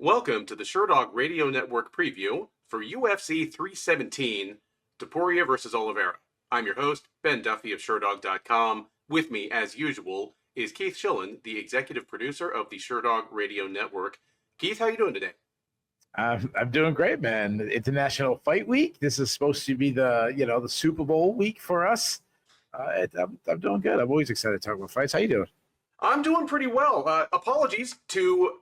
Welcome to the Sherdog Radio Network preview for UFC 317, Topuria versus Oliveira. I'm your host, Ben Duffy of Sherdog.com. With me, as usual, is Keith Schillen, the executive producer of the Sherdog Radio Network. Keith, how you doing today? I'm doing great, man. International Fight Week. This is supposed to be the Super Bowl week for us. I'm doing good. I'm always excited to talk about fights. How you doing? I'm doing pretty well. Apologies to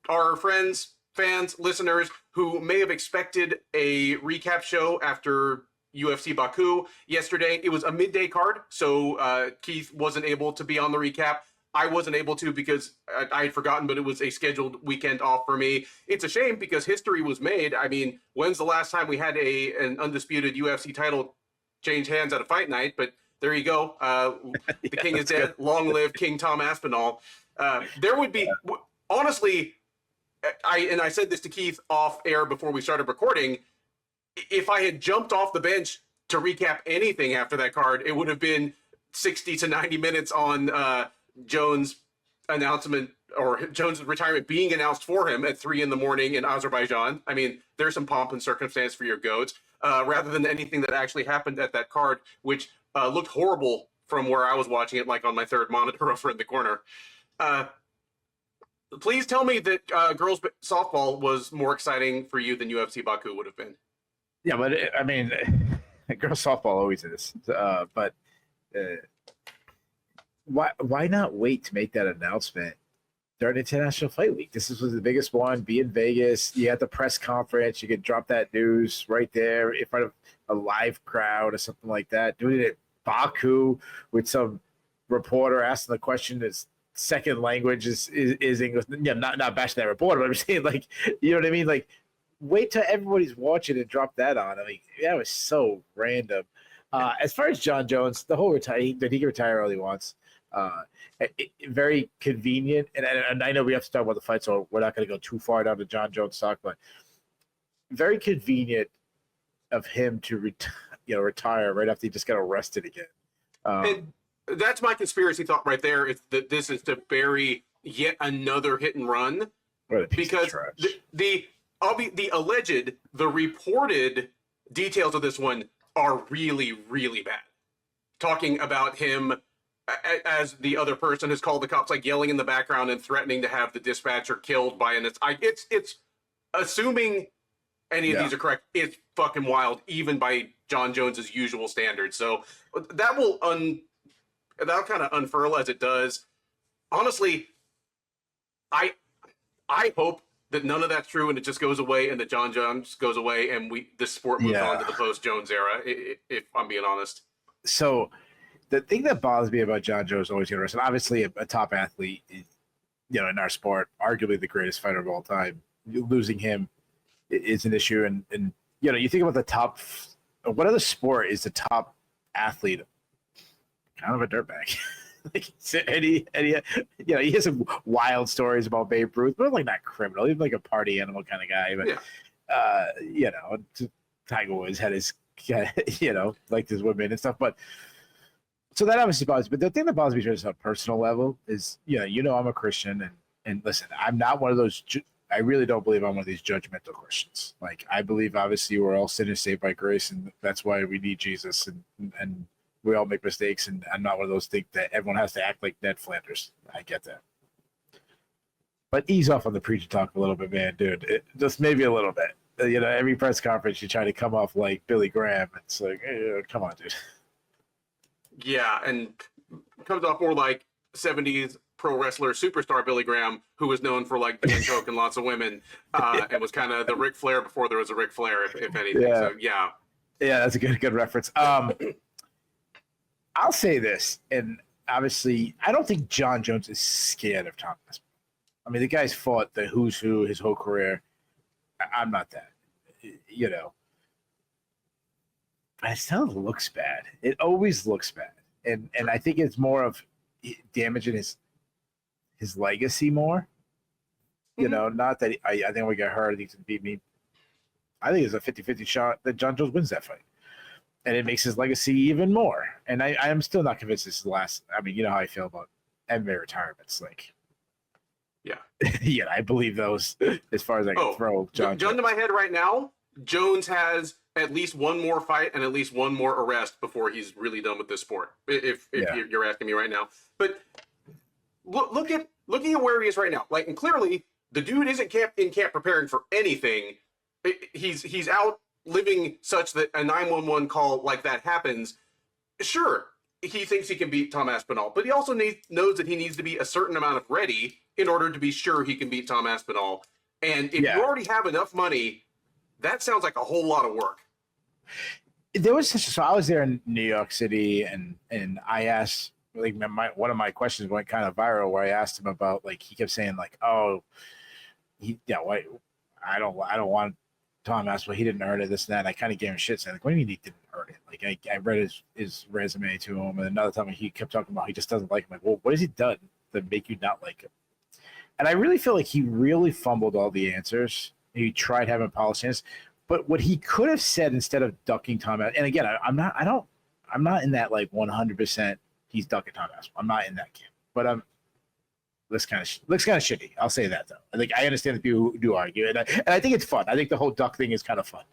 our friends, fans, listeners who may have expected a recap show after UFC Baku yesterday. It was a midday card, so Keith wasn't able to be on the recap. I wasn't able to because I had forgotten, but it was a scheduled weekend off for me. It's a shame because history was made. I mean, when's the last time we had an undisputed UFC title change hands at a fight night? But there you go. The king is dead. Good. Long live King Tom Aspinall. There would be, honestly, I said this to Keith off air before we started recording. If I had jumped off the bench to recap anything after that card, it would have been 60 to 90 minutes on Jones' announcement or Jones' retirement being announced for him at 3 a.m. in Azerbaijan. I mean, there's some pomp and circumstance for your goats, rather than anything that actually happened at that card, which looked horrible from where I was watching it, like on my third monitor over in the corner. Please tell me that girls softball was more exciting for you than UFC Baku would have been. Yeah, but I mean, girls softball always is. But why not wait to make that announcement during International Fight Week? This was the biggest one. Be in Vegas. You had the press conference. You could drop that news right there in front of a live crowd or something like that. Doing it at Baku with some reporter asking the question that's second language is English. Yeah, not bashing that reporter, but I'm saying, like, you know what I mean? Like, wait till everybody's watching and drop that on. I mean, that was so random. As far as Jon Jones, the whole that he can retire all he wants. Very convenient, and I know we have to talk about the fight, so we're not going to go too far down the Jon Jones talk, but very convenient of him to retire right after he just got arrested again. And that's my conspiracy thought right there. Is that this is to bury yet another hit and run, because the alleged, the reported details of this one are really, really bad. Talking about him as the other person has called the cops, like yelling in the background and threatening to have the dispatcher killed by it's assuming any of these are correct. It's fucking wild, even by Jon Jones's usual standards. So that'll kind of unfurl as it does. Honestly, I hope that none of that's true and it just goes away and that Jon Jones goes away and this sport moves on to the post-Jones era, if I'm being honest. So the thing that bothers me about Jon Jones always getting arrested, obviously a top athlete, in our sport, arguably the greatest fighter of all time. Losing him is an issue. And you think about the top, what other sport is the top athlete? Kind of a dirtbag. He has some wild stories about Babe Ruth, but like not criminal. He's like a party animal kind of guy. But Tiger Woods had his, liked his women and stuff. But so that obviously bothers me. But the thing that bothers me just on a personal level is, I'm a Christian, and listen, I'm not one of those. I really don't believe I'm one of these judgmental Christians. Like, I believe obviously we're all sinners saved by grace, and that's why we need Jesus, and we all make mistakes, and I'm not one of those think that everyone has to act like Ned Flanders. I get that. But ease off on the preacher talk a little bit, man, dude. Just maybe a little bit. Every press conference you try to come off like Billy Graham. It's like, come on, dude. Yeah, and comes off more like 70s pro wrestler superstar Billy Graham, who was known for like doing coke and lots of women, and was kind of the Ric Flair before there was a Ric Flair, if anything. Yeah. So, yeah. Yeah, that's a good reference. I'll say this, and obviously, I don't think Jon Jones is scared of Tom Aspinall. I mean, the guy's fought the who's who his whole career. I'm not that, But it still looks bad. It always looks bad, and I think it's more of damaging his legacy more. Not that I think we got hurt. I think it's beat me. I think it's a 50-50 shot that Jon Jones wins that fight. And it makes his legacy even more. And I am still not convinced this is the last. I mean, you know how I feel about MMA retirements. Like, Yeah. Yeah, I believe those as far as I can throw Jon Gun to my head right now, Jones has at least one more fight and at least one more arrest before he's really done with this sport. If you're asking me right now, but looking at where he is right now, like, and clearly the dude isn't in camp preparing for anything. He's out living such that a 911 call like that happens. Sure, he thinks he can beat Tom Aspinall, but he also knows that he needs to be a certain amount of ready in order to be sure he can beat Tom Aspinall. And if you already have enough money, that sounds like a whole lot of work. There was so I was there in New York City, and I asked, like, one of my questions went kind of viral where I asked him about, like, he kept saying, like, oh, I don't want Tom Aspinall, he didn't earn it, this and that. And I kind of gave him shit, saying, like, what do you mean he didn't earn it? Like, I read his resume to him, and another time he kept talking about he just doesn't like him. Like, well, what has he done to make you not like him? And I really feel like he really fumbled all the answers. He tried having policies, but what he could have said instead of ducking Tom, and again, I'm not in that, like, 100% he's ducking Tom Aspinall. I'm not in that camp, but looks kind of shitty. I'll say that, though. I think I understand the people who do argue, and I think it's fun. I think the whole duck thing is kind of fun.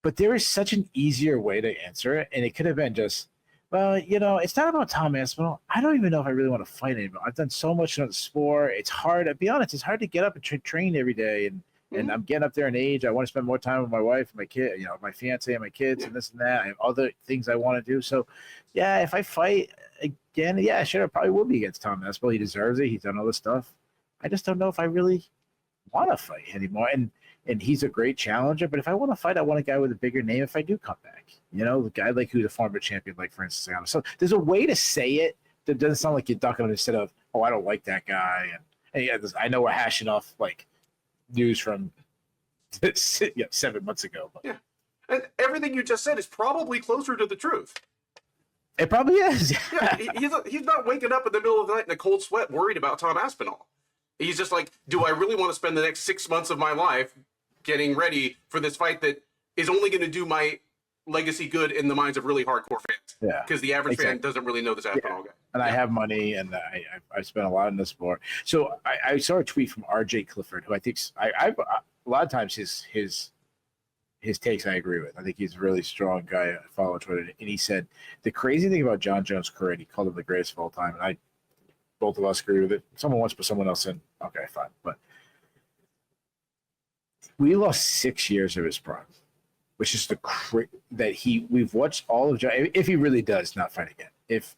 But there is such an easier way to answer it, and it could have been just, well, it's not about Tom Aspinall. I don't even know if I really want to fight anymore. I've done so much in the sport. It's hard. To be honest, it's hard to get up and train every day, and I'm getting up there in age. I want to spend more time with my wife and my kid, my fiance and my kids, and this and that. I have other things I want to do. So, yeah, if I fight again, yeah, sure, it probably will be against Tom Aspinall. He deserves it. He's done all this stuff. I just don't know if I really want to fight anymore. And he's a great challenger, but if I want to fight, I want a guy with a bigger name if I do come back. The guy like who's a former champion, like, for instance. So there's a way to say it that doesn't sound like you're ducking him instead of, oh, I don't like that guy. And yeah, I know we're hashing off, like, news from 7 months ago. But. Yeah. And everything you just said is probably closer to the truth. It probably is. Yeah, he's not waking up in the middle of the night in a cold sweat worried about Tom Aspinall. He's just like, do I really want to spend the next 6 months of my life getting ready for this fight that is only going to do my legacy good in the minds of really hardcore fans? Yeah. Because the average fan doesn't really know this Aspinall guy. And I have money, and I spent a lot in the sport. So I saw a tweet from R.J. Clifford, who I think a lot of times his takes I agree with. I think he's a really strong guy. I follow on Twitter, and he said the crazy thing about Jon Jones' career, he called him the greatest of all time, and both of us agree with it. Someone wants to put someone else in. Okay, fine. But we lost 6 years of his prime, which is we've watched all of Jon. If he really does not fight again, if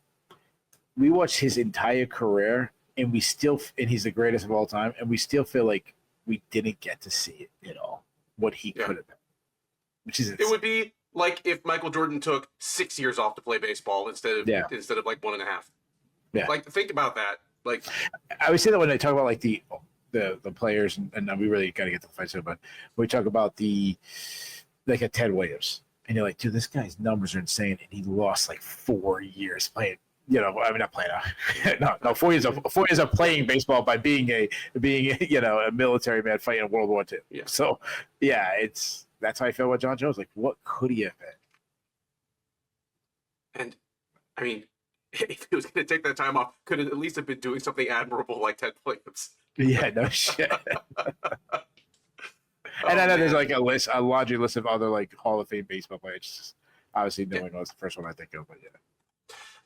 we watched his entire career and he's the greatest of all time, and we still feel like we didn't get to see it at all, what he could have been. Which is insane. It would be like if Michael Jordan took 6 years off to play baseball instead of like 1.5. Yeah. Like, think about that. Like, I would say that when I talk about, like, the players, and we really got to get to the fight soon, but when we talk about like a Ted Williams, and you're like, dude, this guy's numbers are insane, and he lost like 4 years playing. Not playing. No, 4 years of playing baseball by being a military man fighting in World War II. Yeah. So yeah, that's how I feel about Jon Jones. Like, what could he have been? And I mean, if he was going to take that time off, could it at least have been doing something admirable like Ted Williams? Yeah, no shit. And I know there's like a laundry list of other, like, Hall of Fame baseball players. Obviously, New England was the first one I think of, but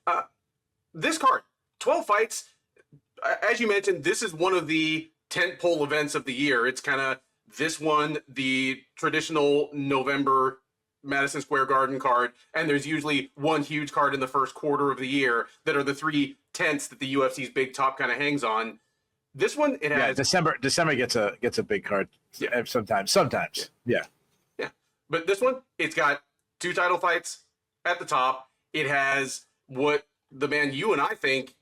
yeah. This card, 12 fights. As you mentioned, this is one of the tentpole events of the year. It's kind of this one, the traditional November Madison Square Garden card, and there's usually one huge card in the first quarter of the year that are the three tents that the UFC's big top kind of hangs on. This one, it has December gets a big card. Yeah. Sometimes. Yeah. But this one, it's got 2 title fights at the top. It has what the man you and I think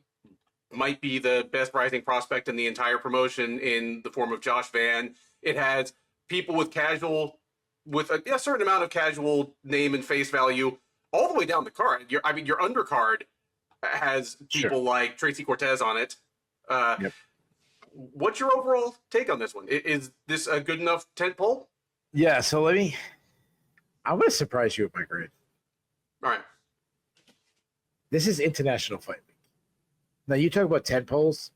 might be the best rising prospect in the entire promotion in the form of Josh Van. It has people with a certain amount of casual name and face value all the way down the card. Your undercard has people like Tracy Cortez on it. Yep. What's your overall take on this one? Is this a good enough tentpole? Yeah, so I'm going to surprise you with my grade. All right. This is International Fight Week. Now, you talk about tentpoles.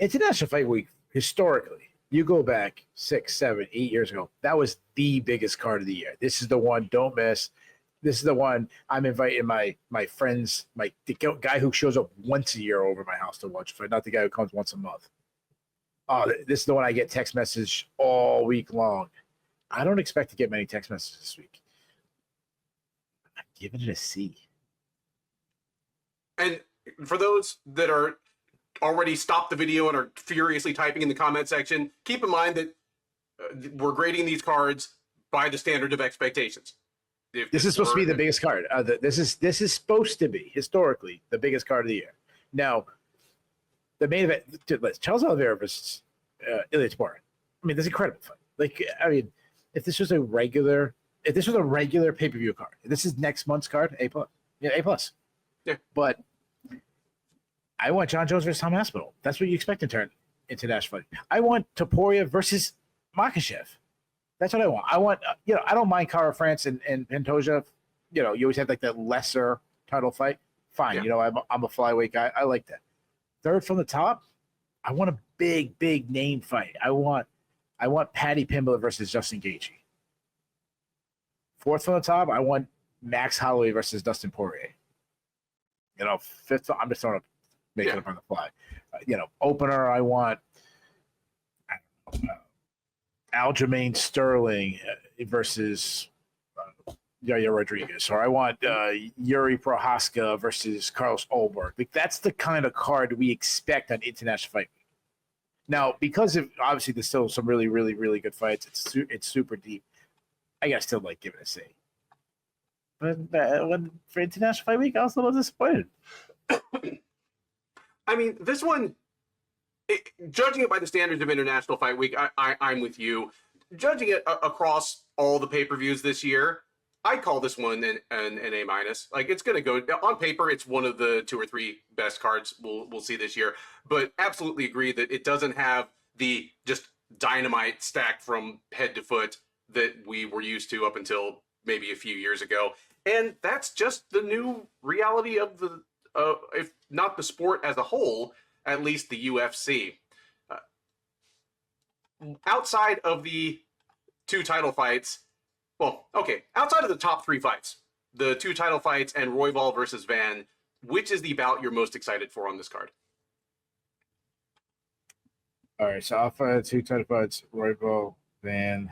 International Fight Week, historically, you go back 6, 7, 8 years ago, that was the biggest card of the year. This is the one, don't miss. This is the one I'm inviting my friends, the guy who shows up once a year over my house to watch fight, not the guy who comes once a month. Oh, this is the one I get text message all week long. I don't expect to get many text messages this week. I'm giving it a C. And for those that are already stopped the video and are furiously typing in the comment section, keep in mind that we're grading these cards by the standard of expectations. This is supposed to be the biggest card. This is supposed to be historically the biggest card of the year. Now, the main event, Charles Oliveira versus Ilya Tabora. I mean, this is an incredible fight. Like, I mean, if this was a regular pay-per-view card, this is next month's card, A+. Yeah, A+. Yeah. But I want Jon Jones versus Tom Aspinall. That's what you expect in international fight. I want Topuria versus Makhachev. That's what I want. I want, I don't mind Kara France and Pantoja. You always have like that lesser title fight. Fine. Yeah. I'm a flyweight guy. I like that. Third from the top, I want a big name fight. I want Paddy Pimblett versus Justin Gaethje. Fourth from the top, I want Max Holloway versus Dustin Poirier. Fifth, I'm just throwing making up on the fly. Opener, I want Aljamain Sterling versus Yaya Rodriguez, or I want Yuri Prohaska versus Carlos Ulberg. Like, that's the kind of card we expect on International Fight Week. Now, because of obviously there's still some really, really, really good fights, it's super deep. I gotta still give it a C. But for International Fight Week, I was a little disappointed. I mean, this one, judging it by the standards of International Fight Week, I'm with you. Judging it across all the pay-per-views this year, I'd call this one an A-. Like, it's going to go on paper. It's one of the 2 or 3 best cards we'll see this year. But absolutely agree that it doesn't have the just dynamite stack from head to foot that we were used to up until maybe a few years ago. And that's just the new reality of the, if not the sport as a whole, at least the UFC. Outside of the 2 title fights, outside of the top 3 fights, the 2 title fights and Royval versus Van, which is the bout you're most excited for on this card? All right, so outside of 2 title fights, Royval, Van,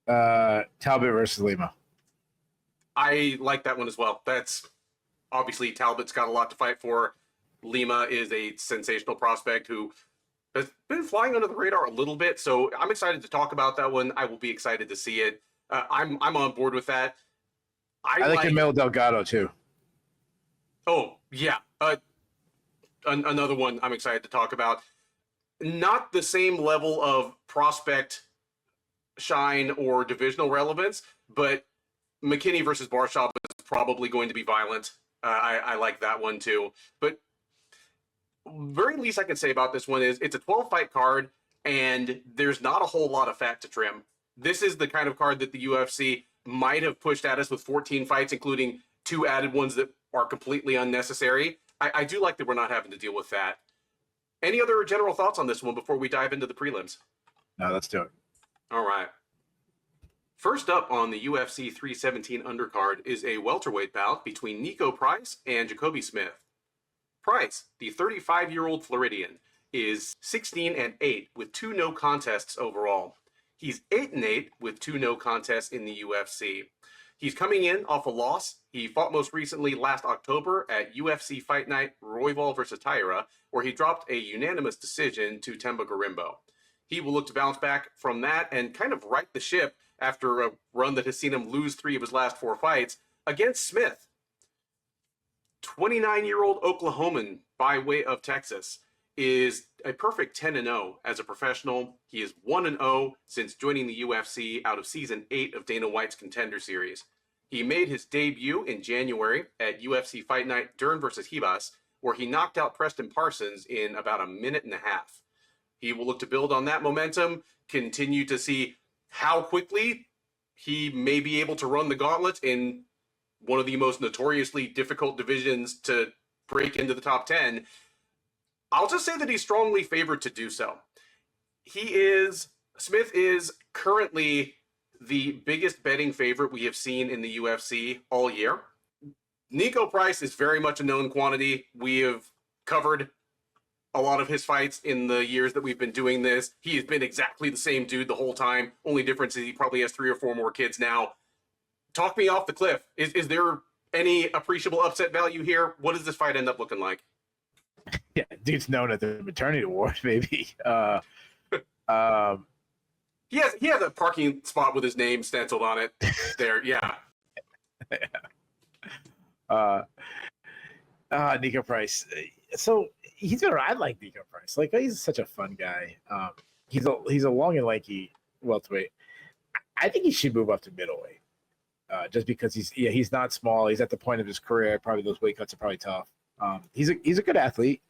Talbott versus Lima. I like that one as well. That's obviously Talbott's got a lot to fight for. Lima is a sensational prospect who has been flying under the radar a little bit, so I'm excited to talk about that one. I will be excited to see it. I'm on board with that. I like Amil Delgado too. Oh yeah, another one I'm excited to talk about. Not the same level of prospect shine or divisional relevance, but McKinney versus Borshchev is probably going to be violent. I like that one too. But very least I can say about this one is it's a 12-fight card, and there's not a whole lot of fat to trim. This is the kind of card that the UFC might have pushed at us with 14 fights, including 2 added ones that are completely unnecessary. I do like that we're not having to deal with that. Any other general thoughts on this one before we dive into the prelims? No, let's do it. All right. First up on the UFC 317 undercard is a welterweight bout between Niko Price and Jacobe Smith. Price, the 35-year-old Floridian, is 16-8 with 2 no contests overall. He's 8-8 with 2 no contests in the UFC. He's coming in off a loss. He fought most recently last October at UFC Fight Night Royval versus Taira, where he dropped a unanimous decision to Themba Gorimbo. He will look to bounce back from that and kind of right the ship after a run that has seen him lose 3 of his last 4 fights against Smith. 29-year-old Oklahoman by way of Texas is a perfect 10-0 as a professional. He is 1-0 since joining the UFC out of Season 8 of Dana White's Contender Series. He made his debut in January at UFC Fight Night Dern versus Ribas, where he knocked out Preston Parsons in about a minute and a half. He will look to build on that momentum, continue to see how quickly he may be able to run the gauntlet in one of the most notoriously difficult divisions to break into the top 10. I'll just say that he's strongly favored to do so. Smith is currently the biggest betting favorite we have seen in the UFC all year. Niko Price is very much a known quantity. We have covered a lot of his fights in the years that we've been doing this. He has been exactly the same dude the whole time. Only difference is he probably has 3 or 4 more kids now. Talk me off the cliff. Is there any appreciable upset value here? What does this fight end up looking like? Yeah, dude's known at the maternity ward, maybe. He has a parking spot with his name stenciled on it there. Yeah. Niko Price. So he's I like Niko Price. Like, he's such a fun guy. He's a long and lanky welterweight. I think he should move up to middleweight. Just because he's not small. He's at the point of his career. Probably those weight cuts are probably tough. He's a good athlete.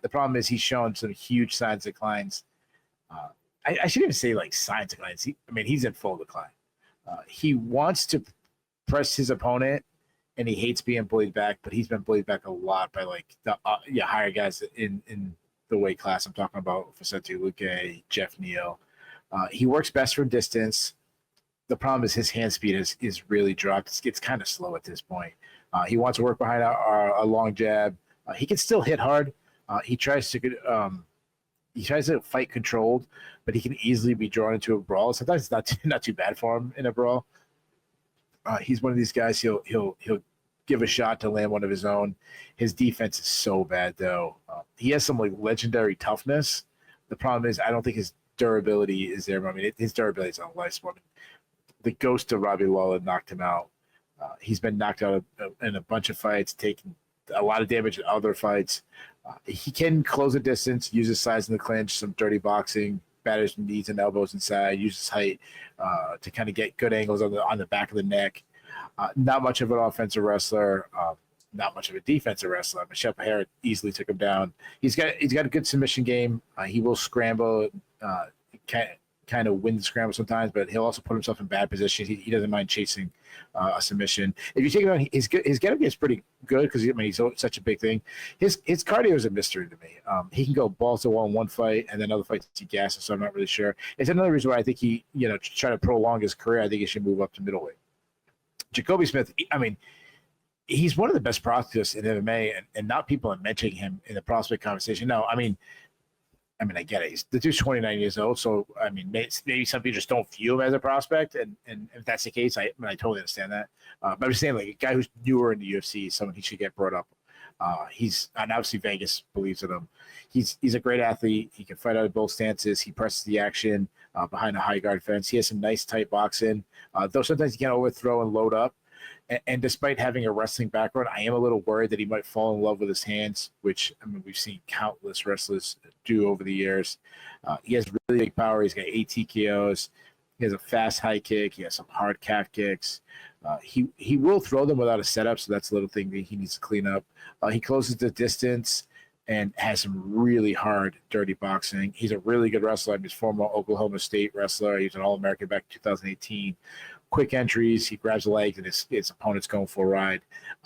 The problem is he's shown some huge signs of declines. I shouldn't even say like signs of declines. He's in full decline. He wants to press his opponent, and he hates being bullied back. But he's been bullied back a lot by like the higher guys in the weight class. I'm talking about Vicente Luque, Jeff Neal. He works best from distance. The problem is his hand speed is really dropped. It's kind of slow at this point. He wants to work behind a long jab. He can still hit hard. He tries to fight controlled, but he can easily be drawn into a brawl. Sometimes it's not too bad for him in a brawl. He's one of these guys. He'll give a shot to land one of his own. His defense is so bad though. He has some like legendary toughness. The problem is I don't think his durability is there. His durability is on life support. The ghost of Robbie Lawler knocked him out. He's been knocked out in a bunch of fights, taking a lot of damage in other fights. He can close the distance, use his size in the clinch, some dirty boxing, batters knees and elbows inside, use his height to kind of get good angles on the back of the neck. Not much of an offensive wrestler, not much of a defensive wrestler. Michel Pereira easily took him down. He's got a good submission game. He will scramble, kind of win the scramble sometimes, but he'll also put himself in bad positions. He doesn't mind chasing a submission. If you take him on, his get-up is pretty good because he's such a big thing. His cardio is a mystery to me. He can go balls to wall in one fight, and then other fights he gasses, so I'm not really sure. It's another reason why I think he, try to prolong his career, I think he should move up to middleweight. Jacobe Smith, he's one of the best prospects in MMA, and not people are mentioning him in the prospect conversation. No, I get it. The dude's 29 years old, so maybe some people just don't view him as a prospect, and if that's the case, I totally understand that. But I'm just saying, like, a guy who's newer in the UFC, someone he should get brought up. And obviously Vegas believes in him. He's a great athlete. He can fight out of both stances. He presses the action behind a high guard fence. He has some nice tight boxing, though sometimes he can overthrow and load up. And despite having a wrestling background, I am a little worried that he might fall in love with his hands, which we've seen countless wrestlers do over the years. He has really big power. He's got 8 TKOs. He has a fast high kick. He has some hard calf kicks. He will throw them without a setup, so that's a little thing that he needs to clean up. He closes the distance and has some really hard, dirty boxing. He's a really good wrestler. He's a former Oklahoma State wrestler. He was an All-American back in 2018. Quick entries. He grabs the legs and his opponent's going for a ride.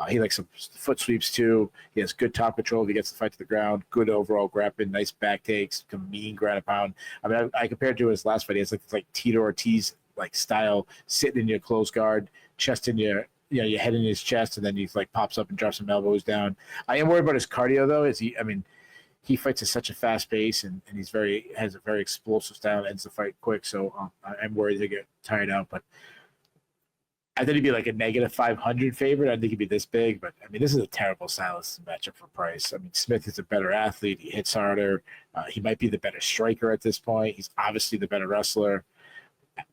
He likes some foot sweeps too. He has good top control if he gets the fight to the ground. Good overall grappling. Nice back takes. Mean ground and pound. I compared to his last fight. He has like Tito Ortiz like style, sitting in your close guard, chest in your your head in his chest, and then he like pops up and drops some elbows down. I am worried about his cardio though. He fights at such a fast pace, and has a very explosive style, ends the fight quick. So I'm worried he'll get tired out, but. I think he'd be like a negative 500 favorite. I think he'd be this big, but this is a terrible stylist matchup for Price. Smith is a better athlete. He hits harder. He might be the better striker at this point. He's obviously the better wrestler.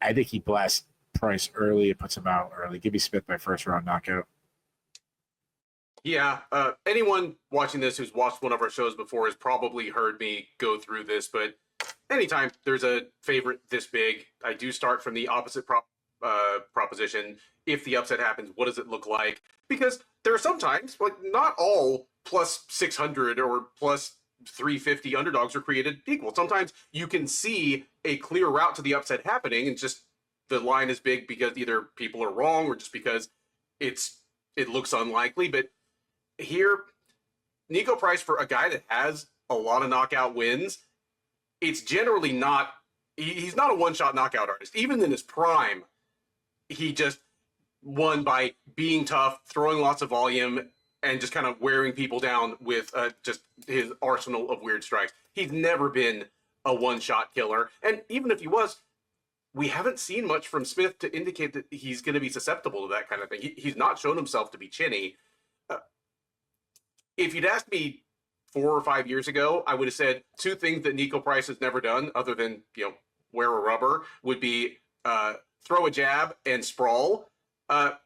I think he blasts Price early and puts him out early. Give me Smith by first round knockout. Yeah. Anyone watching this who's watched one of our shows before has probably heard me go through this, but anytime there's a favorite this big, I do start from the opposite proposition. If the upset happens, what does it look like? Because there are sometimes, like, not all plus 600 or plus 350 underdogs are created equal. Sometimes you can see a clear route to the upset happening, and just the line is big because either people are wrong or just because it looks unlikely. But here, Niko Price, for a guy that has a lot of knockout wins, it's generally not, he's not a one-shot knockout artist. Even in his prime, he just won by being tough, throwing lots of volume, and just kind of wearing people down with just his arsenal of weird strikes. He's never been a one-shot killer. And even if he was, we haven't seen much from Smith to indicate that he's going to be susceptible to that kind of thing. He's not shown himself to be chinny. If you'd asked me 4 or 5 years ago, I would have said two things that Niko Price has never done, other than wear a rubber, would be throw a jab and sprawl.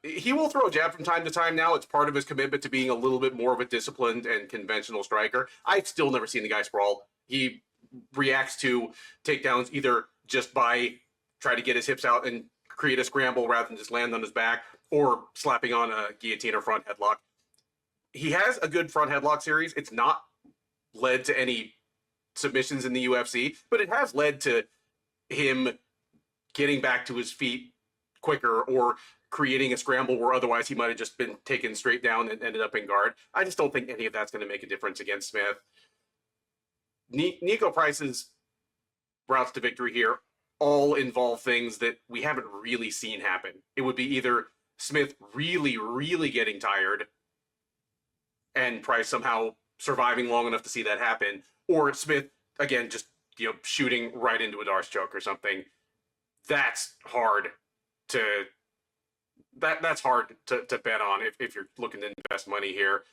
He will throw a jab from time to time now. It's part of his commitment to being a little bit more of a disciplined and conventional striker. I've still never seen the guy sprawl. He reacts to takedowns either just by trying to get his hips out and create a scramble rather than just land on his back, or slapping on a guillotine or front headlock. He has a good front headlock series. It's not led to any submissions in the UFC, but it has led to him getting back to his feet quicker or creating a scramble where otherwise he might have just been taken straight down and ended up in guard. I just don't think any of that's going to make a difference against Smith. Niko Price's routes to victory here all involve things that we haven't really seen happen. It would be either Smith really, really getting tired and Price somehow surviving long enough to see that happen, or Smith, again, just shooting right into a Darce choke or something. That's hard to that's hard to bet on if you're looking to invest money here.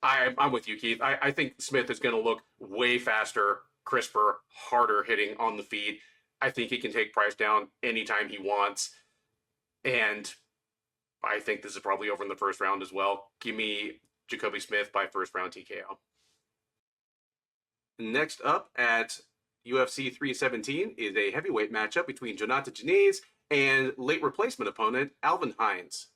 I'm with you, Keith. I think Smith is going to look way faster, crisper, harder hitting on the feet. I think he can take Price down anytime he wants. And I think this is probably over in the first round as well. Give me Jacobe Smith by first round TKO. Next up at UFC 317 is a heavyweight matchup between Jhonata Diniz and late replacement opponent Alvin Hines.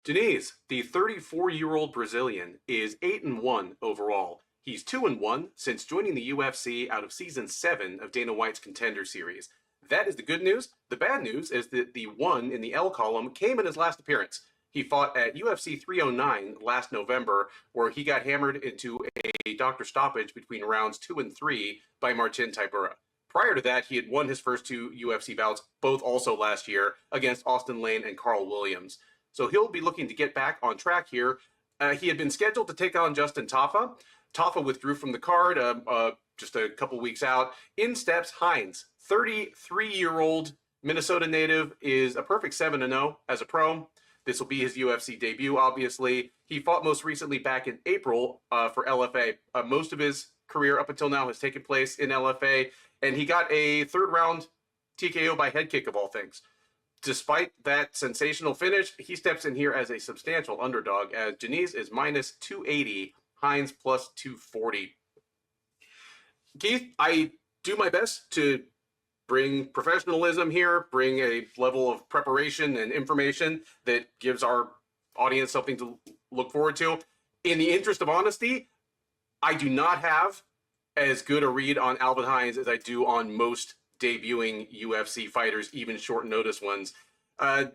Diniz, the 34-year-old Brazilian, is 8-1 overall. He's 2-1 since joining the UFC out of Season 7 of Dana White's Contender Series. That is the good news. The bad news is that the 1 in the L column came in his last appearance. He fought at UFC 309 last November, where he got hammered into a doctor stoppage between rounds 2 and 3 by Martin Tybura. Prior to that, he had won his first 2 UFC bouts, both also last year, against Austin Lane and Carl Williams. So he'll be looking to get back on track here. He had been scheduled to take on Justin Tafa. Tafa withdrew from the card just a couple weeks out. In steps Hines, 33-year-old Minnesota native, is a perfect 7-0 as a pro. This will be his UFC debut, obviously. He fought most recently back in April for LFA. Most of his career up until now has taken place in LFA, and he got a third-round TKO by head kick, of all things. Despite that sensational finish, he steps in here as a substantial underdog, as Diniz is minus 280, Hines plus 240. Keith, I do my best to bring professionalism here, bring a level of preparation and information that gives our audience something to look forward to. In the interest of honesty, I do not have as good a read on Alvin Hines as I do on most debuting UFC fighters, even short notice ones.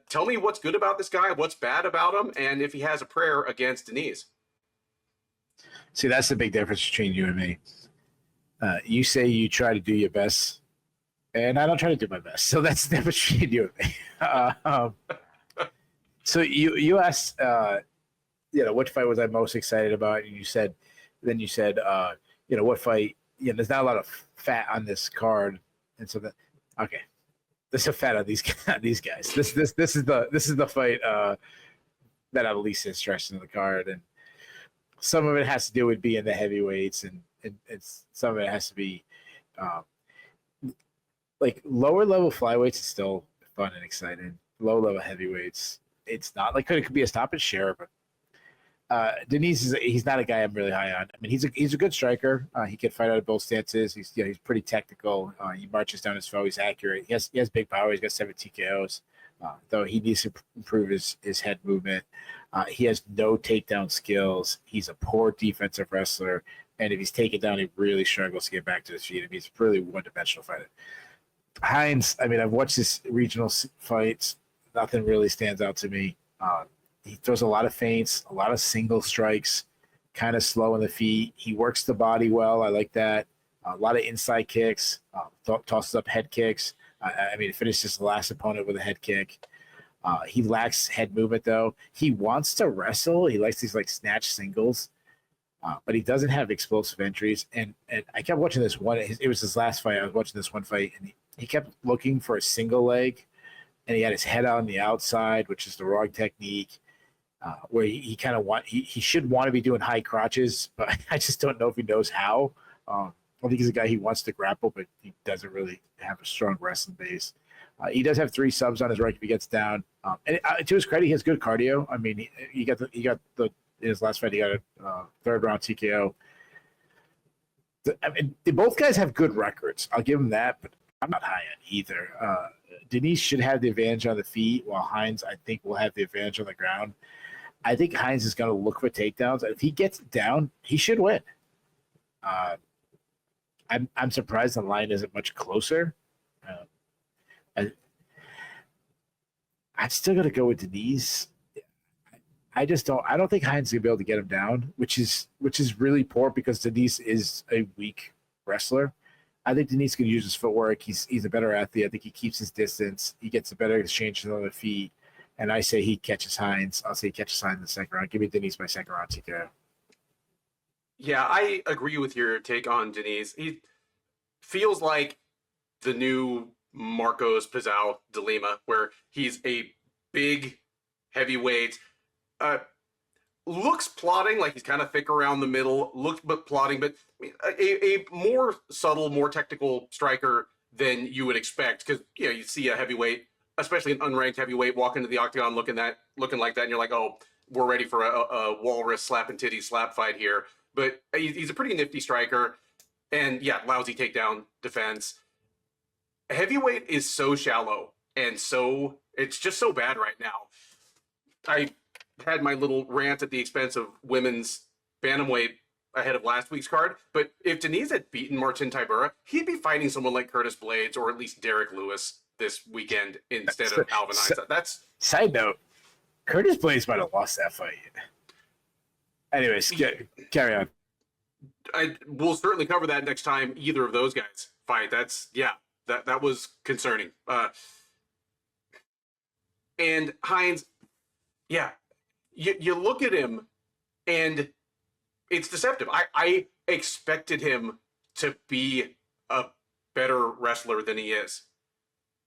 Tell me what's good about this guy, what's bad about him, and if he has a prayer against Diniz. See, that's the big difference between you and me. You say you try to do your best, and I don't try to do my best. So that's the difference between you and me. So you asked, what fight was I most excited about? And you said, what fight? There's not a lot of fat on this card, and so okay, there's a fat on these guys. This is the fight that I'm least interested in the card, and some of it has to do with being the heavyweights, and some of it has to be like lower level flyweights is still fun and exciting. Low level heavyweights, it's not. Like it could be a stoppage share, but Diniz he's not a guy I'm really high on. I mean, he's a good striker. He can fight out of both stances. He's pretty technical. He marches down his foe. He's accurate. He has big power. He's got 7 TKOs. Though he needs to improve his head movement. He has no takedown skills. He's a poor defensive wrestler, and if he's taken down, he really struggles to get back to his feet. I mean, he's a really one-dimensional fighter. Hines, I mean, I've watched his regional fights. Nothing really stands out to me. He throws a lot of feints, a lot of single strikes, kind of slow on the feet. He works the body well. I like that. A lot of inside kicks, tosses up head kicks. He finishes the last opponent with a head kick. He lacks head movement, though. He wants to wrestle. He likes these like snatch singles, but he doesn't have explosive entries. And I kept watching this one. It was his last fight. I was watching this one fight, and he kept looking for a single leg, and he had his head on the outside, which is the wrong technique. Where he kind of he should want to be doing high crotches, but I just don't know if he knows how. I think he's a guy he wants to grapple, but he doesn't really have a strong wrestling base. He does have 3 subs on his right if he gets down. And to his credit, he has good cardio. I mean, he got in his last fight, he got a 3rd round TKO. Both guys have good records. I'll give him that, but I'm not high on either. Diniz should have the advantage on the feet, while Hines, I think, will have the advantage on the ground. I think Hines is going to look for takedowns. If he gets I'm surprised the line isn't much closer. I'm still going to go with Diniz. I don't think Hines is going to be able to get him down, which is really poor because Diniz is a weak wrestler. I think Diniz can use his footwork. He's a better athlete. I think he keeps his distance. He gets a better exchange on the feet. And I say he catches Hines. I'll say he catches Hines in the second round. Give me Diniz by second round TKO. Yeah, I agree with your take on Diniz. He feels like the new Marcos Pizarro de Lima, where he's a big heavyweight, looks plotting, like he's kind of thick around the middle, looks but plotting, but a more subtle, more technical striker than you would expect, because you see a heavyweight, especially an unranked heavyweight, walk into the octagon looking like that, and you're like, oh, we're ready for a walrus slap and titty slap fight here. But he's a pretty nifty striker, and lousy takedown defense. Heavyweight is so shallow, and so it's just so bad right now. I had my little rant at the expense of women's bantamweight ahead of last week's card, but if Diniz had beaten Martin Tybura, he'd be fighting someone like Curtis Blades or at least Derek Lewis this weekend instead of Alvin Hines. That's side note. Curtis Blades might have lost that fight. Anyways, carry on. We'll certainly cover that next time either of those guys fight. That was concerning. And Hines, you look at him and it's deceptive. I expected him to be a better wrestler than he is.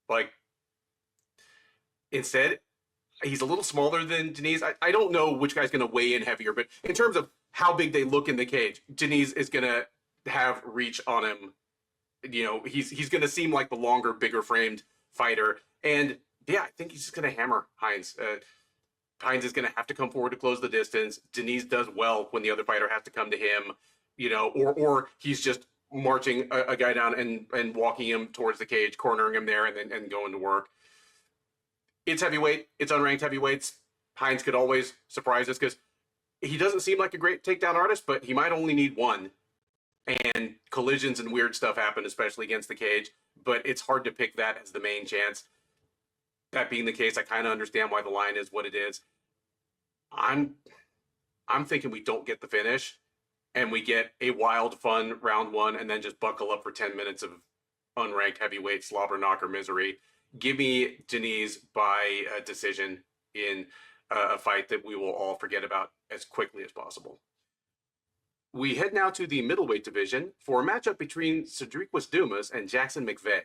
Like, instead, he's a little smaller than Diniz. I don't know which guy's going to weigh in heavier, but in terms of how big they look in the cage, Diniz is going to have reach on him. He's going to seem like the longer, bigger framed fighter. And I think he's just going to hammer Hines. Hines is going to have to come forward to close the distance. Diniz does well when the other fighter has to come to him, or he's just marching a guy down and walking him towards the cage, cornering him there, and going to work. It's heavyweight. It's unranked heavyweights. Hines could always surprise us because he doesn't seem like a great takedown artist, but he might only need one. And collisions and weird stuff happen, especially against the cage. But it's hard to pick that as the main chance. That being the case, I kind of understand why the line is what it is. I'm thinking we don't get the finish, and we get a wild, fun round 1, and then just buckle up for 10 minutes of unranked heavyweight slobber knocker misery. Give me Diniz by a decision in a fight that we will all forget about as quickly as possible. We head now to the middleweight division for a matchup between Sedriques Dumas and Jackson McVey.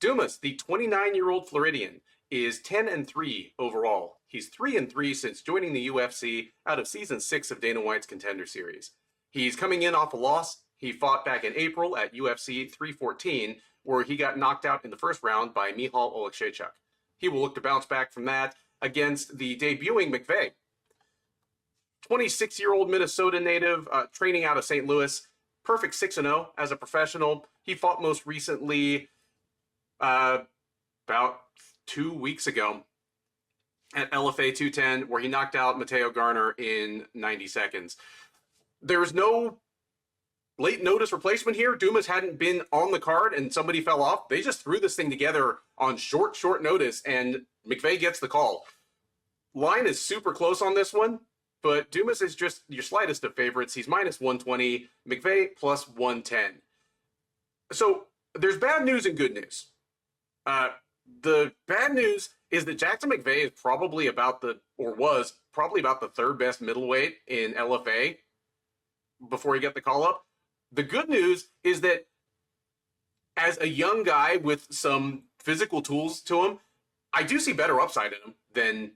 Dumas, the 29-year-old Floridian, is 10-3 overall. He's 3-3 since joining the UFC out of Season 6 of Dana White's Contender Series. He's coming in off a loss. He fought back in April at UFC 314, where he got knocked out in the first round by Michal Oleksiejczuk. He will look to bounce back from that against the debuting McVey. 26-year-old Minnesota native, training out of St. Louis, perfect 6-0 as a professional. He fought most recently about 2 weeks ago at LFA 210, where he knocked out Mateo Garner in 90 seconds. There was no late notice replacement here. Dumas hadn't been on the card and somebody fell off. They just threw this thing together on short notice, and McVey gets the call. Line is super close on this one, but Dumas is just your slightest of favorites. He's minus 120, McVey plus 110. So there's bad news and good news. The bad news is that Jackson McVey is probably was probably about the third best middleweight in LFA before he got the call up. The good news is that as a young guy with some physical tools to him, I do see better upside in him than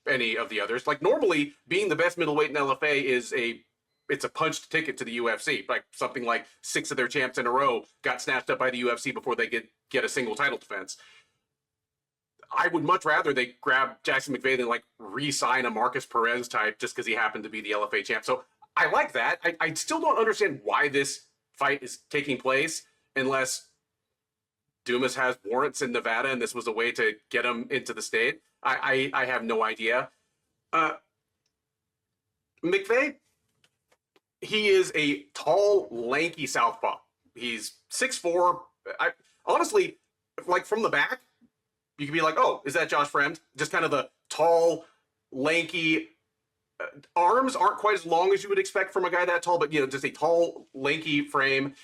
any of the others. Like normally being the best middleweight in LFA it's a punched ticket to the UFC. Like something like 6 of their champs in a row got snatched up by the UFC before they get a single title defense. I would much rather they grab Jackson McVey than like re-sign a Marcus Perez type just because he happened to be the LFA champ. So I like that. I still don't understand why this fight is taking place unless Dumas has warrants in Nevada and this was a way to get him into the state. I have no idea. McVey, he is a tall, lanky southpaw. He's 6'4". Honestly, like from the back, you could be like, oh, is that Josh Fremd? Just kind of the tall, lanky. Arms aren't quite as long as you would expect from a guy that tall, but just a tall, lanky frame.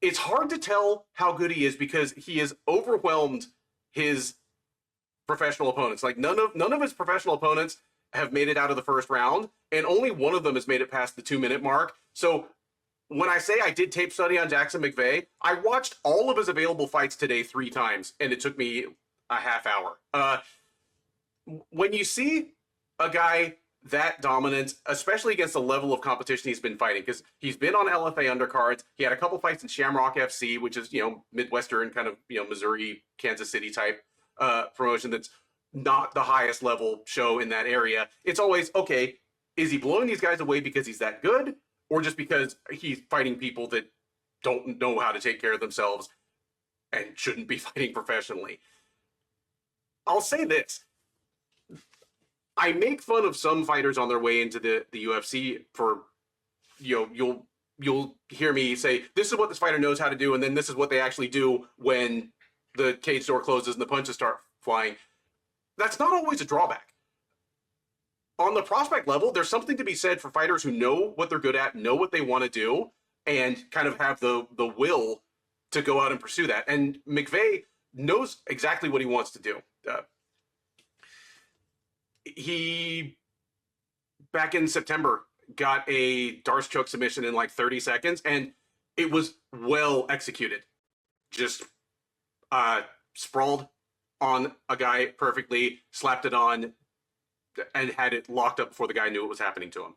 It's hard to tell how good he is because he has overwhelmed his professional opponents. Like none of his professional opponents have made it out of the first round, and only one of them has made it past the 2-minute mark. So when I say I did tape study on Jackson McVey, I watched all of his available fights today 3 times, and it took me a half hour. When you see a guy that dominant, especially against the level of competition he's been fighting, because he's been on LFA undercards. He had a couple fights in Shamrock FC, which is, Midwestern kind of, Missouri, Kansas City type promotion that's not the highest level show in that area. It's always, okay, is he blowing these guys away because he's that good or just because he's fighting people that don't know how to take care of themselves and shouldn't be fighting professionally? I'll say this. I make fun of some fighters on their way into the UFC for, you'll hear me say, this is what this fighter knows how to do, and then this is what they actually do when the cage door closes and the punches start flying. That's not always a drawback. On the prospect level, there's something to be said for fighters who know what they're good at, know what they want to do, and kind of have the will to go out and pursue that. And McVey knows exactly what he wants to do. He, back in September, got a Darce choke submission in like 30 seconds, and it was well executed. Just sprawled on a guy perfectly, slapped it on, and had it locked up before the guy knew what was happening to him.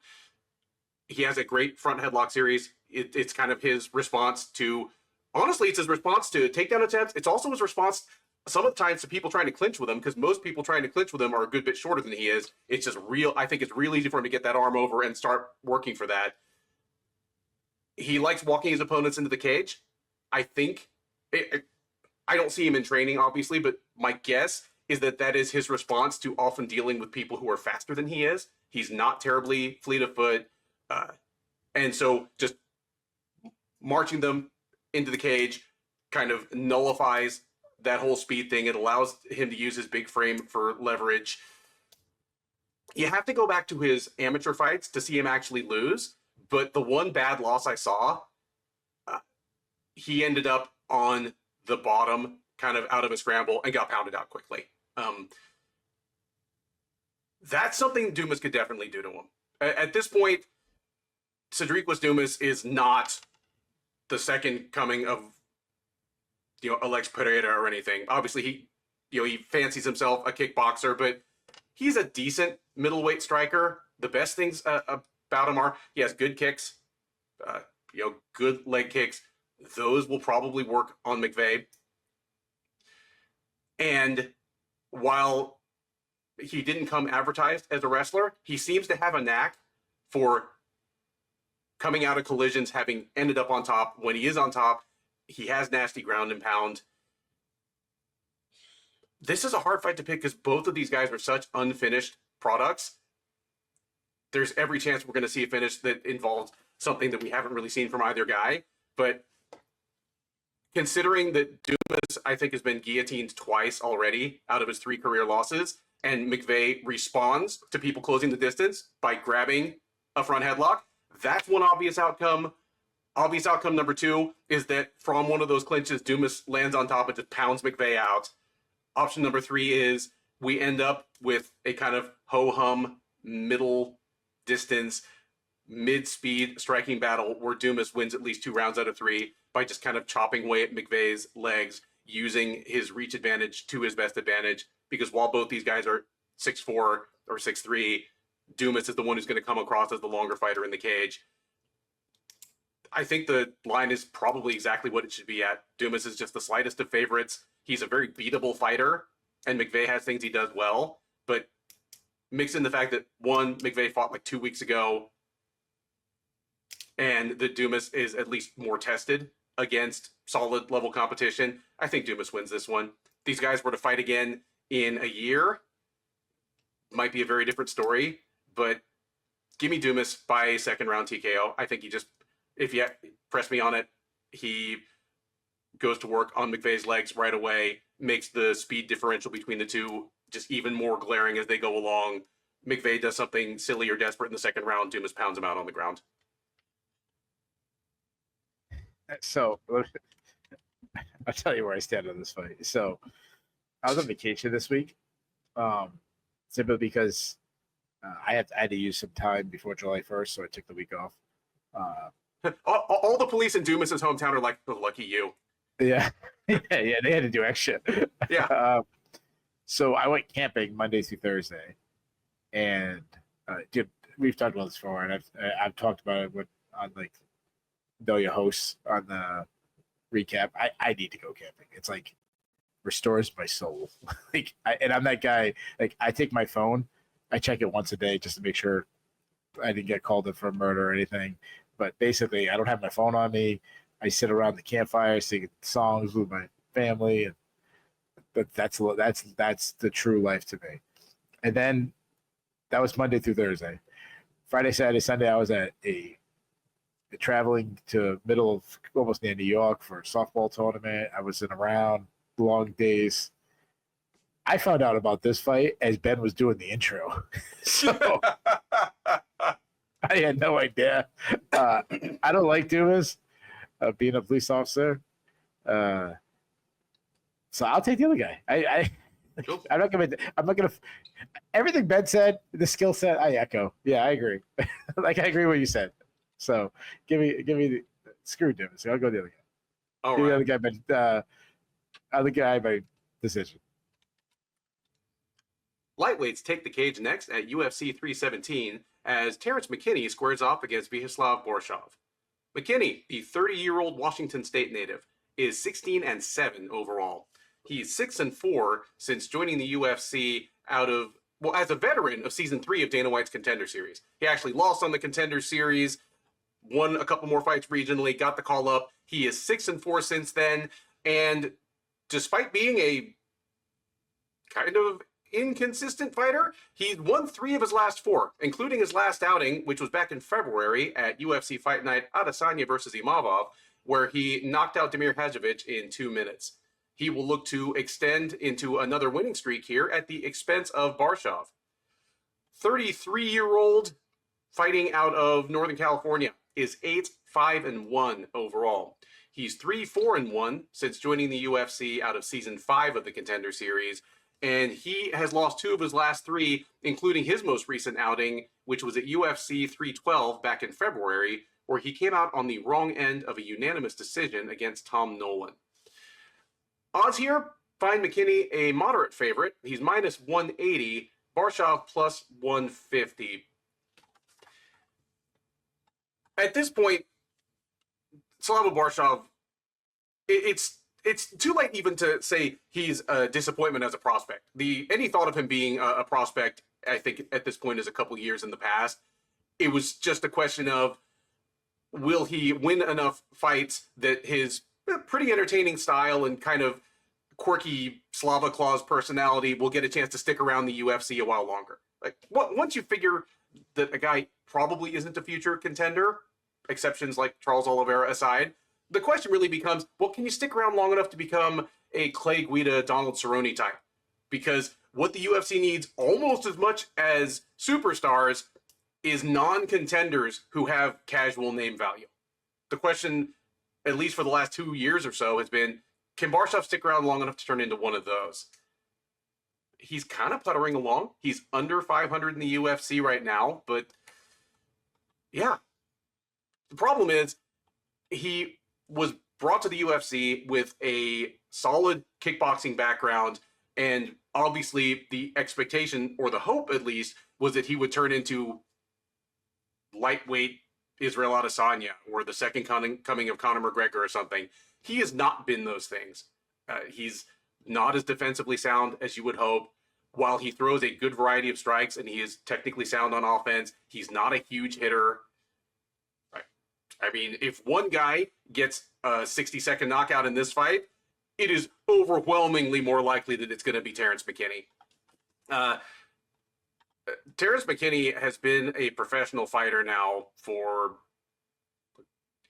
He has a great front headlock series. It's kind of his response to, honestly, it's his response to takedown attempts. It's also his response some of the times to people trying to clinch with him, because most people trying to clinch with him are a good bit shorter than he is. It's just I think it's real easy for him to get that arm over and start working for that. He likes walking his opponents into the cage. I think, I don't see him in training, obviously, but my guess is that is his response to often dealing with people who are faster than he is. He's not terribly fleet of foot. And so just marching them into the cage kind of nullifies that whole speed thing. It allows him to use his big frame for leverage. You have to go back to his amateur fights to see him actually lose. But the one bad loss I saw, he ended up on the bottom, kind of out of a scramble, and got pounded out quickly. That's something Dumas could definitely do to him. At this point, Sedriques Dumas is not the second coming of Alex Pereira or anything. Obviously, he fancies himself a kickboxer, but he's a decent middleweight striker. The best things about him are he has good kicks, good leg kicks. Those will probably work on McVey. And while he didn't come advertised as a wrestler, he seems to have a knack for coming out of collisions, having ended up on top. When he is on top, he has nasty ground and pound. This is a hard fight to pick because both of these guys are such unfinished products. There's every chance we're going to see a finish that involves something that we haven't really seen from either guy. But considering that Dumas, I think, has been guillotined twice already out of his 3 career losses, and McVey responds to people closing the distance by grabbing a front headlock. That's one obvious outcome. Obvious outcome number two is that from one of those clinches, Dumas lands on top and just pounds McVey out. Option number three is we end up with a kind of ho-hum, middle distance, mid-speed striking battle where Dumas wins at least 2 rounds out of 3 by just kind of chopping away at McVey's legs, using his reach advantage to his best advantage. Because while both these guys are 6'4" or 6'3", Dumas is the one who's going to come across as the longer fighter in the cage. I think the line is probably exactly what it should be at. Dumas is just the slightest of favorites. He's a very beatable fighter, and McVey has things he does well. But mix in the fact that, one, McVey fought like 2 weeks ago, and that Dumas is at least more tested against solid level competition. I think Dumas wins this one. These guys were to fight again in a year, might be a very different story, but give me Dumas by second round TKO. I think he just, if you press me on it, he goes to work on McVey's legs right away, makes the speed differential between the two just even more glaring as they go along. McVey does something silly or desperate in the second round, Dumas pounds him out on the ground. So I'll tell you where I stand on this fight. So I was on vacation this week, simply because I had to use some time before July 1st, so I took the week off. All the police in Dumas's hometown are like, oh, lucky you. Yeah, yeah, they had to do extra. Yeah. So I went camping Monday through Thursday, and dude, we've talked about this before, and I've talked about it on like Know Your Hosts on the recap. I need to go camping. It's like restores my soul. And I'm that guy. Like, I take my phone, I check it once a day just to make sure I didn't get called in for murder or anything. But basically, I don't have my phone on me. I sit around the campfire singing songs with my family, and that's the true life to me. And then that was Monday through Thursday. Friday, Saturday, Sunday, I was at traveling to middle of almost near New York for a softball tournament. I was in around long days. I found out about this fight as Ben was doing the intro. So I had no idea. I don't like Dumas, being a police officer. So I'll take the other guy. I'm not gonna. Everything Ben said, the skill set, I echo. Yeah, I agree. I agree with what you said. So give me the screw Dumas. I'll go the other guy. All right. The other guy by decision. Lightweights take the cage next at UFC 317 as Terrance McKinney squares off against Viacheslav Borshchev. McKinney, the 30-year-old Washington State native, is 16-7 overall. He's 6-4 since joining the UFC as a veteran of season 3 of Dana White's Contender Series. He actually lost on the Contender Series, won a couple more fights regionally, got the call up. He is 6-4 since then, and despite being a kind of inconsistent fighter, he's won 3 of his last 4, including his last outing, which was back in February at UFC Fight Night Adesanya versus Imavov, where he knocked out Damir Hadzovic in 2 minutes. He will look to extend into another winning streak here at the expense of Borshchev. 33-year-old fighting out of Northern California is 8-5-1 overall. He's 3-4-1 since joining the UFC out of season 5 of the Contender Series, and he has lost 2 of his last 3, including his most recent outing, which was at UFC 312 back in February, where he came out on the wrong end of a unanimous decision against Tom Nolan. Odds here find McKinney a moderate favorite. He's -180, Borshchev +150. At this point, Slava Borshchev, it's too late even to say he's a disappointment as a prospect. Any thought of him being a prospect, I think at this point, is a couple years in the past. It was just a question of, will he win enough fights that his pretty entertaining style and kind of quirky Slava Claus personality will get a chance to stick around the UFC a while longer. Like, once you figure that a guy probably isn't a future contender, exceptions like Charles Oliveira aside, the question really becomes, well, can you stick around long enough to become a Clay Guida, Donald Cerrone type? because what the UFC needs almost as much as superstars is non-contenders who have casual name value. The question, at least for the last 2 years or so, has been, can Borshchev stick around long enough to turn into one of those? He's kind of puttering along. He's under 500 in the UFC right now, but yeah. The problem is he was brought to the UFC with a solid kickboxing background, and obviously the expectation, or the hope at least, was that he would turn into lightweight Israel Adesanya or the second coming of Conor McGregor or something. He has not been those things. He's not as defensively sound as you would hope. While he throws a good variety of strikes and he is technically sound on offense, he's not a huge hitter. I mean, if one guy gets a 60-second knockout in this fight, it is overwhelmingly more likely that it's going to be Terrance McKinney. Terrance McKinney has been a professional fighter now for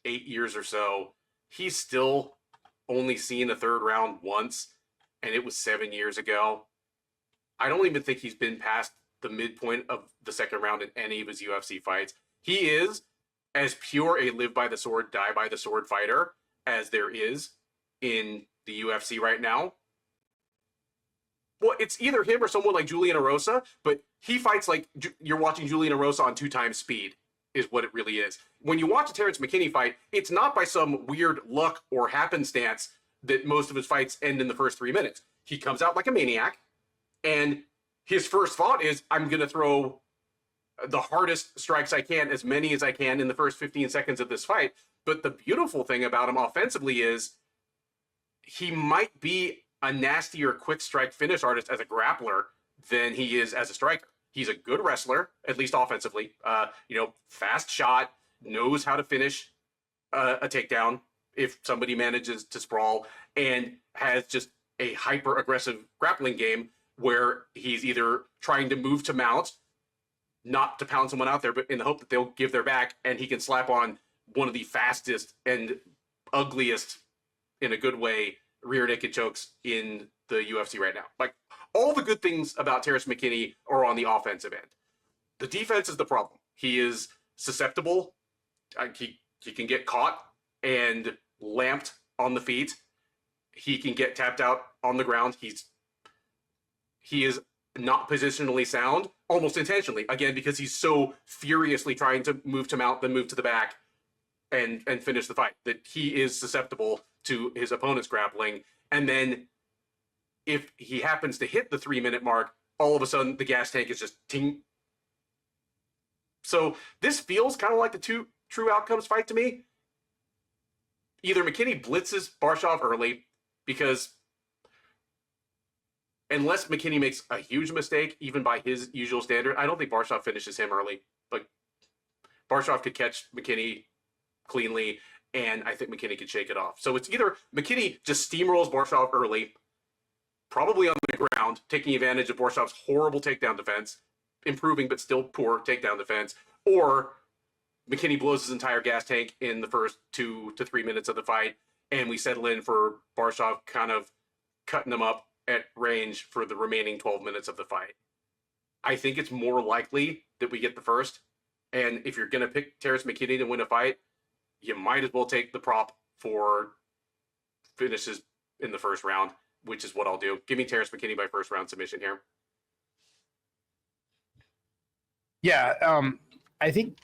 8 years or so. He's still only seen a third round once, and it was 7 years ago. I don't even think he's been past the midpoint of the second round in any of his UFC fights. He is as pure a live by the sword, die by the sword fighter as there is in the UFC right now. Well, it's either him or someone like Julian Erosa, but he fights like you're watching Julian Erosa on 2 times speed, is what it really is. When you watch a Terrance McKinney fight, it's not by some weird luck or happenstance that most of his fights end in the first 3 minutes. He comes out like a maniac, and his first thought is, I'm going to throw the hardest strikes I can, as many as I can in the first 15 seconds of this fight. But the beautiful thing about him offensively is he might be a nastier quick strike finish artist as a grappler than he is as a striker. He's a good wrestler, at least offensively. Fast shot, knows how to finish a takedown if somebody manages to sprawl, and has just a hyper aggressive grappling game where he's either trying to move to mount, not to pound someone out there, but in the hope that they'll give their back, and he can slap on one of the fastest and ugliest, in a good way, rear naked chokes in the UFC right now. Like, all the good things about Terrance McKinney are on the offensive end. The defense is the problem. He is susceptible. He can get caught and lamped on the feet. He can get tapped out on the ground. He is not positionally sound, almost intentionally, again, because he's so furiously trying to move to mount, then move to the back and finish the fight, that he is susceptible to his opponent's grappling. And then if he happens to hit the 3-minute mark, all of a sudden the gas tank is just ting. So this feels kind of like the two true outcomes fight to me. Either McKinney blitzes Borshchev early, because unless McKinney makes a huge mistake, even by his usual standard, I don't think Borshchev finishes him early. Like, Borshchev could catch McKinney cleanly, and I think McKinney could shake it off. So it's either McKinney just steamrolls Borshchev early, probably on the ground, taking advantage of Borshchev's horrible takedown defense, improving but still poor takedown defense, or McKinney blows his entire gas tank in the first 2 to 3 minutes of the fight, and we settle in for Borshchev kind of cutting him up at range for the remaining 12 minutes of the fight. I think it's more likely that we get the first. And if you're going to pick Terrance McKinney to win a fight, you might as well take the prop for finishes in the first round, which is what I'll do. Give me Terrance McKinney by first round submission here. Yeah, I think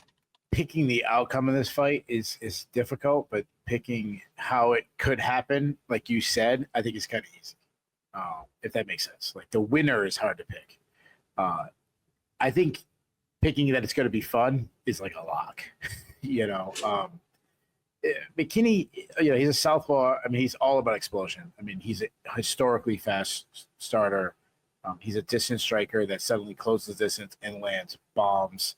picking the outcome of this fight is difficult, but picking how it could happen, like you said, I think is kind of easy. If that makes sense. Like, the winner is hard to pick. I think picking that it's going to be fun is like a lock. McKinney, he's a southpaw. I mean, he's all about explosion. I mean, he's a historically fast starter. He's a distance striker that suddenly closes distance and lands bombs.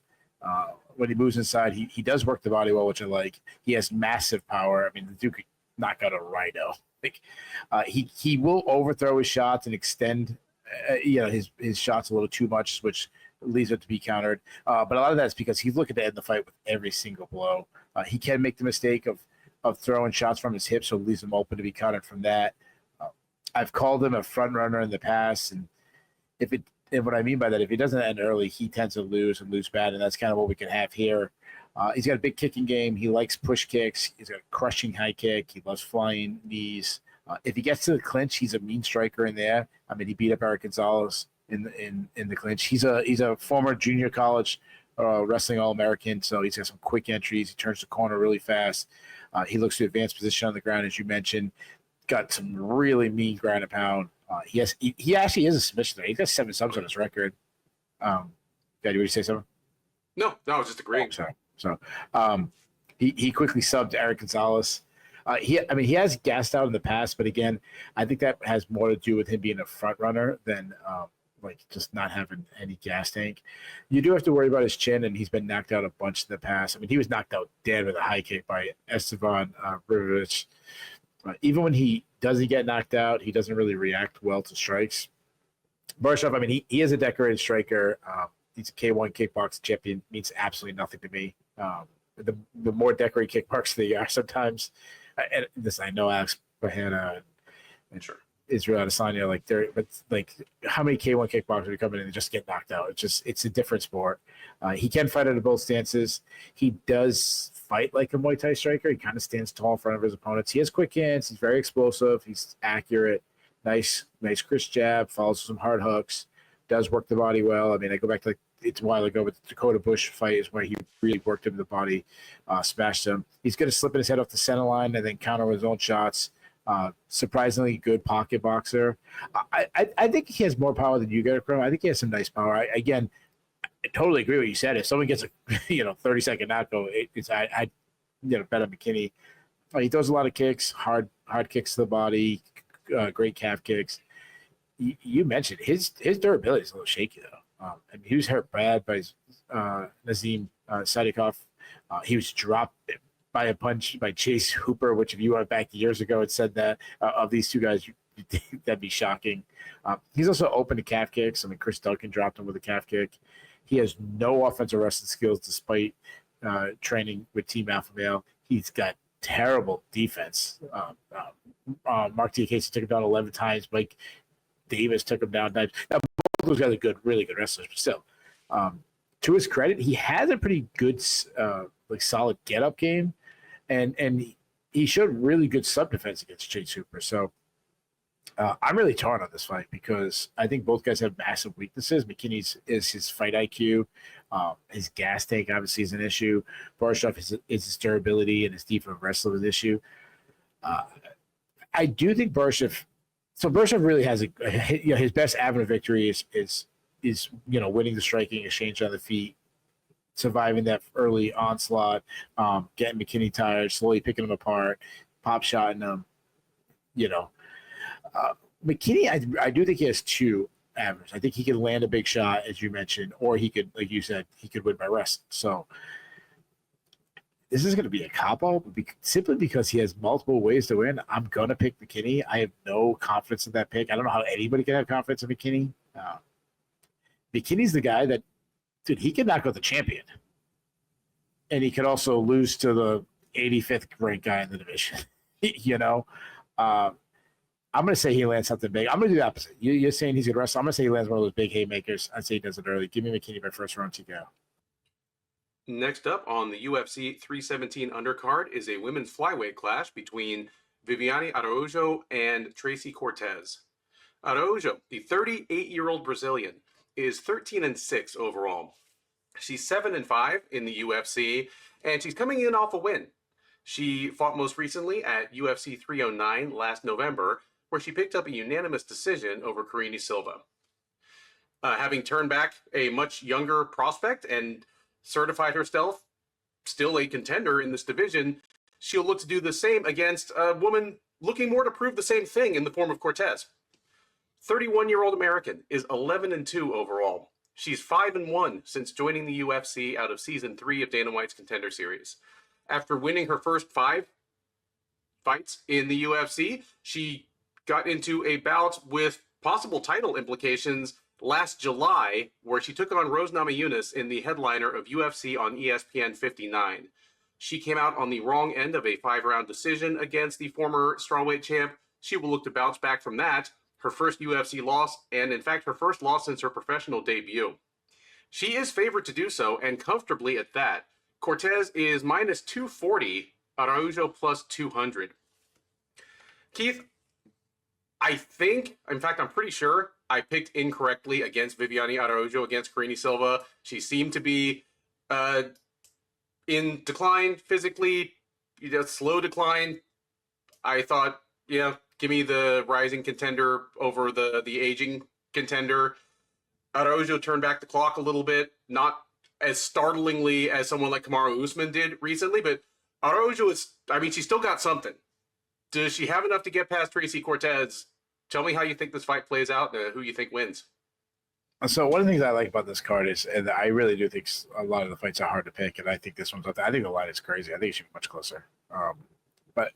When he moves inside, he does work the body well, which I like. He has massive power. I mean, the dude could knock out a rhino. Like, he will overthrow his shots and extend, his shots a little too much, which leaves it to be countered. But a lot of that is because he's looking to end the fight with every single blow. He can make the mistake of throwing shots from his hips, so it leaves him open to be countered from that. I've called him a front runner in the past, and and what I mean by that, if he doesn't end early, he tends to lose and lose bad, and that's kind of what we can have here. He's got a big kicking game. He likes push kicks. He's got a crushing high kick. He loves flying knees. If he gets to the clinch, he's a mean striker in there. I mean, he beat up Eric Gonzalez in the clinch. He's a former junior college wrestling All-American, so he's got some quick entries. He turns the corner really fast. He looks to advance position on the ground, as you mentioned. Got some really mean ground and pound. He actually is a submission. He's got 7 subs on his record. Daddy, would you say something? No, I was just agreeing. Oh, sorry. So he quickly subbed Eric Gonzalez. He has gassed out in the past, but again, I think that has more to do with him being a front runner than just not having any gas tank. You do have to worry about his chin, and he's been knocked out a bunch in the past. I mean, he was knocked out dead with a high kick by Esteban Rivovich. Even when he doesn't get knocked out, he doesn't really react well to strikes. Borshchev, I mean, he is a decorated striker. He's a K1 kickboxing champion. Means absolutely nothing to me. The more decorated kickboxers they are sometimes, and this I know Alex Bahana and Sure. Israel Adesanya, but how many K1 kickboxers come in and just get knocked out? It's a different sport. He can fight at both stances. He does fight like a Muay Thai striker. He kind of stands tall in front of his opponents. He has quick hands. He's very explosive. He's accurate. Nice crisp jab. Follows some hard hooks. Does work the body well. I mean, I go back to it's a while ago with the Dakota Bush fight is where he really worked him in the body, smashed him. He's good at slipping his head off the center line and then counter his own shots. Surprisingly good pocket boxer. I think he has more power than you get across. I think he has some nice power. I totally agree with what you said. If someone gets a 30-second knockout, I bet on McKinney. He throws a lot of kicks, hard kicks to the body, great calf kicks. You mentioned his durability is a little shaky though. He was hurt bad by Nazim Sedriques. He was dropped by a punch by Chase Hooper, which if you went back years ago and said that of these two guys, you'd think that'd be shocking. He's also open to calf kicks. I mean, Chris Duncan dropped him with a calf kick. He has no offensive wrestling skills despite training with Team Alpha Male. He's got terrible defense. Mark Diakese took him down 11 times. Mike Davis took him down times. Now, both those guys are really good wrestlers, but still. To his credit, he has a pretty good, solid get-up game, and he showed really good sub-defense against Chase Hooper. So I'm really torn on this fight because I think both guys have massive weaknesses. McKinney's is his fight IQ. His gas tank obviously is an issue. Borshchev is his durability and his defensive wrestling is an issue. I do think Borshchev really has his best avenue of victory is winning the striking exchange on the feet, surviving that early onslaught, getting McKinney tired, slowly picking him apart, pop shotting him. McKinney, I do think he has 2 avenues. I think he can land a big shot, as you mentioned, or he could, like you said, he could win by wrestling. So this is going to be a cop-out simply because he has multiple ways to win. I'm going to pick McKinney. I have no confidence in that pick. I don't know how anybody can have confidence in McKinney. McKinney's the guy that, dude, he can knock out the champion. And he could also lose to the 85th ranked guy in the division. I'm going to say he lands something big. I'm going to do the opposite. You're saying he's going to wrestle. I'm going to say he lands one of those big haymakers. I'd say he does it early. Give me McKinney by first round to go. Next up on the UFC 317 undercard is a women's flyweight clash between Viviane Araujo and Tracy Cortez. Araujo, the 38-year-old Brazilian, is 13-6 overall. She's 7-5 in the UFC, and she's coming in off a win. She fought most recently at UFC 309 last November, where she picked up a unanimous decision over Karine Silva. Having turned back a much younger prospect and certified herself still a contender in this division, she'll look to do the same against a woman looking more to prove the same thing in the form of Cortez. 31-year-old American is 11-2 overall. She's 5-1 since joining the UFC out of Season 3 of Dana White's Contender Series. After winning her first 5 fights in the UFC, she got into a bout with possible title implications last July, where she took on Rose Namajunas in the headliner of UFC on ESPN 59. She came out on the wrong end of a 5-round decision against the former strawweight champ. She will look to bounce back from that her first UFC loss, and in fact, her first loss since her professional debut. She is favored to do so, and comfortably at that. Cortez is minus 240, Araujo plus 200. Keith, I think, in fact, I'm pretty sure I picked incorrectly against Viviane Araujo against Karine Silva. She seemed to be in decline physically, slow decline. I thought, yeah, give me the rising contender over the aging contender. Araujo turned back the clock a little bit, not as startlingly as someone like Kamaru Usman did recently, but Araujo she's still got something. Does she have enough to get past Tracy Cortez? Tell me how you think this fight plays out and who you think wins. So one of the things I like about this card is, and I really do think a lot of the fights are hard to pick, and I think this one's up there. I think the line is crazy. I think it should be much closer. But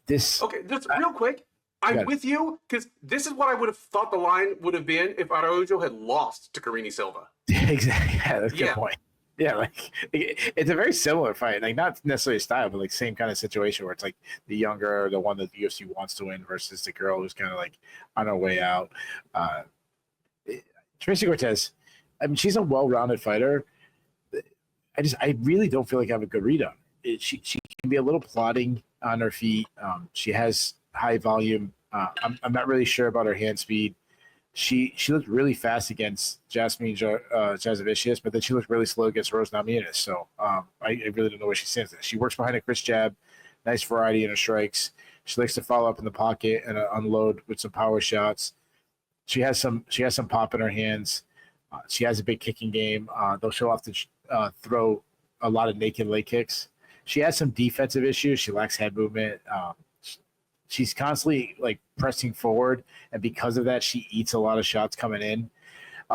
this... Okay, just real quick. I'm with you, because this is what I would have thought the line would have been if Araujo had lost to Karine Silva. Exactly. Yeah, that's a good point. Yeah, like it's a very similar fight. Like not necessarily style, but like same kind of situation where it's like the younger, the one that the UFC wants to win versus the girl who's kind of like on her way out. Tracy Cortez, I mean, she's a well-rounded fighter. I really don't feel like I have a good read on it. She can be a little plodding on her feet. She has high volume. I'm not really sure about her hand speed. She looked really fast against Jasmine Jasovicius, but then she looked really slow against Rose Namajunas. So I really don't know where she stands. She works behind a crisp jab, nice variety in her strikes. She likes to follow up in the pocket and unload with some power shots. She has some pop in her hands. She has a big kicking game, though she'll have to throw a lot of naked leg kicks. She has some defensive issues. She lacks head movement. She's constantly like pressing forward, and because of that, she eats a lot of shots coming in.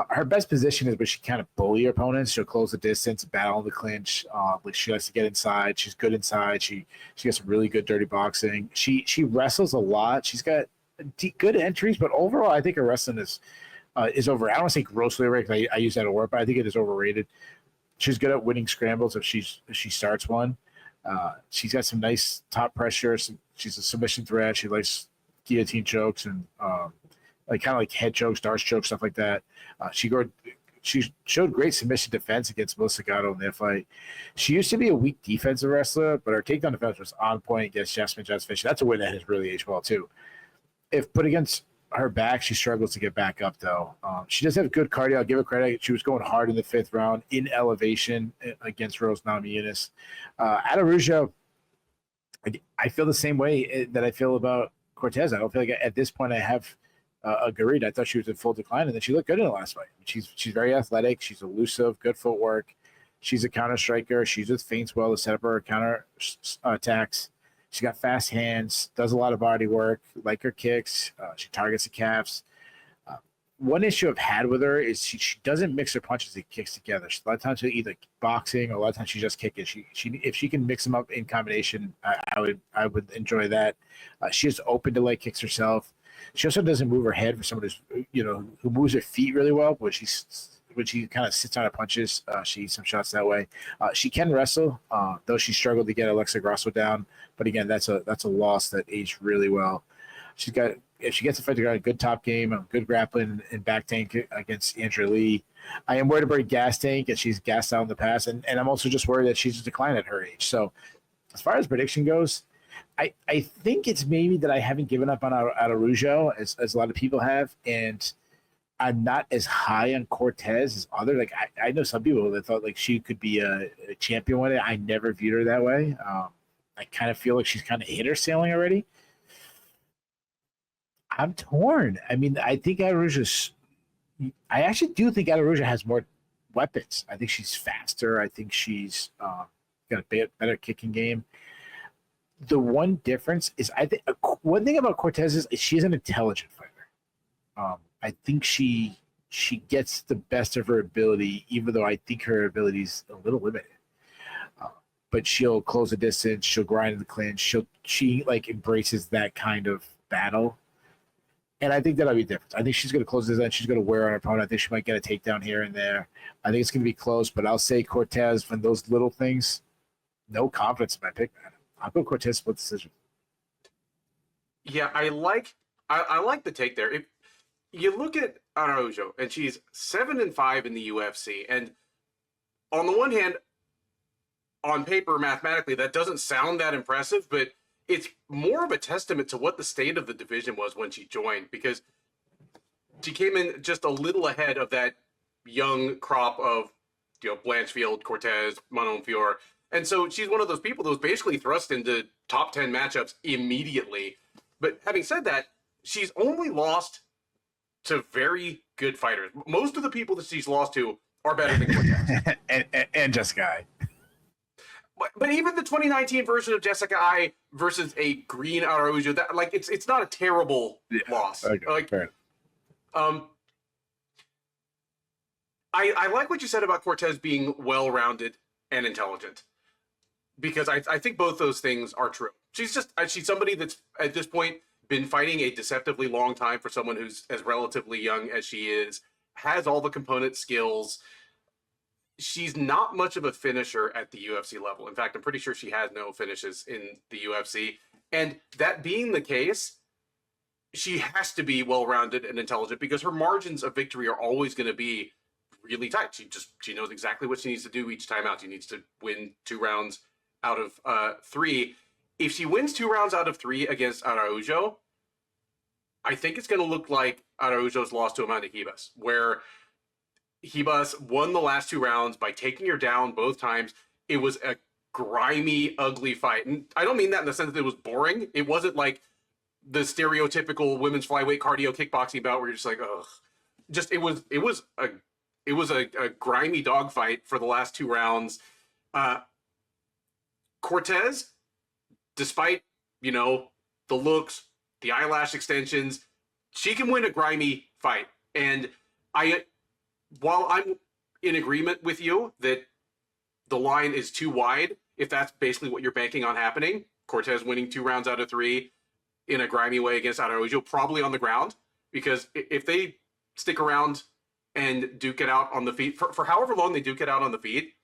Her best position is where she kind of bully her opponents. She'll close the distance, battle the clinch. Like she likes to get inside. She's good inside. She has some really good dirty boxing. She wrestles a lot. She's got good entries, but overall, I think her wrestling is over. I don't want to say grossly overrated. I use that word, but I think it is overrated. She's good at winning scrambles if she starts one. She's got some nice top pressure. She's a submission threat. She likes guillotine chokes and like kind of like head chokes, darts chokes, stuff like that. She showed great submission defense against Melissa Gatto in their fight. She used to be a weak defensive wrestler, but her takedown defense was on point against Jasmine Jasovicius. That's a win that has really aged well too. If put against her back, she struggles to get back up though. She does have good cardio. I'll give her credit. She was going hard in the 5th round in elevation against Rose Namajunas. Araujo, I feel the same way that I feel about Cortez. I don't feel like at this point I have a good read. I thought she was in full decline, and then she looked good in the last fight. She's very athletic. She's elusive, good footwork. She's a counter striker. She just feints well to set up her counter attacks. She's got fast hands, does a lot of body work, like her kicks. She targets the calves. One issue I've had with her is she doesn't mix her punches and kicks together. A lot of times she'll either boxing or a lot of times she just kicking. If she can mix them up in combination, I would enjoy that. She is open to leg kicks herself. She also doesn't move her head for someone who's who moves her feet really well. But when she kind of sits on her punches, she eats some shots that way. She can wrestle, though she struggled to get Alexa Grasso down. But again, that's a loss that aged really well. If she gets a fight, she got a good top game, good grappling and back tank against Andrea Lee. I am worried about her gas tank, and she's gassed out in the past, and I'm also just worried that she's declined at her age. So as far as prediction goes, I think it's maybe that I haven't given up on Araujo as a lot of people have, and I'm not as high on Cortez as others. Like I know some people that thought like she could be a champion one day. I never viewed her that way. I kind of feel like she's kind of hit her ceiling already. I'm torn. I mean, I actually do think Araujo has more weapons. I think she's faster. I think she's got a better kicking game. The one difference is I think one thing about Cortez is she's an intelligent fighter. I think she gets the best of her ability, even though I think her ability is a little limited. But she'll close the distance. She'll grind in the clinch. She like embraces that kind of battle. And I think that'll be different. I think she's going to close this out. She's going to wear on her opponent. I think she might get a takedown here and there. I think it's going to be close, but I'll say Cortez from those little things. No confidence in my pick, man. I'll go Cortez split decision. Yeah, I like I like the take there. If you look at Araujo, and she's 7-5 in the UFC, and on the one hand, on paper, mathematically, that doesn't sound that impressive, but it's more of a testament to what the state of the division was when she joined, because she came in just a little ahead of that young crop of, Blanchfield, Cortez, Mononfiore. And so she's one of those people that was basically thrust into top 10 matchups immediately. But having said that, she's only lost to very good fighters. Most of the people that she's lost to are better than Cortez. and Jessica I. But even the 2019 version of Jessica I versus a green Araujo, that it's not a terrible loss. Okay, I like what you said about Cortez being well-rounded and intelligent, because I think both those things are true. She's somebody that's at this point been fighting a deceptively long time for someone who's as relatively young as she is, has all the component skills. She's not much of a finisher at the UFC level. In fact, I'm pretty sure she has no finishes in the UFC. And that being the case, she has to be well-rounded and intelligent, because her margins of victory are always going to be really tight. She knows exactly what she needs to do each time out. She needs to win 2 rounds out of 3. If she wins 2 rounds out of 3 against Araujo, I think it's going to look like Araujo's loss to Amanda Ribas, where Ribas won the last 2 rounds by taking her down both times. It was a grimy, ugly fight. And I don't mean that in the sense that it was boring. It wasn't like the stereotypical women's flyweight cardio kickboxing bout where you're just like, ugh. Just it was a grimy dogfight for the last 2 rounds. Cortez, despite, the looks, the eyelash extensions, she can win a grimy fight. And while I'm in agreement with you that the line is too wide, if that's basically what you're banking on happening, Cortez winning 2 rounds out of 3 in a grimy way against Araujo, probably on the ground, because if they stick around and duke it out on the feet for however long they duke it out on the feet,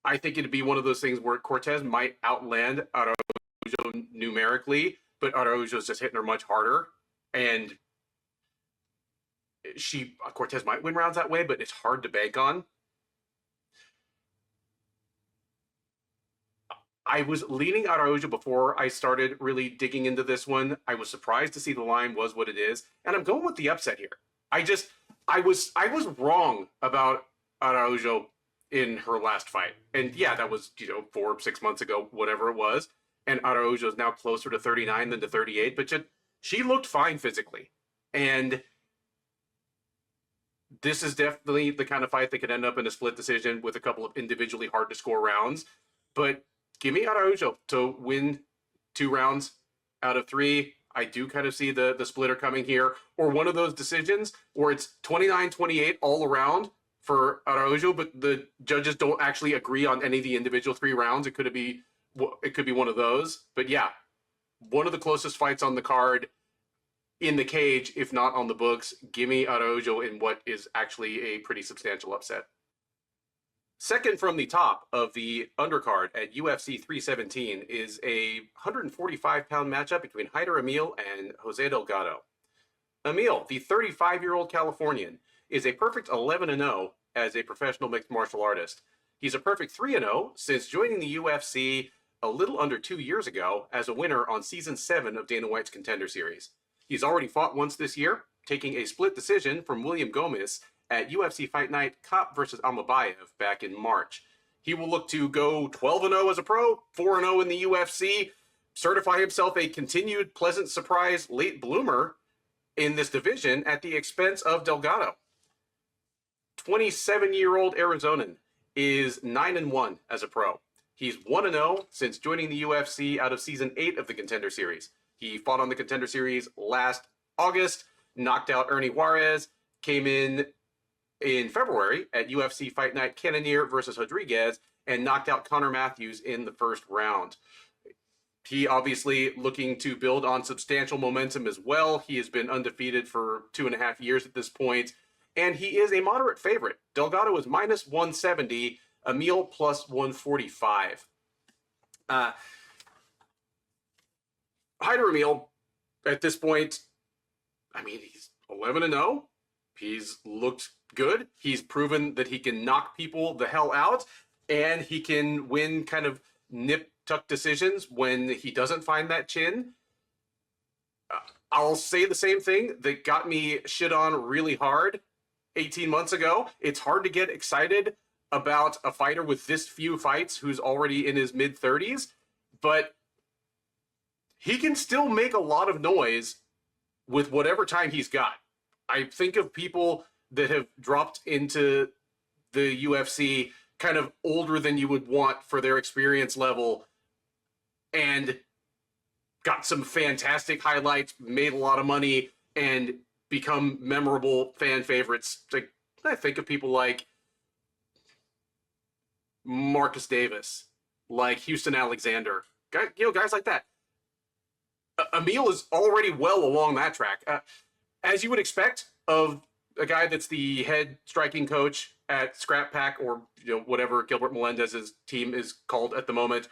I think it'd be one of those things where Cortez might outland Araujo numerically, but Araujo's just hitting her much harder, and Cortez might win rounds that way, but it's hard to bank on. I was leaning Araujo before I started really digging into this one. I was surprised to see the line was what it is, and I'm going with the upset here. I was wrong about Araujo in her last fight. And yeah, that was, 4 or 6 months ago, whatever it was. And Araujo is now closer to 39 than to 38, but she looked fine physically. And this is definitely the kind of fight that could end up in a split decision with a couple of individually hard to score rounds. But give me Araujo to win 2 rounds out of 3. I do kind of see the splitter coming here, or one of those decisions where it's 29-28 all around for Araujo, but the judges don't actually agree on any of the individual 3 rounds. It could be one of those. But yeah, one of the closest fights on the card in the cage, if not on the books. Give me Araujo in what is actually a pretty substantial upset. Second from the top of the undercard at UFC 317 is a 145-pound matchup between Hyder Amil and Jose Delgado. Amil, the 35-year-old Californian, is a perfect 11-0 as a professional mixed martial artist. He's a perfect 3-0 since joining the UFC a little under 2 years ago as a winner on Season 7 of Dana White's Contender Series. He's already fought once this year, taking a split decision from William Gomez at UFC Fight Night Kopp versus Almabayev back in March. He will look to go 12-0 as a pro, 4-0 in the UFC, certify himself a continued pleasant surprise late bloomer in this division at the expense of Delgado. 27-year-old Arizonan is 9-1 as a pro. He's 1-0 since joining the UFC out of Season 8 of the Contender Series. He fought on the Contender Series last August, knocked out Ernie Juarez, came in February at UFC Fight Night Cannonier versus Rodrigues, and knocked out Connor Matthews in the first round. He obviously looking to build on substantial momentum as well. He has been undefeated for 2.5 years at this point, and he is a moderate favorite. Delgado is minus 170, Amil plus 145. Hyder Amil, at this point, I mean, he's 11-0. He's looked good. He's proven that he can knock people the hell out, and he can win kind of nip-tuck decisions when he doesn't find that chin. I'll say the same thing that got me shit on really hard 18 months ago. It's hard to get excited about a fighter with this few fights who's already in his mid-30s, but he can still make a lot of noise with whatever time he's got. I think of people that have dropped into the UFC kind of older than you would want for their experience level and got some fantastic highlights, made a lot of money, and become memorable fan favorites. Like, I think of people like Marcus Davis, like Houston Alexander, guys like that. Amil is already well along that track. As you would expect of a guy that's the head striking coach at Scrap Pack, or whatever Gilbert Melendez's team is called at the moment.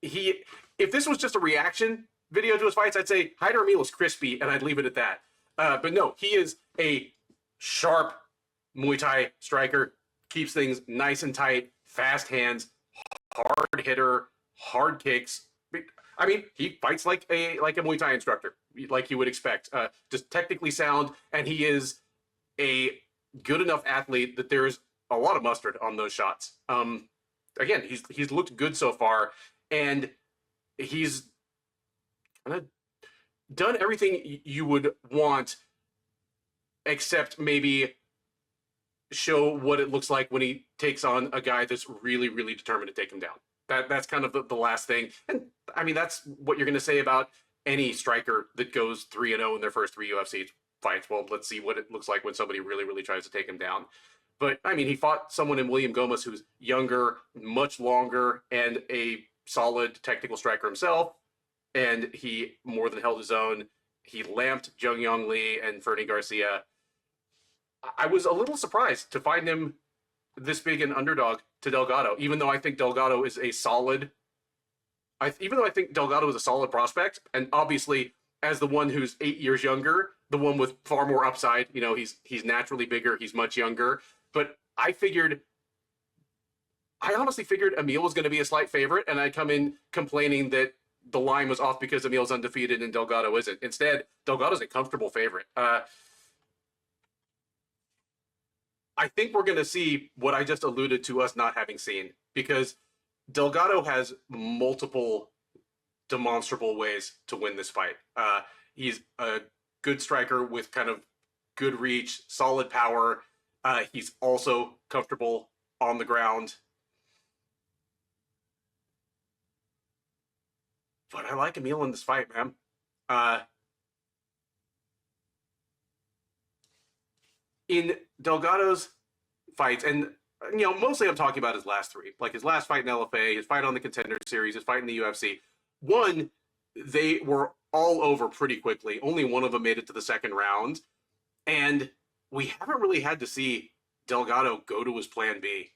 If this was just a reaction video to his fights, I'd say Hyder Amil is crispy, and I'd leave it at that. But no, he is a sharp Muay Thai striker, keeps things nice and tight, fast hands, hard hitter, hard kicks. I mean, he fights like a Muay Thai instructor, like you would expect. Just technically sound, and he is a good enough athlete that there's a lot of mustard on those shots. Again, he's looked good so far, and he's done everything you would want, except maybe show what it looks like when he takes on a guy that's really, really determined to take him down. That's kind of the last thing. And I mean, that's what you're going to say about any striker that goes 3-0 in their first 3 UFC fights. Well, let's see what it looks like when somebody really, really tries to take him down. But I mean, he fought someone in William Gomez who's younger, much longer, and a solid technical striker himself. And he more than held his own. He lamped Jung Yong Lee and Fernie Garcia. I was a little surprised to find him this big an underdog to Delgado, even though I think Delgado is a solid prospect, and obviously as the one who's 8 years younger, the one with far more upside, he's naturally bigger, he's much younger. But I honestly figured Amil was going to be a slight favorite, and I come in complaining that the line was off because Emil's undefeated and Delgado isn't. Instead, Delgado's a comfortable favorite. I think we're going to see what I just alluded to us not having seen, because Delgado has multiple demonstrable ways to win this fight. He's a good striker with kind of good reach, solid power. He's also comfortable on the ground. But I like Amil in this fight, man. In Delgado's fights, and mostly I'm talking about his last 3, like his last fight in LFA, his fight on the Contender Series, his fight in the UFC. One, they were all over pretty quickly. Only one of them made it to the second round, and we haven't really had to see Delgado go to his plan B.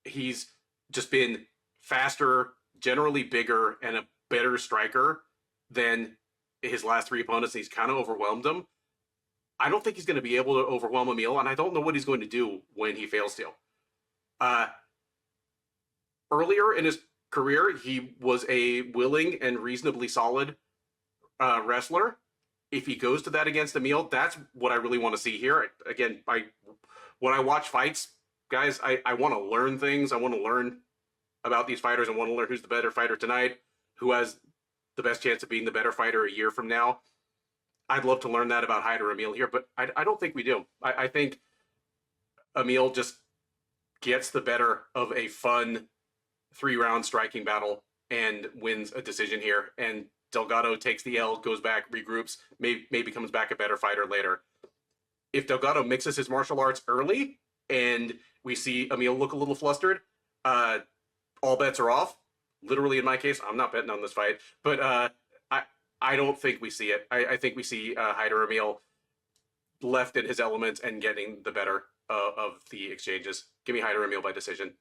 He's just been faster, generally bigger, and a better striker than his last 3 opponents, and he's kind of overwhelmed them. I don't think he's going to be able to overwhelm Amil, and I don't know what he's going to do when he fails to. Earlier in his career, he was a willing and reasonably solid wrestler. If he goes to that against Amil, that's what I really want to see here. Again, when I watch fights, guys, I want to learn things. I want to learn about these fighters. I want to learn who's the better fighter tonight, who has the best chance of being the better fighter a year from now. I'd love to learn that about Hyder Amil here, but I don't think we do. I think Amil just gets the better of a fun 3-round striking battle and wins a decision here. And Delgado takes the L, goes back, regroups, maybe comes back a better fighter later. If Delgado mixes his martial arts early and we see Amil look a little flustered, all bets are off. Literally, in my case, I'm not betting on this fight, but I don't think we see it. I think we see Hyder Amil left in his element and getting the better of the exchanges. Give me Hyder Amil by decision.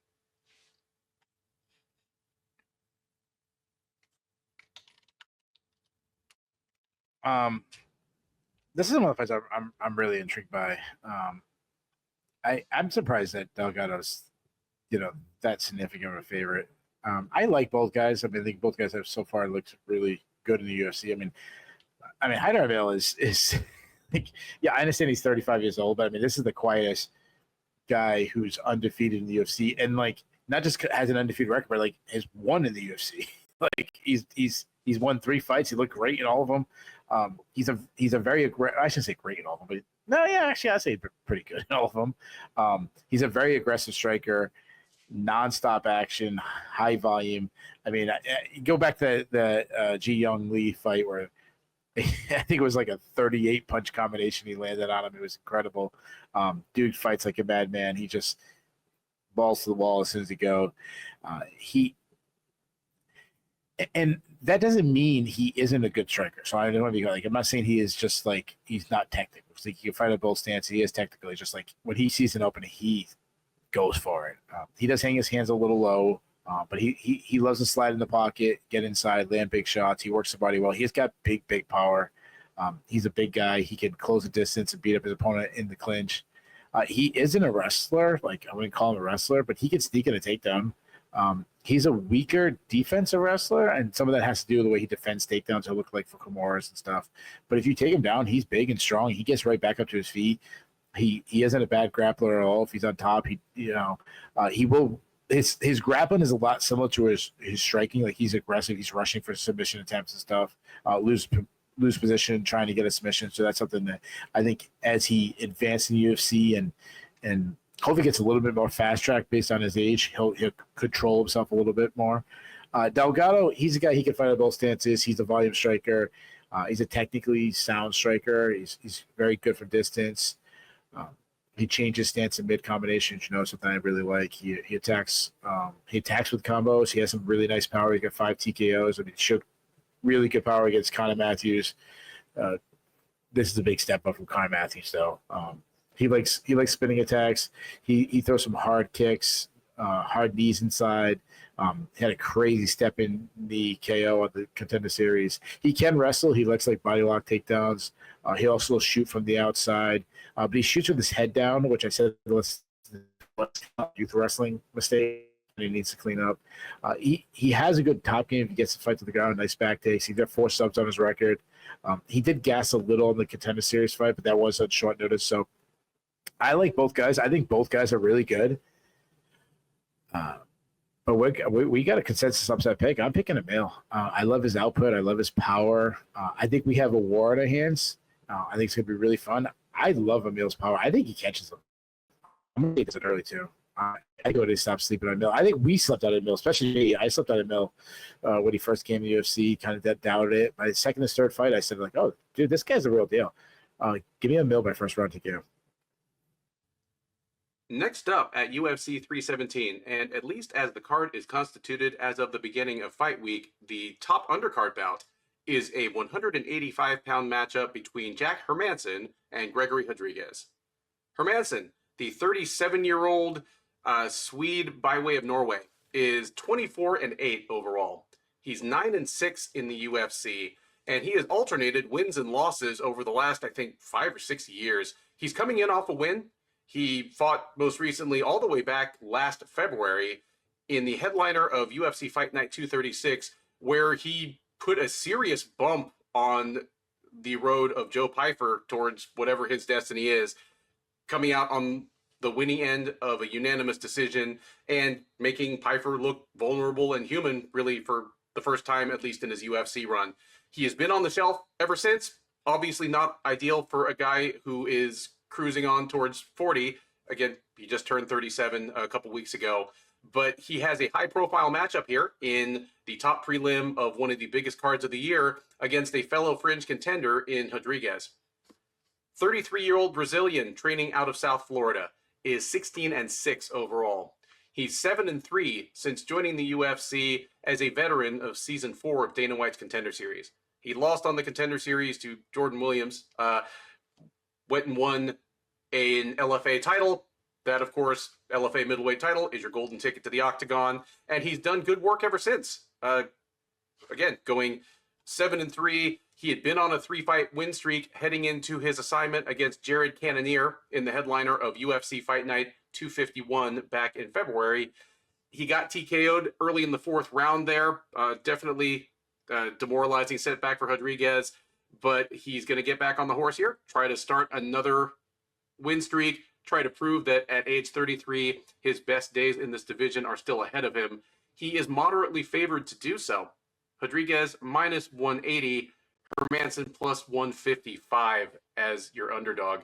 This is one of the fights I'm really intrigued by. I'm surprised that Delgado's, that significant of a favorite. I like both guys. I mean, I think both guys have so far looked really good in the UFC. I mean, Hyder Amil is like, yeah, I understand he's 35 years old, but I mean, this is the quietest guy who's undefeated in the UFC, and like not just has an undefeated record, but like has won in the UFC. Like he's won 3 fights. He looked great in all of them. He's a very I shouldn't say great in all of them, but no, yeah, actually I say pretty good in all of them. He's a very aggressive striker, nonstop action, high volume. I mean, go back to the Ji Young Lee fight where I think it was like a 38 punch combination he landed on him. It was incredible. Dude fights like a madman. He just balls to the wall as soon as he go. And that doesn't mean he isn't a good striker. So I don't want to be like, I'm not saying he is just like, he's not technical. It's like he can fight a bull stance. He is technically just like when he sees an opening, he goes for it. He does hang his hands a little low, but he loves to slide in the pocket, get inside, land big shots. He works the body well. He's got big power. He's a big guy. He can close the distance and beat up his opponent in the clinch. He isn't a wrestler. Like I wouldn't call him a wrestler, but he can sneak in a takedown. He's a weaker defensive wrestler, and some of that has to do with the way he defends takedowns. He'll look like for Kimuras and stuff. But if you take him down, he's big and strong. He gets right back up to his feet. He isn't a bad grappler at all. If he's on top, he will. His grappling is a lot similar to his striking. Like he's aggressive. He's rushing for submission attempts and stuff. Lose position, trying to get a submission. So that's something that I think as he advances in the UFC and hopefully gets a little bit more fast track based on his age, he'll control himself a little bit more. Delgado, he's a guy he can fight at both stances. He's a volume striker. He's a technically sound striker. He's very good from distance. He changes stance in mid combinations. Something I really like. He attacks. He attacks with combos. He has some really nice power. He's got 5 TKOs. I mean, showed really good power against Conor Matthews. This is a big step up from Conor Matthews, though. He likes spinning attacks. He throws some hard kicks, hard knees inside. He had a crazy step in the KO on the Contender Series. He can wrestle. He likes like body lock takedowns. He also shoot from the outside, but he shoots with his head down, which I said was youth wrestling mistake. And he needs to clean up. He has a good top game. He gets the fight to the ground. Nice back takes. He's got 4 subs on his record. He did gas a little in the Contender Series fight, but that was on short notice. So I like both guys. I think both guys are really good. But we got a consensus upset pick. I'm picking Amil. I love his output. I love his power. I think we have a war on our hands. I think it's going to be really fun. I love Amil's power. I think he catches them. I'm going to take this early, too. I go to stop sleeping on Amil. I think we slept out of Amil, especially me. I slept out of Amil when he first came to the UFC, kind of doubted it. By the second and third fight, I said, like, oh, dude, this guy's the real deal. Give me Amil by first round TKO. Next up at UFC 317, and at least as the card is constituted as of the beginning of fight week, the top undercard bout is a 185-pound matchup between Jack Hermansson and Gregory Rodrigues. Hermansson, the 37-year-old Swede by way of Norway, is 24-8 overall. He's 9-6 in the UFC, and he has alternated wins and losses over the last, I think, 5 or 6 years. He's coming in off a win. He fought most recently all the way back last February in the headliner of UFC Fight Night 236, where he put a serious bump on the road of Joe Pyfer towards whatever his destiny is, coming out on the winning end of a unanimous decision and making Pyfer look vulnerable and human, really, for the first time, at least in his UFC run. He has been on the shelf ever since. Obviously not ideal for a guy who is cruising on towards 40. Again, he just turned 37 a couple weeks ago, but he has a high-profile matchup here in the top prelim of one of the biggest cards of the year against a fellow fringe contender in Rodrigues. 33-year-old Brazilian training out of South Florida is 16-6 overall. He's 7-3 since joining the UFC as a veteran of Season 4 of Dana White's Contender Series. He lost on the Contender Series to Jordan Williams, went and won an LFA title. That, of course, LFA middleweight title is your golden ticket to the octagon, and he's done good work ever since. Again, going 7-3. He had been on a 3-fight win streak heading into his assignment against Jared Cannonier in the headliner of UFC Fight Night 251 back in February. He got TKO'd early in the 4th round there. Definitely demoralizing setback for Rodrigues, but he's going to get back on the horse here, try to start another win streak, try to prove that at age 33, his best days in this division are still ahead of him. He is moderately favored to do so. Rodrigues minus 180, Hermansson plus 155 as your underdog.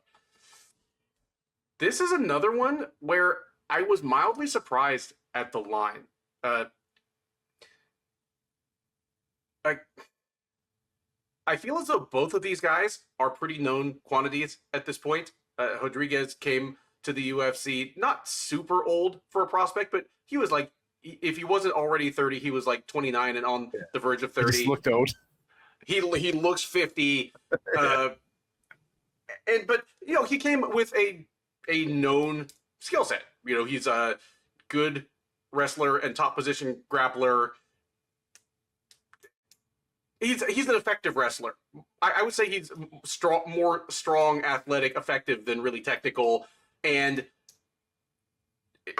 This is another one where I was mildly surprised at the line. I feel as though both of these guys are pretty known quantities at this point. Rodrigues came to the UFC not super old for a prospect, but he was like, if he wasn't already 30, he was like 29 and on the verge of 30. He just looked old. He looks 50. But you know, he came with a known skill set. You know, he's a good wrestler and top position grappler. He's an effective wrestler. I would say he's more strong, athletic, effective than really technical. And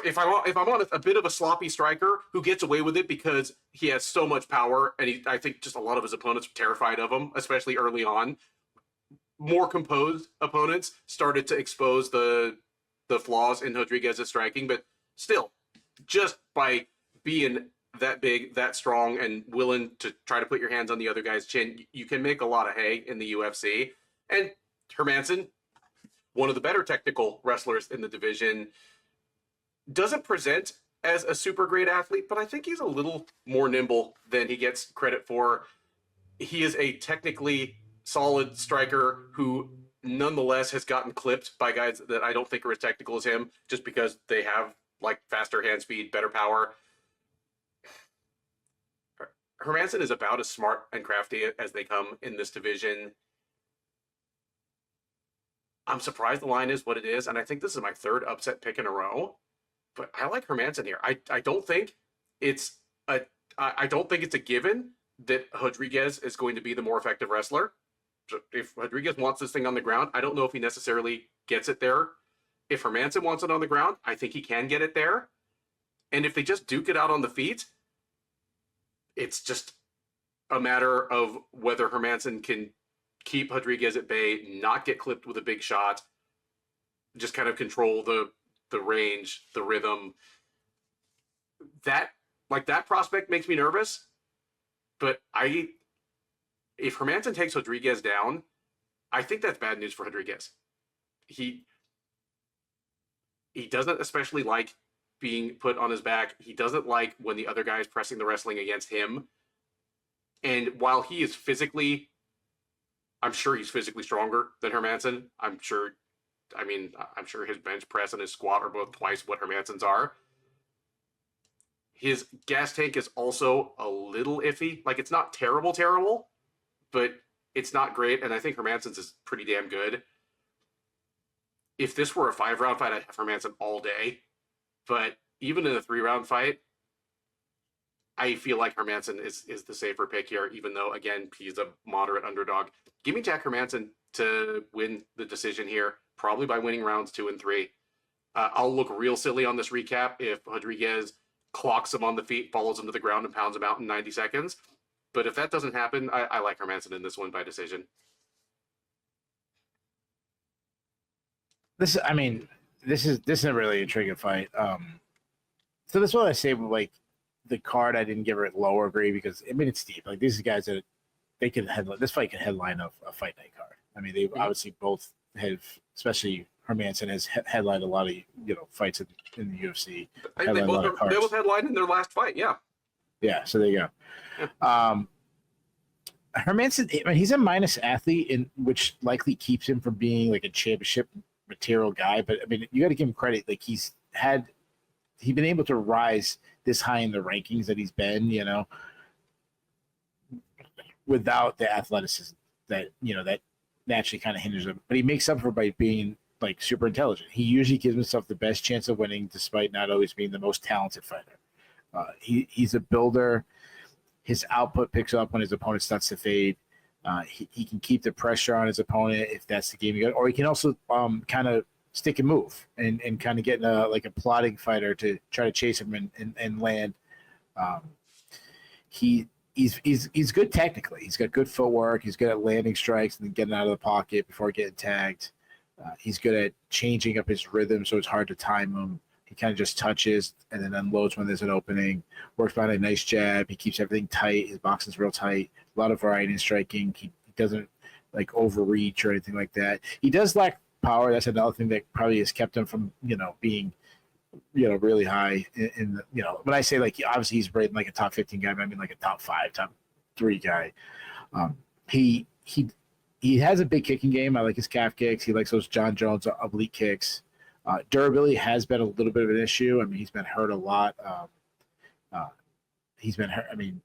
if I'm honest, a bit of a sloppy striker who gets away with it because he has so much power, and I think just a lot of his opponents are terrified of him, especially early on. More composed opponents started to expose the flaws in Rodrigues' striking, but still, just by being that big, that strong, and willing to try to put your hands on the other guy's chin, you can make a lot of hay in the UFC. And Hermansson, one of the better technical wrestlers in the division, doesn't present as a super great athlete, but I think he's a little more nimble than he gets credit for. He is a technically solid striker who nonetheless has gotten clipped by guys that I don't think are as technical as him, just because they have like faster hand speed, better power. Hermansson is about as smart and crafty as they come in this division. I'm surprised the line is what it is, and I think this is my 3rd upset pick in a row. But I like Hermansson here. I don't think it's a given that Rodrigues is going to be the more effective wrestler. So if Rodrigues wants this thing on the ground, I don't know if he necessarily gets it there. If Hermansson wants it on the ground, I think he can get it there. And if they just duke it out on the feet, it's just a matter of whether Hermansson can keep Rodrigues at bay, not get clipped with a big shot, just kind of control the range, the rhythm. That prospect makes me nervous. But if Hermansson takes Rodrigues down, I think that's bad news for Rodrigues. He doesn't especially like being put on his back. He doesn't like when the other guy is pressing the wrestling against him. And while he is I'm sure he's physically stronger than Hermansson. I'm sure his bench press and his squat are both twice what Hermansson's are. His gas tank is also a little iffy. Like, it's not terrible, but it's not great. And I think Hermansson's is pretty damn good. If this were a 5-round fight, I'd have Hermansson all day. But even in a 3-round fight, I feel like Hermansson is the safer pick here, even though, again, he's a moderate underdog. Give me Jack Hermansson to win the decision here, probably by winning rounds 2 and 3. I'll look real silly on this recap if Rodrigues clocks him on the feet, follows him to the ground, and pounds him out in 90 seconds. But if that doesn't happen, I like Hermansson in this one by decision. This is a really intriguing fight. So that's what I say with like the card. I didn't give it lower grade because it's deep. Like, these guys that they can headline. This fight can headline a fight night card. I mean, they obviously both have, especially Hermansson has headlined a lot of fights in the UFC. They both headlined in their last fight. Yeah. Yeah. So there you go. Yeah. Hermansson, he's a minus athlete, which likely keeps him from being like a championship material guy. But I mean, you got to give him credit. Like, he's been able to rise this high in the rankings that he's been, without the athleticism that naturally kind of hinders him. But he makes up for it by being like super intelligent. He usually gives himself the best chance of winning, despite not always being the most talented fighter. He's a builder. His output picks up when his opponent starts to fade. He can keep the pressure on his opponent if that's the game you got, or he can also kind of stick and move and kind of get in like a plotting fighter to try to chase him and land. He's good technically. He's got good footwork. He's good at landing strikes and then getting out of the pocket before getting tagged. He's good at changing up his rhythm, so it's hard to time him. He kind of just touches and then unloads when there's an opening. Works behind a nice jab. He keeps everything tight. His boxing's real tight. A lot of variety in striking. He doesn't like overreach or anything like that. He does lack power. That's another thing that probably has kept him from being really high in when I say like obviously he's rated like a top 15 guy, but I mean like a top 5, top 3 guy. He has a big kicking game. I like his calf kicks. He likes those Jon Jones oblique kicks. Durability has been a little bit of an issue. I mean, he's been hurt a lot. He's been hurt. I mean,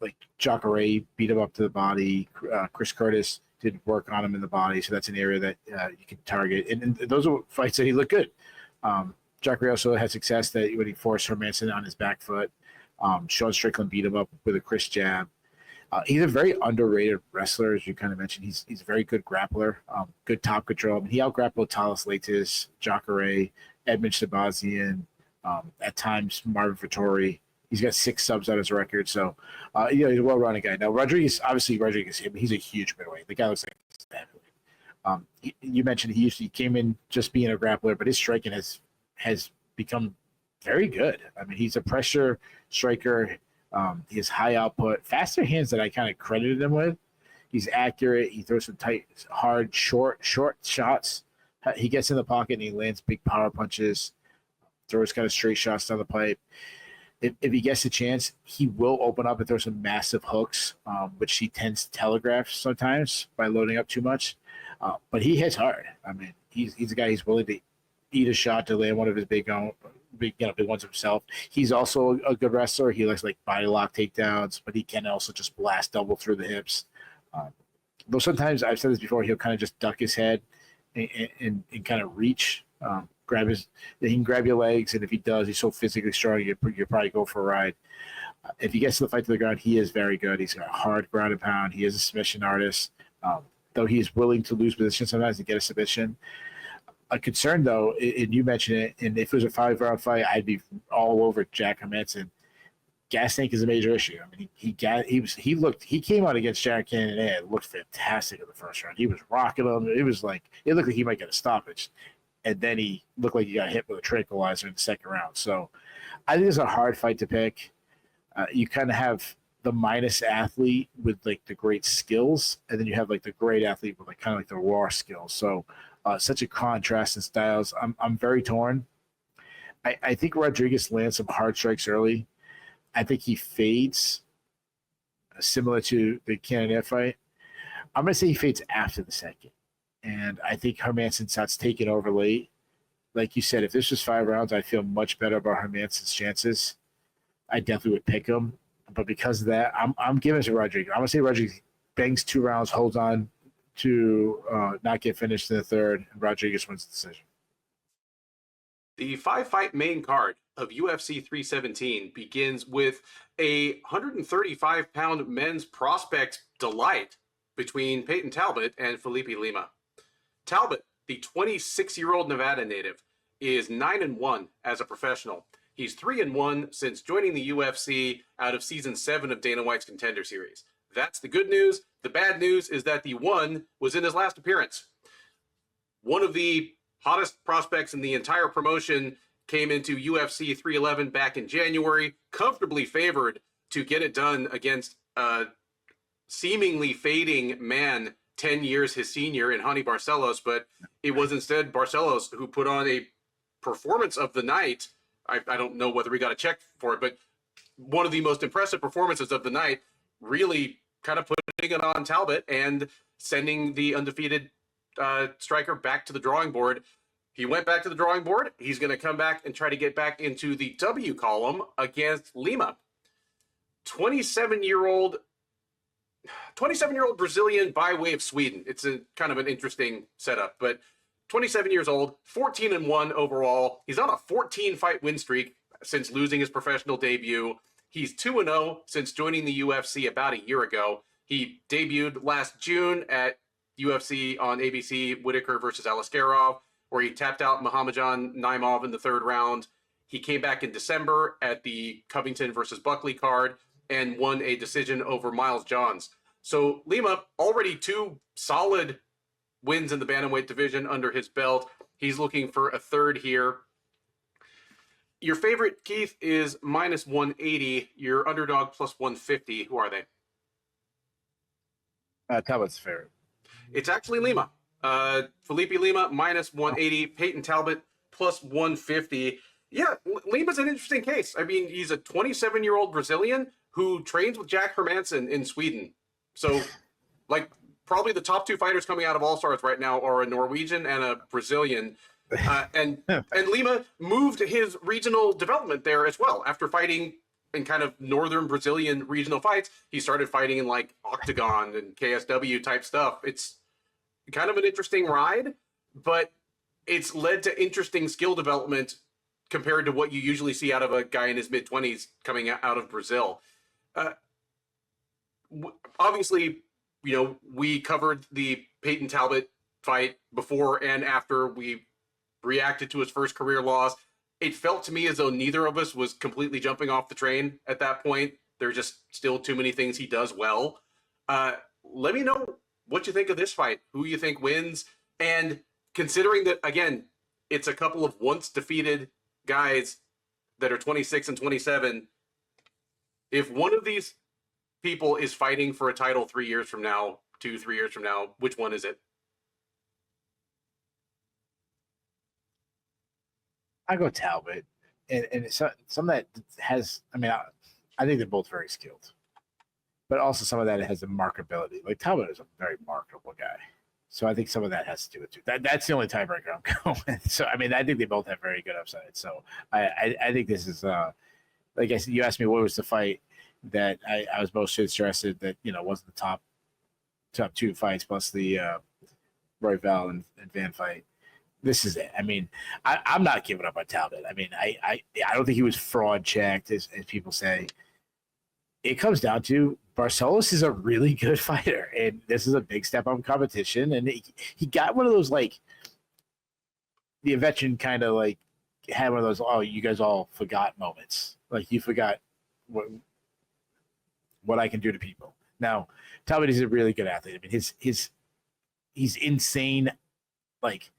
like Jacobe beat him up to the body. Chris Curtis did work on him in the body, so that's an area that you can target. And those are fights that he looked good. Jacobe also had success that when he forced Hermansson on his back foot. Sean Strickland beat him up with a Chris jab. He's a very underrated wrestler, as you kind of mentioned. He's a very good grappler, good top control. I mean, he out-grappled Talis Leites, Jacare, Edmund Shabazian, at times Marvin Vittori. He's got 6 subs on his record, so he's a well-rounded guy. Now, Rodrigues, he's a huge middleweight. The guy looks like he's heavyweight. You mentioned he came in just being a grappler, but his striking has become very good. I mean, he's a pressure striker. He has high output, faster hands that I kind of credited him with. He's accurate. He throws some tight, hard, short shots. He gets in the pocket and he lands big power punches, throws kind of straight shots down the pipe. If he gets a chance, he will open up and throw some massive hooks, which he tends to telegraph sometimes by loading up too much. But he hits hard. I mean, he's a guy who's willing to eat a shot to land one of his big ones himself. He's also a good wrestler. He likes like body lock takedowns, but he can also just blast double through the hips. Though sometimes I've said this before, he'll kind of just duck his head and kind of reach, he can grab your legs, and if he does, he's so physically strong, you probably go for a ride. If he gets to the fight to the ground, he is very good. He's got a hard ground and pound. He is a submission artist, though he is willing to lose position sometimes to get a submission. A concern, though, and you mentioned it, and if it was a 5-round fight, I'd be all over Jack Hermansson. Gas tank is a major issue. I mean, he came out against Jack Cannon and looked fantastic in the first round. He was rocking him. It looked like he might get a stoppage, and then he looked like he got hit with a tranquilizer in the second round. So, I think it's a hard fight to pick. You kind of have the minus athlete with like the great skills, and then you have like the great athlete with like kind of like the raw skills. So. Such a contrast in styles. I'm very torn. I think Rodrigues lands some hard strikes early. I think he fades, similar to the Cannon fight. I'm going to say he fades after the second. And I think Hermansson starts taking over late. Like you said, if this was 5 rounds, I feel much better about Hermansson's chances. I definitely would pick him. But because of that, I'm giving it to Rodrigues. I'm going to say Rodrigues bangs 2 rounds, holds on to not get finished in the third, and Rodrigues wins the decision. The 5-fight main card of UFC 317 begins with a 135-pound men's prospect delight between Payton Talbott and Felipe Lima. Talbott, the 26-year-old Nevada native, is 9-1 as a professional. He's 3-1 since joining the UFC out of Season 7 of Dana White's Contender Series. That's the good news. The bad news is that the 1 was in his last appearance. One of the hottest prospects in the entire promotion came into UFC 311 back in January, comfortably favored to get it done against a seemingly fading man 10 years his senior in Hani Barcelos, but it was instead Barcelos who put on a performance of the night. I don't know whether we got a check for it, but one of the most impressive performances of the night, really kind of putting it on Talbott and sending the undefeated striker back to the drawing board. He went back to the drawing board. He's going to come back and try to get back into the W column against Lima. 27-year-old Brazilian by way of Sweden. It's a kind of an interesting setup, but 27 years old, 14-1 overall. He's on a 14-fight win streak since losing his professional debut. He's 2-0 since joining the UFC about a year ago. He debuted last June at UFC on ABC, Whitaker versus Alaskarov, where he tapped out Muhammadjan Naimov in the third round. He came back in December at the Covington versus Buckley card and won a decision over Miles Johns. So Lima, already 2 solid wins in the bantamweight division under his belt. He's looking for a third here. Your favorite, Keith, is minus 180. Your underdog plus 150. Who are they? Talbot's favorite. It's actually Lima. Felipe Lima minus 180. Payton Talbot plus 150. Yeah, Lima's an interesting case. I mean, he's a 27-year-old Brazilian who trains with Jack Hermansson in Sweden. So, like, probably the top 2 fighters coming out of All Stars right now are a Norwegian and a Brazilian. And Lima moved his regional development there as well. After fighting in kind of northern Brazilian regional fights, he started fighting in like Octagon and KSW type stuff. It's kind of an interesting ride, but it's led to interesting skill development compared to what you usually see out of a guy in his mid-20s coming out of Brazil. Obviously, you know, we covered the Payton Talbot fight before and after we reacted to his first career loss. It felt to me as though neither of us was completely jumping off the train at that point. There are just still too many things he does well. Let me know what you think of this fight, who you think wins, and considering that, again, it's a couple of once defeated guys that are 26 and 27, if one of these people is fighting for a title 3 years from now, 2-3 years from now, which one is it? I go Talbot, and it's some that has. I mean, I think they're both very skilled, but also some of that has a marketability. Like Talbot is a very marketable guy, so I think some of that has to do with it. That's the only tiebreaker I'm going with. So I mean, I think they both have very good upside. So I think this is like I said. You asked me what was the fight that I was most interested that wasn't the top 2 fights plus the Royval and Van fight. This is it. I mean, I'm not giving up on Talbot. I mean, I don't think he was fraud checked, as people say. It comes down to Barcelos is a really good fighter, and this is a big step up in competition. And he got one of those, like, the veteran kind of, like, had one of those, oh, you guys all forgot moments. Like, you forgot what I can do to people. Now, Talbot is a really good athlete. I mean, he's insane, like,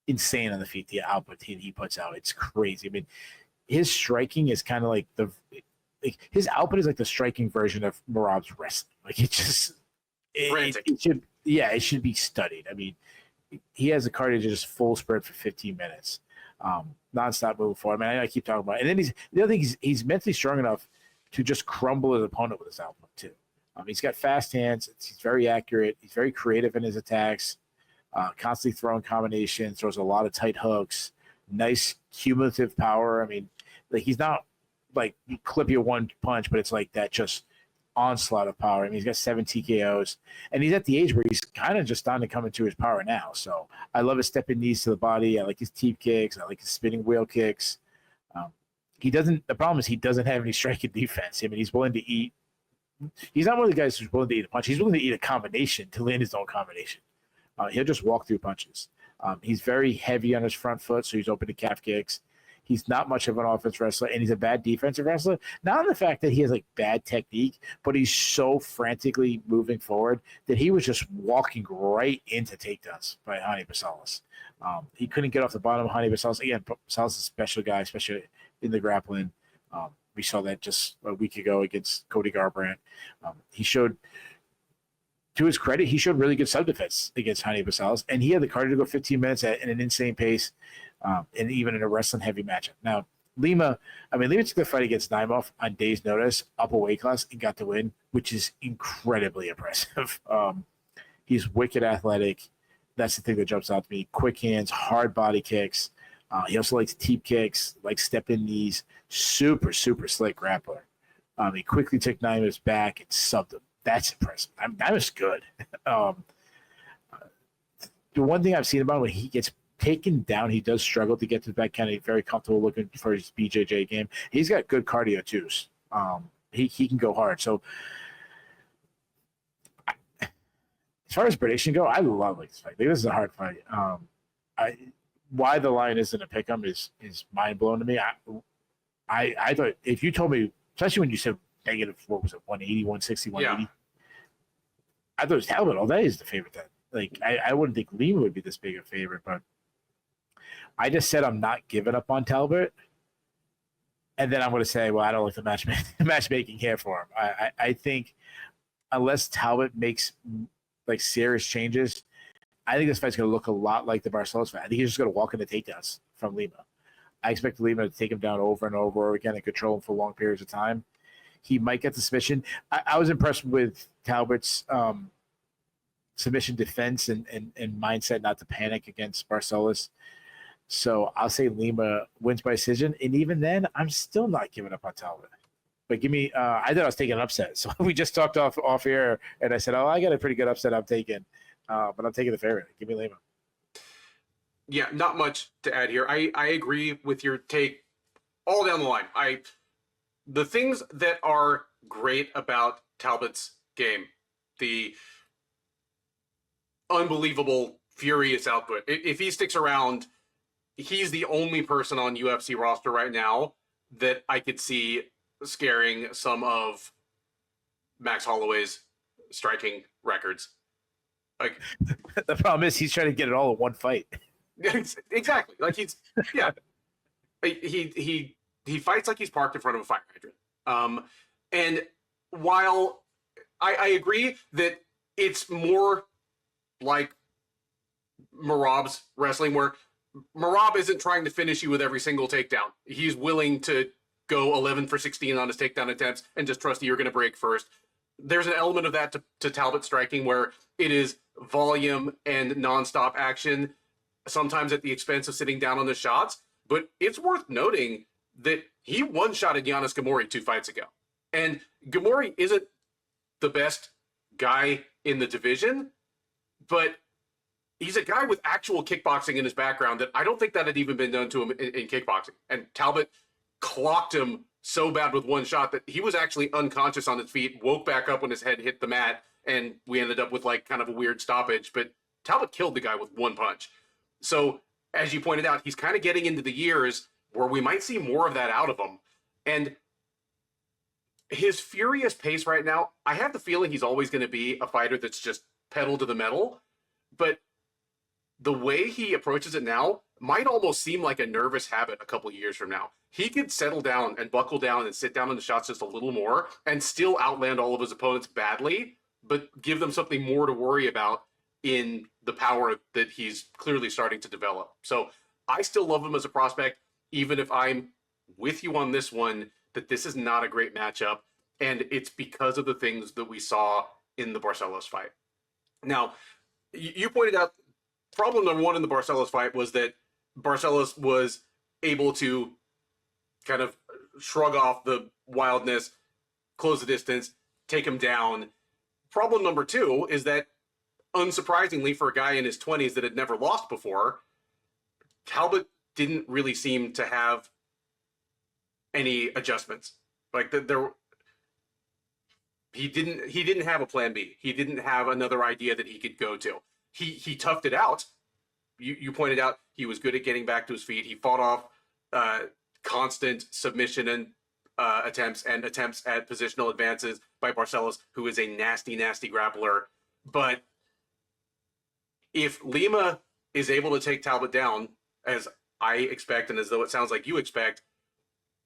insane on the feet, the output he puts out. It's crazy. I mean, his striking is kind of like his output is like the striking version of Merab's wrestling. Like it should be studied. I mean, he has a cardio to just full sprint for 15 minutes, nonstop moving forward. I mean, I keep talking about it. And then the other thing he's mentally strong enough to just crumble his opponent with his output too. He's got fast hands. He's very accurate. He's very creative in his attacks. Constantly throwing combinations, throws a lot of tight hooks, nice cumulative power. I mean, like he's not like you clip you one punch, but it's like that just onslaught of power. I mean, he's got 7 TKOs, and he's at the age where he's kind of just starting to come into his power now. So I love his stepping knees to the body. I like his teep kicks. I like his spinning wheel kicks. The problem is he doesn't have any striking defense. I mean, he's willing to eat. He's not one of the guys who's willing to eat a punch. He's willing to eat a combination to land his own combination. He'll just walk through punches. He's very heavy on his front foot, so he's open to calf kicks. He's not much of an offensive wrestler, and he's a bad defensive wrestler. Not on the fact that he has like bad technique, but he's so frantically moving forward that he was just walking right into takedowns by Hany Basalis. He couldn't get off the bottom of Hany Basalis. Again, Basalis is a special guy, especially in the grappling. We saw that just a week ago against Cody Garbrandt. He showed. To his credit, he showed really good sub-defense against Hany Basalis, and he had the cardio to go 15 minutes at an insane pace, and even in a wrestling-heavy matchup. Now, Lima took the fight against Naimov on days' notice, up a weight class, and got the win, which is incredibly impressive. He's wicked athletic. That's the thing that jumps out to me. Quick hands, hard body kicks. He also likes teep kicks, like step-in knees. Super, super slick grappler. He quickly took Naimov's back and subbed him. That's impressive. That was good. The one thing I've seen about him, when he gets taken down, he does struggle to get to the back, kind of very comfortable looking for his BJJ game. He's got good cardio too. He can go hard. So as far as prediction go, I love this fight. This is a hard fight. Why the line isn't a pick 'em is mind blowing to me. I thought if you told me, especially when you said negative, what was it, 180, 160, 180? Yeah. I thought it was Talbot all day is the favorite then. Like, I wouldn't think Lima would be this big a favorite, but I just said I'm not giving up on Talbot. And then I'm going to say, well, I don't like the matchmaking here for him. I think unless Talbot makes like serious changes, I think this fight's going to look a lot like the Barcelos fight. I think he's just going to walk into takedowns from Lima. I expect Lima to take him down over and over again and control him for long periods of time. He might get the submission. I was impressed with Talbot's submission defense and mindset not to panic against Barcelos. So I'll say Lima wins by decision. And even then, I'm still not giving up on Talbot. But give me I thought I was taking an upset. So we just talked off air, and I said, oh, I got a pretty good upset I'm taking. But I'm taking the favorite. Give me Lima. Yeah, not much to add here. I agree with your take all down the line. The things that are great about Talbot's game, the unbelievable, furious output. If he sticks around, he's the only person on UFC roster right now that I could see scaring some of Max Holloway's striking records. Like, the problem is he's trying to get it all in one fight. Exactly. Like he fights like he's parked in front of a fire hydrant. And while I agree that it's more like Merab's wrestling, where Merab isn't trying to finish you with every single takedown. He's willing to go 11 for 16 on his takedown attempts and just trust that you're going to break first. There's an element of that to Talbot striking where it is volume and nonstop action, sometimes at the expense of sitting down on the shots. But it's worth noting that he one-shotted Giannis Gamori 2 fights ago. And Gamori isn't the best guy in the division, but he's a guy with actual kickboxing in his background that I don't think that had even been done to him in kickboxing. And Talbot clocked him so bad with one shot that he was actually unconscious on his feet, woke back up when his head hit the mat, and we ended up with like kind of a weird stoppage. But Talbot killed the guy with one punch. So as you pointed out, he's kind of getting into the years where we might see more of that out of him. And his furious pace right now, I have the feeling he's always going to be a fighter that's just pedal to the metal. But the way he approaches it now might almost seem like a nervous habit a couple of years from now. He could settle down and buckle down and sit down on the shots just a little more and still outland all of his opponents badly, but give them something more to worry about in the power that he's clearly starting to develop. So I still love him as a prospect, even if I'm with you on this one, that this is not a great matchup. And it's because of the things that we saw in the Barcelos fight. Now, you pointed out problem number one in the Barcelos fight was that Barcelos was able to kind of shrug off the wildness, close the distance, take him down. Problem number two is that, unsurprisingly for a guy in his 20s that had never lost before, Talbot didn't really seem to have any adjustments. Like he didn't have a plan B. He didn't have another idea that he could go to. He toughed it out. You pointed out he was good at getting back to his feet. He fought off constant submission and attempts at positional advances by Barcelos, who is a nasty, nasty grappler. But if Lima is able to take Talbot down, as I expect, and as though it sounds like you expect,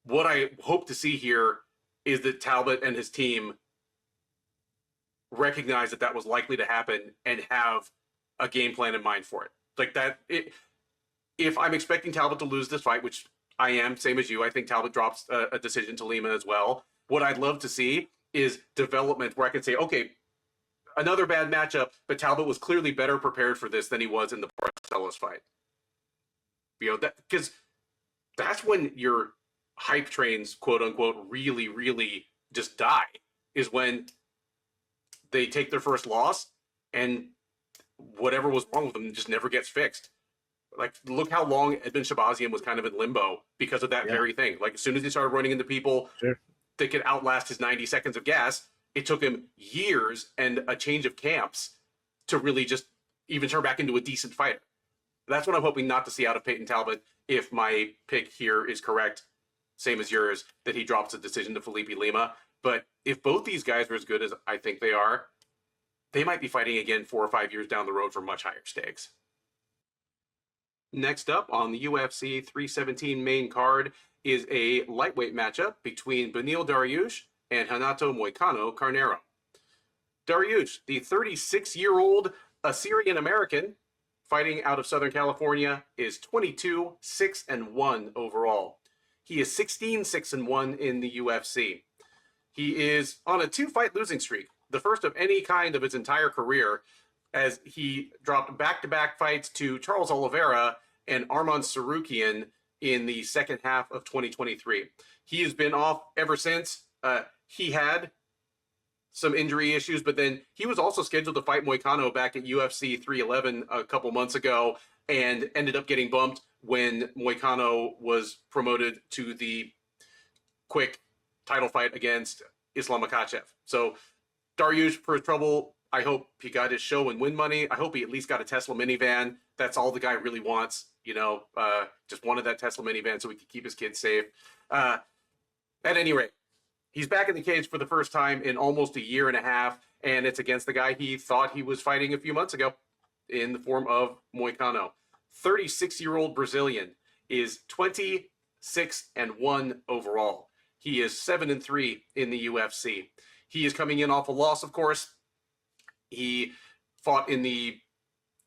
what I hope to see here is that Talbot and his team recognize that was likely to happen and have a game plan in mind for it. Like that, if I'm expecting Talbot to lose this fight, which I am, same as you, I think Talbot drops a decision to Lima as well. What I'd love to see is development where I can say, okay, another bad matchup, but Talbot was clearly better prepared for this than he was in the Barcelos fight. You know, because that's when your hype trains, quote unquote, really, really just die, is when they take their first loss and whatever was wrong with them just never gets fixed. Like, look how long Edmund Shabazian was kind of in limbo because of that very thing. Like, as soon as he started running into people, that could outlast his 90 seconds of gas. It took him years and a change of camps to really just even turn back into a decent fighter. That's what I'm hoping not to see out of Payton Talbott if my pick here is correct, same as yours, that he drops a decision to Felipe Lima. But if both these guys are as good as I think they are, they might be fighting again 4 or 5 years down the road for much higher stakes. Next up on the UFC 317 main card is a lightweight matchup between Beneil Dariush and Renato Moicano Carneiro. Dariush, the 36-year-old Assyrian-American fighting out of Southern California, is 22-6-1 overall. He is 16-6-1 in the UFC. He is on a 2-fight losing streak, the first of any kind of his entire career, as he dropped back-to-back fights to Charles Oliveira and Arman Tsarukyan in the second half of 2023. He has been off ever since. He had some injury issues, but then he was also scheduled to fight Moicano back at UFC 311 a couple months ago and ended up getting bumped when Moicano was promoted to the quick title fight against Islam Makhachev. So Dariush, for his trouble, I hope he got his show and win money. I hope he at least got a Tesla minivan. That's all the guy really wants, just wanted that Tesla minivan so he could keep his kids safe. At any rate, he's back in the cage for the first time in almost a year and a half, and it's against the guy he thought he was fighting a few months ago in the form of Moicano. 36-year-old Brazilian is 26-1 overall. He is 7-3 in the UFC. He is coming in off a loss, of course. He fought in the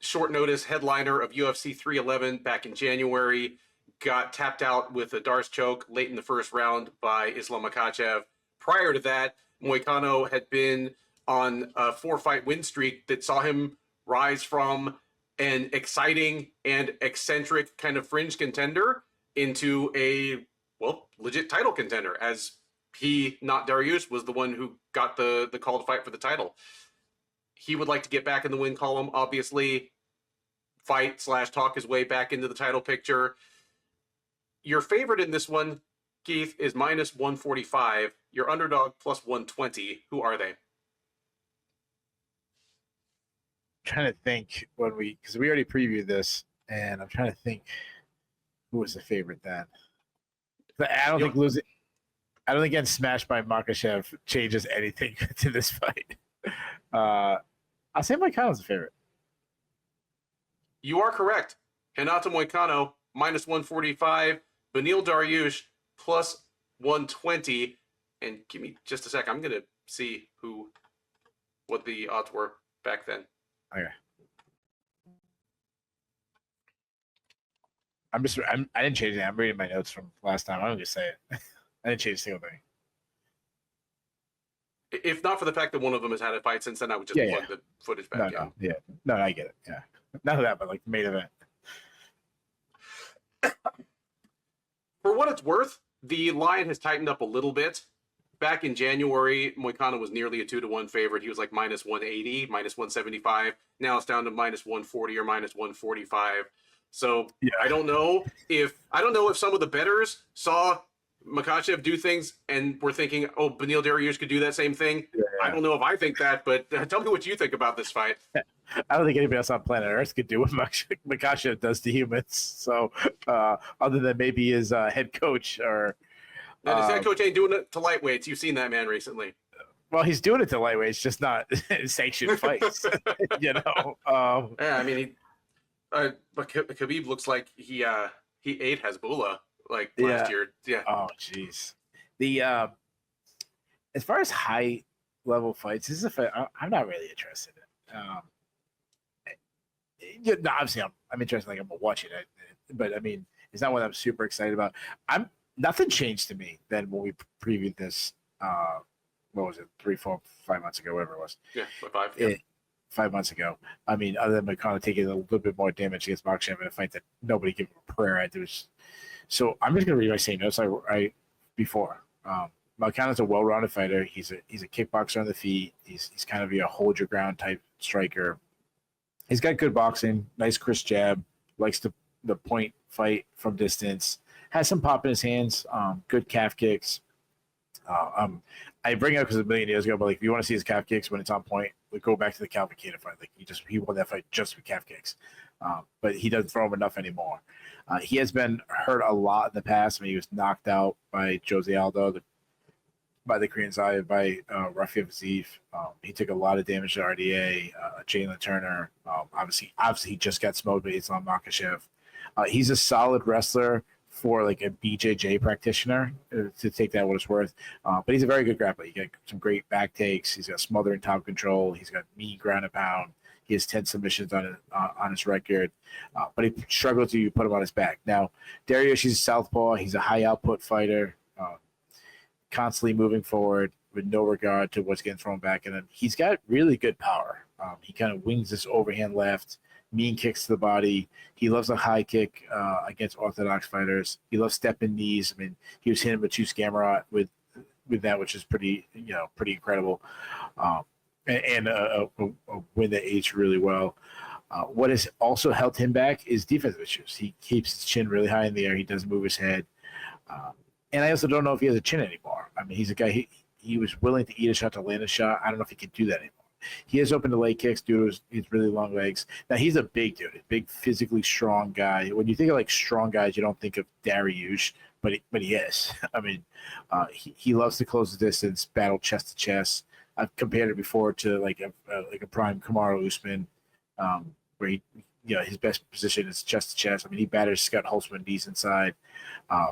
short notice headliner of UFC 311 back in January, got tapped out with a Darce choke late in the first round by Islam Makhachev. Prior to that, Moicano had been on a 4-fight win streak that saw him rise from an exciting and eccentric kind of fringe contender into a, legit title contender, as he, not Dariush, was the one who got the call to fight for the title. He would like to get back in the win column, obviously, fight/talk his way back into the title picture. Your favorite in this one, Keith, is minus 145. Your underdog plus 120. Who are they? Trying to think because we already previewed this, and I'm trying to think who was the favorite then. I don't think getting smashed by Makhachev changes anything to this fight. I'll say Moicano's the favorite. You are correct. Renato Moicano minus 145. Beneil Dariush plus 120. And give me just a sec. I'm going to see what the odds were back then. Okay. I didn't change it. I'm reading my notes from last time. I'm just say it. I didn't change a single thing. If not for the fact that one of them has had a fight since then, I would just plug the footage back in. No, I get it. Yeah. None of that, but like the main event. For what it's worth, the line has tightened up a little bit. Back in January, Moicano was nearly a 2-1 favorite. He was like minus 180, minus 175. Now it's down to minus 140 or minus 145. So I don't know if some of the bettors saw Makhachev do things and were thinking, oh, Beneil Dariush could do that same thing. Yeah. I don't know if I think that, but tell me what you think about this fight. I don't think anybody else on planet Earth could do what Makhachev does to humans. So other than maybe his head coach or... And his head coach ain't doing it to lightweights. You've seen that man recently. Well, he's doing it to lightweights, just not sanctioned fights. Yeah, I mean, but Khabib looks like he ate Hezbollah last year. Yeah. Oh, jeez. The as far as high level fights, this is a fight I'm not really interested in. Obviously, I'm interested. I'm watching it, but I mean, it's not what I'm super excited about. Nothing changed to me than when we previewed this. What was it? 3, 4, 5 months ago, whatever it was. Yeah, 5. Yeah. 5 months ago. I mean, other than Moicano taking a little bit more damage against Makhachev in a fight that nobody gave him a prayer at. So I'm just going to read my same notes I before. Moicano's a well-rounded fighter. He's a kickboxer on the feet. He's kind of a hold your ground type striker. He's got good boxing, nice crisp jab, likes the point fight from distance, has some pop in his hands, good calf kicks. I bring it up because a million years ago, but like if you want to see his calf kicks when it's on point, we go back to the Calvin Kattar fight. Like he won that fight just with calf kicks, but he doesn't throw them enough anymore. He has been hurt a lot in the past. I mean, he was knocked out by Jose Aldo, by the Korean side, by Rafael Fiziev. He took a lot of damage to RDA, Jalen Turner. Obviously, he just got smoked by Islam Makhachev. He's a solid wrestler for like a BJJ practitioner, to take that what it's worth. But he's a very good grappler. He got some great back takes. He's got smothering top control. He's got mean ground and pound. He has 10 submissions on his record, but he struggled to put him on his back. Now, Dariush, he's a southpaw. He's a high output fighter, constantly moving forward with no regard to what's getting thrown back. And then he's got really good power. He kind of wings this overhand left, mean kicks to the body. He loves a high kick against orthodox fighters. He loves stepping knees. I mean, he was hitting with 2 Scamorot with that, which is pretty incredible. And a win that aged really well. What has also held him back is defensive issues. He keeps his chin really high in the air. He doesn't move his head. And I also don't know if he has a chin anymore. I mean, he's a guy, he was willing to eat a shot to land a shot. I don't know if he can do that anymore. He is open to leg kicks due to his really long legs. Now, he's a big dude, a big physically strong guy. When you think of like strong guys, you don't think of Dariush, but he is. I mean, he loves to close the distance, battle chest to chest. I've compared it before to like a prime Kamaru Usman, where his best position is chest to chest. I mean, he batters Scott Holtzman decent side.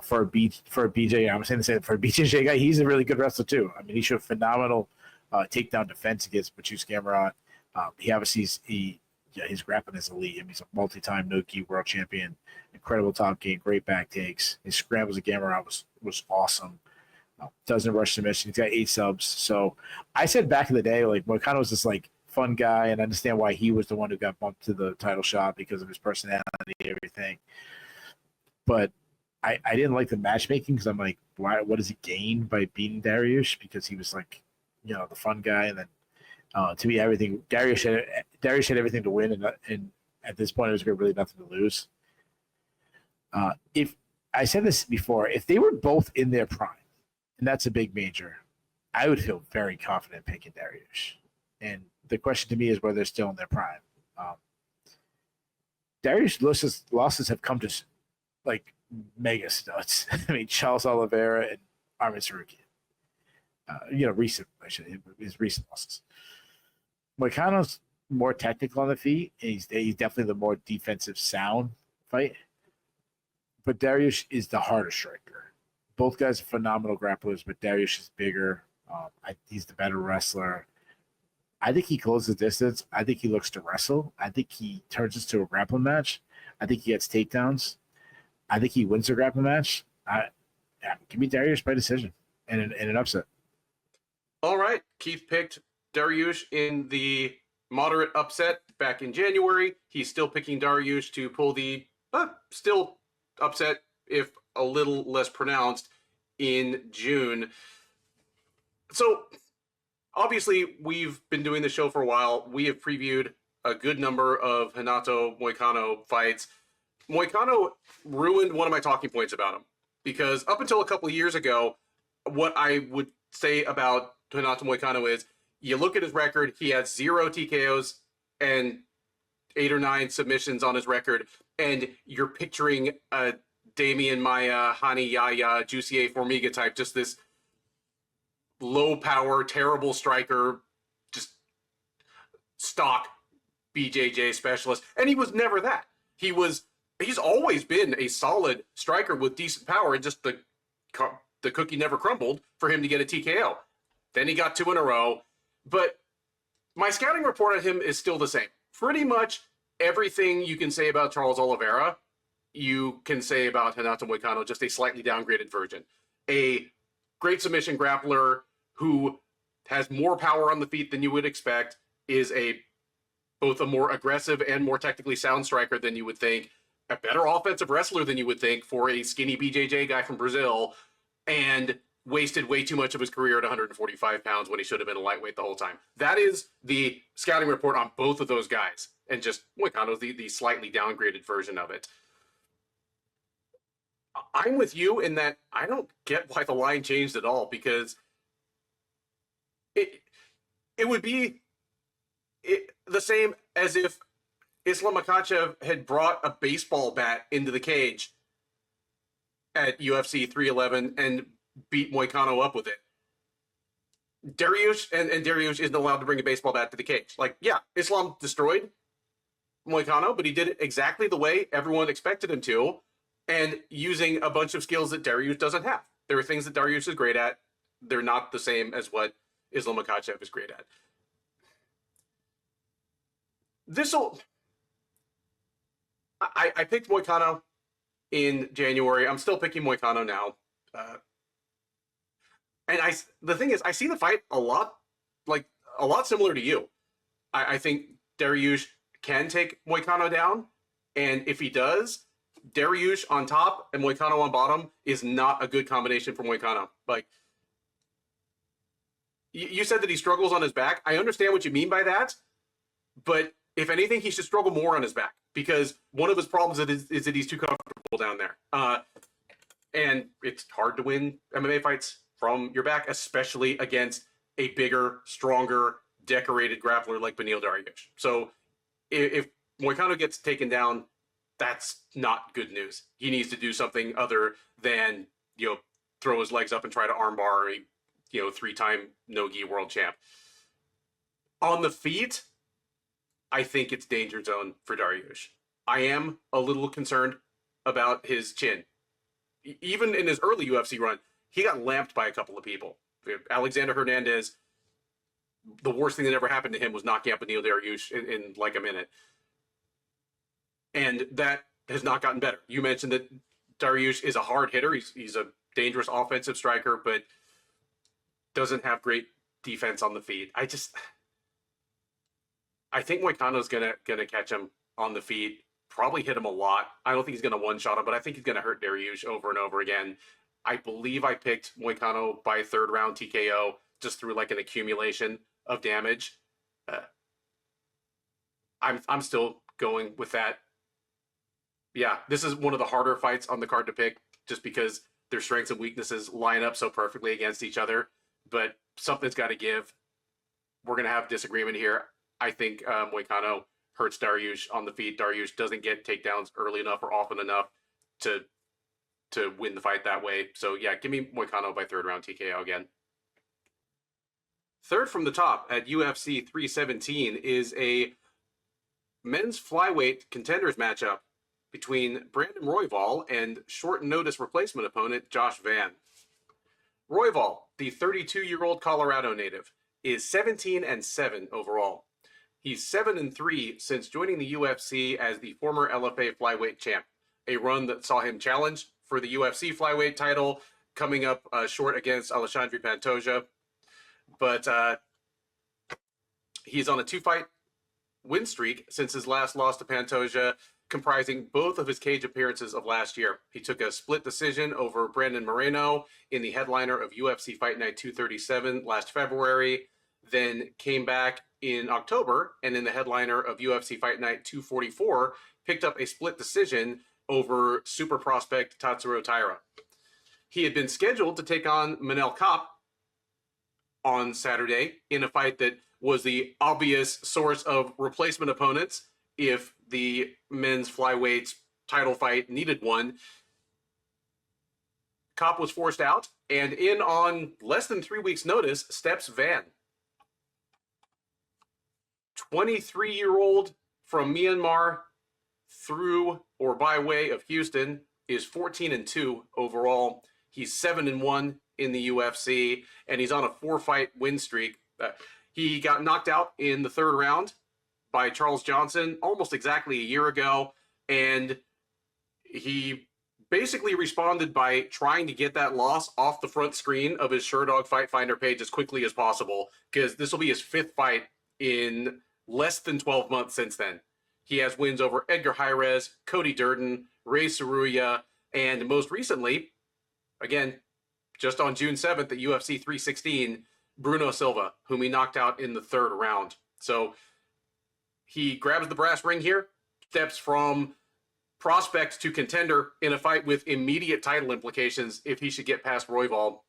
For a BJ, I'm saying the same for a BJJ guy. He's a really good wrestler too. I mean, he showed phenomenal takedown defense against Batu Scamorot. He obviously his grappling is elite. I mean, he's a multi-time no-gi world champion. Incredible top game, great back takes. His scrambles at Gamorot was awesome. Doesn't rush submission. He's got 8 subs. So I said back in the day, like Moicano was this like fun guy, and I understand why he was the one who got bumped to the title shot because of his personality and everything. But I didn't like the matchmaking because I'm like, why? What does he gain by beating Dariush? Because he was like, the fun guy, and then to me, everything Dariush had everything to win, and at this point, it was really nothing to lose. If I said this before, if they were both in their prime, and that's a big major, I would feel very confident picking Dariush. And the question to me is whether they're still in their prime. Dariush losses have come to like mega studs. I mean, Charles Oliveira and Armin Tsarukyan. His recent losses. Moicano's more technical on the feet, and he's definitely the more defensive sound fight. But Dariush is the harder striker. Both guys are phenomenal grapplers, but Dariush is bigger. He's the better wrestler. I think he closes the distance. I think he looks to wrestle. I think he turns this to a grappling match. I think he gets takedowns. I think he wins the grappling match. Give me Dariush by decision and an upset. All right. Keith picked Dariush in the moderate upset back in January. He's still picking Dariush to pull the still upset, if a little less pronounced, in June. So, obviously, we've been doing the show for a while. We have previewed a good number of Renato Moicano fights. Moicano ruined one of my talking points about him, because up until a couple of years ago, what I would say about Renato Moicano is, you look at his record, he has 0 TKOs and 8 or 9 submissions on his record, and you're picturing a Damian Maia, Hani Yaya, Jussier Formiga type, just this low power, terrible striker, just stock BJJ specialist. And he was never that. He's always been a solid striker with decent power, and just the cookie never crumbled for him to get a TKO. Then he got 2 in a row. But my scouting report on him is still the same. Pretty much everything you can say about Charles Oliveira, you can say about Renato Moicano, just a slightly downgraded version. A great submission grappler who has more power on the feet than you would expect, is both a more aggressive and more technically sound striker than you would think, a better offensive wrestler than you would think for a skinny BJJ guy from Brazil, and wasted way too much of his career at 145 pounds when he should have been a lightweight the whole time. That is the scouting report on both of those guys. And just Moicano's the slightly downgraded version of it. I'm with you in that I don't get why the line changed at all, because it it would be the same as if Islam Makhachev had brought a baseball bat into the cage at UFC 311 and beat Moicano up with it. Dariush and Dariush isn't allowed to bring a baseball bat to the cage. Like, yeah, Islam destroyed Moicano, but he did it exactly the way everyone expected him to, and using a bunch of skills that Dariush doesn't have. There are things that Dariush is great at. They're not the same as what Islam Makhachev is great at. I picked Moicano in January. I'm still picking Moicano now. And the thing is, I see the fight a lot similar to you. I think Dariush can take Moicano down, and if he does, Dariush on top and Moicano on bottom is not a good combination for Moicano. Like, you said that he struggles on his back. I understand what you mean by that, but if anything, he should struggle more on his back, because one of his problems is that he's too comfortable down there. And it's hard to win MMA fights from your back, especially against a bigger, stronger, decorated grappler like Beneil Dariush. So if Moicano gets taken down, that's not good news. He needs to do something other than, throw his legs up and try to armbar a, 3-time no-gi world champ. On the feet, I think it's danger zone for Dariush. I am a little concerned about his chin. Even in his early UFC run, he got lamped by a couple of people. Alexander Hernandez, the worst thing that ever happened to him was knocking out Beneil Dariush in like a minute. And that has not gotten better. You mentioned that Dariush is a hard hitter. He's a dangerous offensive striker, but doesn't have great defense on the feet. I think Moicano's gonna catch him on the feet, probably hit him a lot. I don't think he's gonna one-shot him, but I think he's gonna hurt Dariush over and over again. I believe I picked Moicano by 3rd round TKO just through like an accumulation of damage. I'm still going with that. Yeah, this is one of the harder fights on the card to pick, just because their strengths and weaknesses line up so perfectly against each other. But something's got to give. We're going to have disagreement here. I think Moicano hurts Dariush on the feet. Dariush doesn't get takedowns early enough or often enough to win the fight that way. So yeah, give me Moicano by 3rd round TKO again. Third from the top at UFC 317 is a men's flyweight contenders matchup between Brandon Royval and short notice replacement opponent Josh Van. Royval, the 32-year-old Colorado native, is 17-7 overall. He's 7-3 since joining the UFC as the former LFA flyweight champ, a run that saw him challenge for the UFC flyweight title, coming up short against Alexandre Pantoja. But he's on a 2-fight win streak since his last loss to Pantoja, comprising both of his cage appearances of last year. He took a split decision over Brandon Moreno in the headliner of UFC Fight Night 237 last February, then came back in October and in the headliner of UFC Fight Night 244 picked up a split decision over super prospect Tatsuro Taira. He had been scheduled to take on Manel Kape on Saturday in a fight that was the obvious source of replacement opponents if the men's flyweight title fight needed one. Kape was forced out, and in on less than 3 weeks' notice steps Van. 23-year-old from Myanmar through or by way of Houston is 14-2 overall. He's 7-1 in the UFC, and he's on a 4-fight win streak. He got knocked out in the 3rd round by Charles Johnson almost exactly a year ago, and he basically responded by trying to get that loss off the front screen of his SureDog Fight Finder page as quickly as possible, because this will be his 5th fight in less than 12 months since then. He has wins over Edgar Jairez, Cody Durden, Ray Saruya, and most recently, again, just on June 7th at UFC 316, Bruno Silva, whom he knocked out in the 3rd round. So he grabs the brass ring here, steps from prospect to contender in a fight with immediate title implications if he should get past Royval.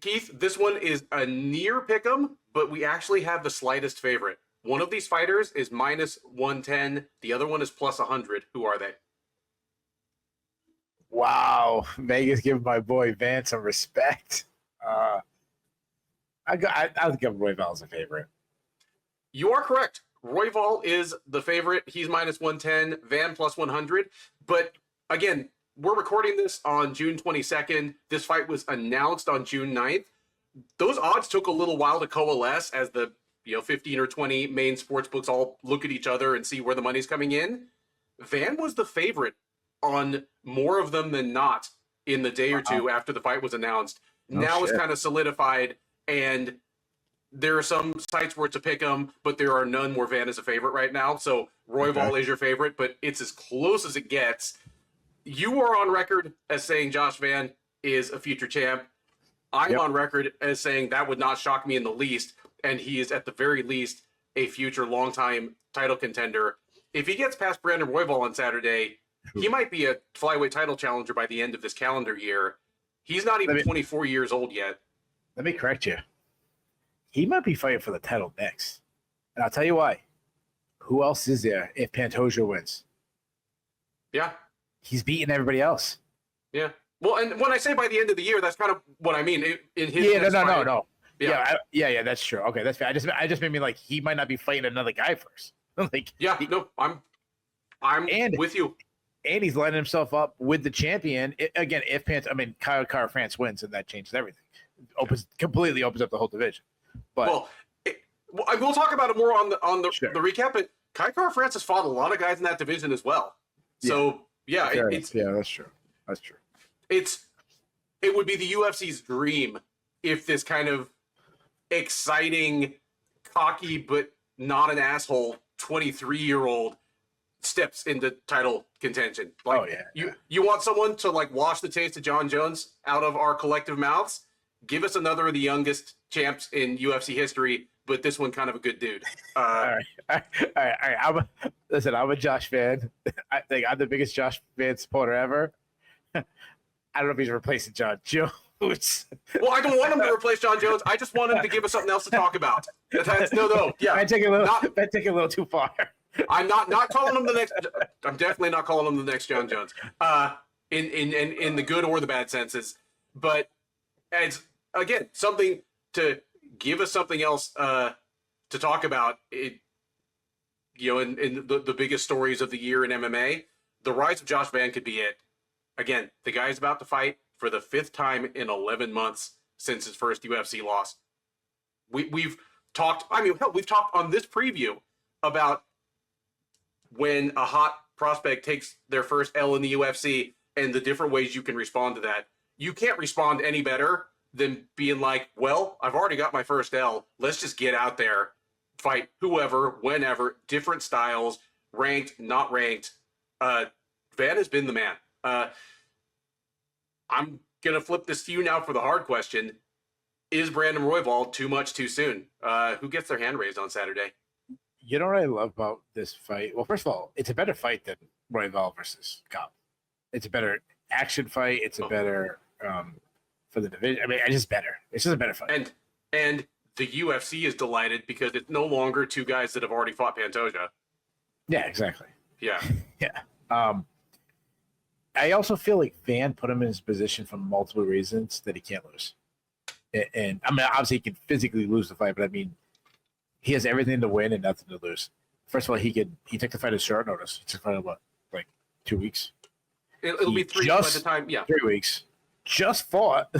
Keith, this one is a near pick'em, but we actually have the slightest favorite. One of these fighters is minus 110. The other one is plus 100. Who are they? Wow, Vegas giving my boy Van some respect. I'll give Royval as a favorite. You are correct. Royval is the favorite. He's minus 110, Van plus 100. But again, we're recording this on June 22nd. This fight was announced on June 9th. Those odds took a little while to coalesce as the 15 or 20 main sports books all look at each other and see where the money's coming in. Van was the favorite on more of them than not in the day or two after the fight was announced. Now it's kind of solidified, and there are some sites where it's a pick 'em, but there are none where Van is a favorite right now. So Royval is your favorite, but it's as close as it gets. You are on record as saying Josh Van is a future champ. I'm on record as saying that would not shock me in the least, and he is at the very least a future longtime title contender. If he gets past Brandon Royval on Saturday, he might be a flyweight title challenger by the end of this calendar year. He's not even 24 years old yet. Let me correct you. He might be fighting for the title next. And I'll tell you why. Who else is there if Pantoja wins? Yeah. He's beating everybody else. Yeah. Well, and when I say by the end of the year, that's kind of what I mean. In his no. Yeah. Yeah, that's true. Okay, that's fair. I just mean like he might not be fighting another guy first. I'm with you. And he's lining himself up with the champion. If Kyle France wins, and that changes everything. Completely opens up the whole division. But we'll talk about it more on the recap. But Kyle France has fought a lot of guys in that division as well. So that's true. That's true. It would be the UFC's dream if this kind of exciting, cocky but not an asshole 23-year-old steps into title contention. You want someone to wash the taste of Jon Jones out of our collective mouths? Give us another of the youngest champs in UFC history, but this one kind of a good dude. All right. I'm a Josh fan. I think I'm the biggest Josh fan supporter ever. I don't know if he's replacing Jon Jones. Well, I don't want him to replace Jon Jones. I just want him to give us something else to talk about. Yeah. I take it a little too far. I'm not calling him the next. I'm definitely not calling him the next Jon Jones. In the good or the bad senses, but as again something to give us something else to talk about. In the biggest stories of the year in MMA, the rise of Josh Van could be it. Again, the guy's about to fight for the 5th time in 11 months since his first UFC loss. We've talked. We've talked on this preview about when a hot prospect takes their first L in the UFC and the different ways you can respond to that. You can't respond any better than being like, well, I've already got my first L. Let's just get out there, fight whoever, whenever, different styles, ranked, not ranked. Van has been the man. I'm going to flip this to you now for the hard question. Is Brandon Royval too much too soon? Who gets their hand raised on Saturday? You know what I love about this fight? Well, first of all, it's a better fight than Royval versus Cobb. It's a better action fight. It's a better for the division. It's just better. It's just a better fight. And the UFC is delighted because it's no longer two guys that have already fought Pantoja. Yeah, exactly. Yeah. Yeah. I also feel like Van put him in his position for multiple reasons that he can't lose. And obviously he can physically lose the fight, but he has everything to win and nothing to lose. First of all, he took the fight at short notice. He took the fight in 2 weeks. It'll be 3 by the time. Yeah, 3 weeks. Just fought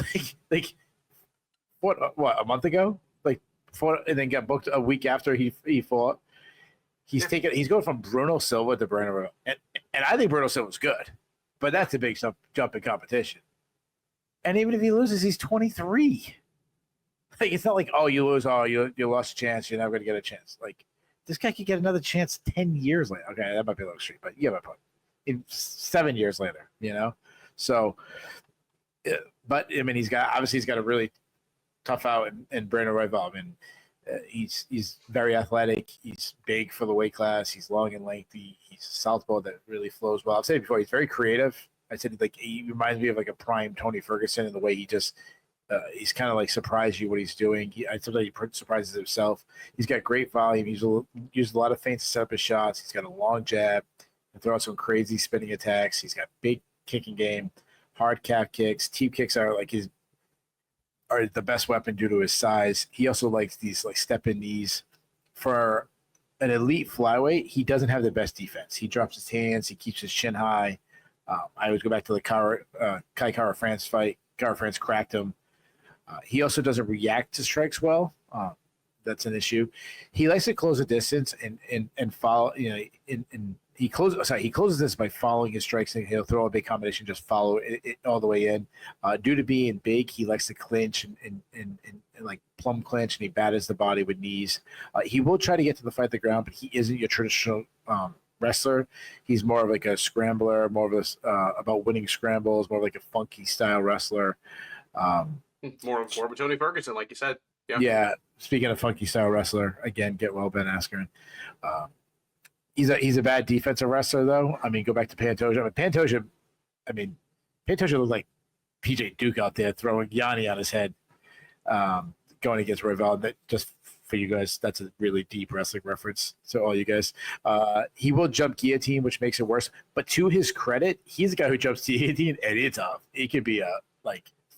what, a month ago? Fought and then got booked a week after he fought. He's going from Bruno Silva to Brandon Royval, and I think Bruno Silva's good, but that's a big jump in competition. And even if he loses, he's 23. It's not like, oh, you lose, you lost a chance, you're never going to get a chance. This guy could get another chance 10 years later. Okay, that might be a little extreme, but yeah, my point. 7 years later, So, but he's got a really tough out in Brandon Royval. He's very athletic. He's big for the weight class. He's long and lengthy. He's a southpaw that really flows well. I've said it before. He's very creative. I said he reminds me of a prime Tony Ferguson in the way he just He's kind of like surprise you what he's doing. Sometimes he surprises himself. He's got great volume. He's used a lot of feints to set up his shots. He's got a long jab and throw out some crazy spinning attacks. He's got big kicking game, hard calf kicks. Teep kicks are the best weapon due to his size. He also likes these like step in knees. For an elite flyweight, he doesn't have the best defense. He drops his hands. He keeps his chin high. I always go back to the Kai Kara France fight. Kara France cracked him. He also doesn't react to strikes well. That's an issue. He likes to close the distance and follow. He closes this by following his strikes, and he'll throw a big combination, just follow it all the way in. Due to being big, he likes to clinch and like plumb clinch, and he batters the body with knees. He will try to get to the fight at the ground, but he isn't your traditional wrestler. He's more of like a scrambler, more of a about winning scrambles, more like a funky style wrestler. More of Tony Ferguson, like you said. Yeah. Speaking of funky style wrestler, again, get well, Ben Askren. He's a bad defensive wrestler, though. I mean, go back to Pantoja. Pantoja looked like PJ Duke out there throwing Yanni on his head, going against Royval. That just for you guys, that's a really deep wrestling reference to all you guys. He will jump guillotine, which makes it worse. But to his credit, he's a guy who jumps guillotine, and it's tough. It could be a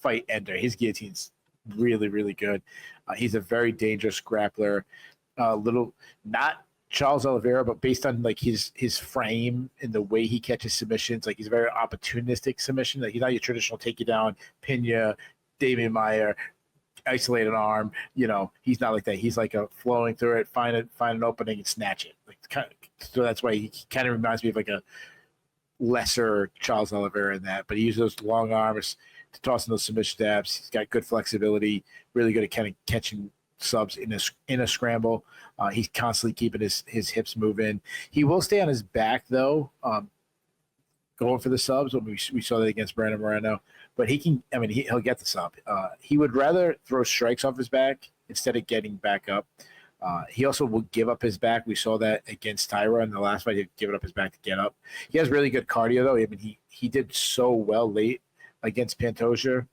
fight ender. His guillotine's really, really good. He's a very dangerous grappler. Not Charles Oliveira, but based on like his frame and the way he catches submissions, like he's a very opportunistic submission. Like he's not your traditional take you down, pin you, Damian Meyer, isolate an arm. He's not like that. He's like a flowing through it, find an opening and snatch it. So that's why he kind of reminds me of like a lesser Charles Oliveira in that. But he uses those long arms to toss in those submission stabs. He's got good flexibility, really good at kind of catching subs in a scramble. He's constantly keeping his hips moving. He will stay on his back though, going for the subs. We saw that against Brandon Moreno, but he'll get the sub. He would rather throw strikes off his back instead of getting back up. He also will give up his back. We saw that against Tyra in the last fight. He'd give it up his back to get up. He has really good cardio though. He did so well late against Pantoja,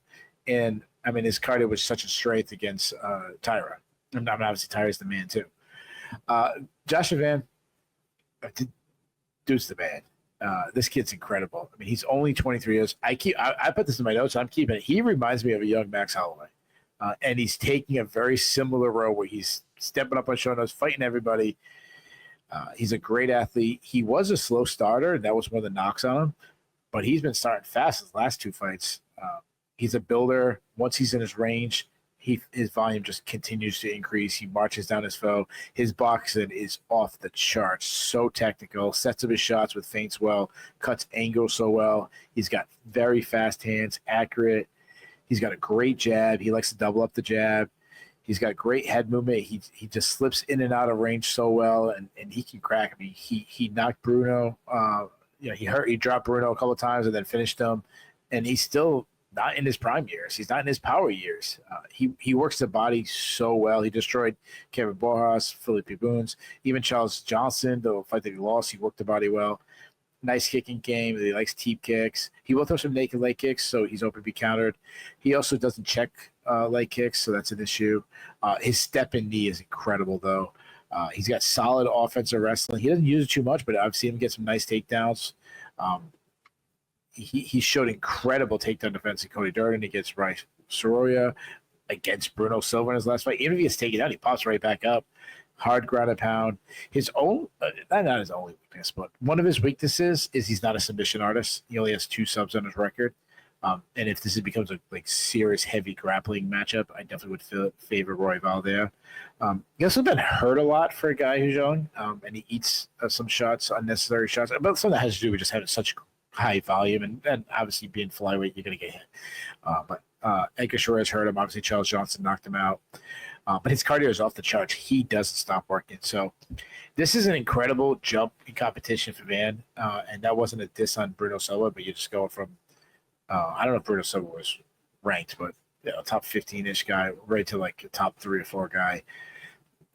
and his cardio was such a strength against Tyra. And obviously Tyra's the man too. Josh Van, dude's the man. This kid's incredible. He's only 23 years. I put this in my notes. I'm keeping it. He reminds me of a young Max Holloway, and he's taking a very similar role where he's stepping up on short notice, fighting everybody. He's a great athlete. He was a slow starter, and that was one of the knocks on him. But he's been starting fast his last two fights. He's a builder. Once he's in his range, his volume just continues to increase. He marches down his foe. His boxing is off the charts. So technical. Sets up his shots with feints well. Cuts angles so well. He's got very fast hands, accurate. He's got a great jab. He likes to double up the jab. He's got great head movement. He just slips in and out of range so well, and he can crack. He knocked Bruno. He dropped Bruno a couple of times and then finished him, and he's still not in his prime years. He's not in his power years. He works the body so well. He destroyed Kevin Borjas, Felipe Boons, even Charles Johnson. The fight that he lost, he worked the body well. Nice kicking game. He likes teep kicks. He will throw some naked leg kicks, so he's open to be countered. He also doesn't check leg kicks, so that's an issue. His step and knee is incredible, though. He's got solid offensive wrestling. He doesn't use it too much, but I've seen him get some nice takedowns. He showed incredible takedown defense in Cody Durden against Bryce Soroya, against Bruno Silva in his last fight. Even if he gets taken out, he pops right back up. Hard ground and pound. His own, not his only weakness, but one of his weaknesses is he's not a submission artist. He only has 2 subs on his record. And if this becomes a serious heavy grappling matchup, I definitely would favor Royval there. He also been hurt a lot for a guy who's young, and he eats some shots, unnecessary shots. But some of that has to do with just having such high volume, and obviously being flyweight, you're going to get hit. But Edgar Suarez hurt him. Obviously, Charles Johnson knocked him out. But his cardio is off the charts. He doesn't stop working. So this is an incredible jump in competition for Van. And that wasn't a diss on Bruno Silva, but you're just going from I don't know if Bruno Silva was ranked, but top 15-ish guy, right to a top 3 or 4 guy.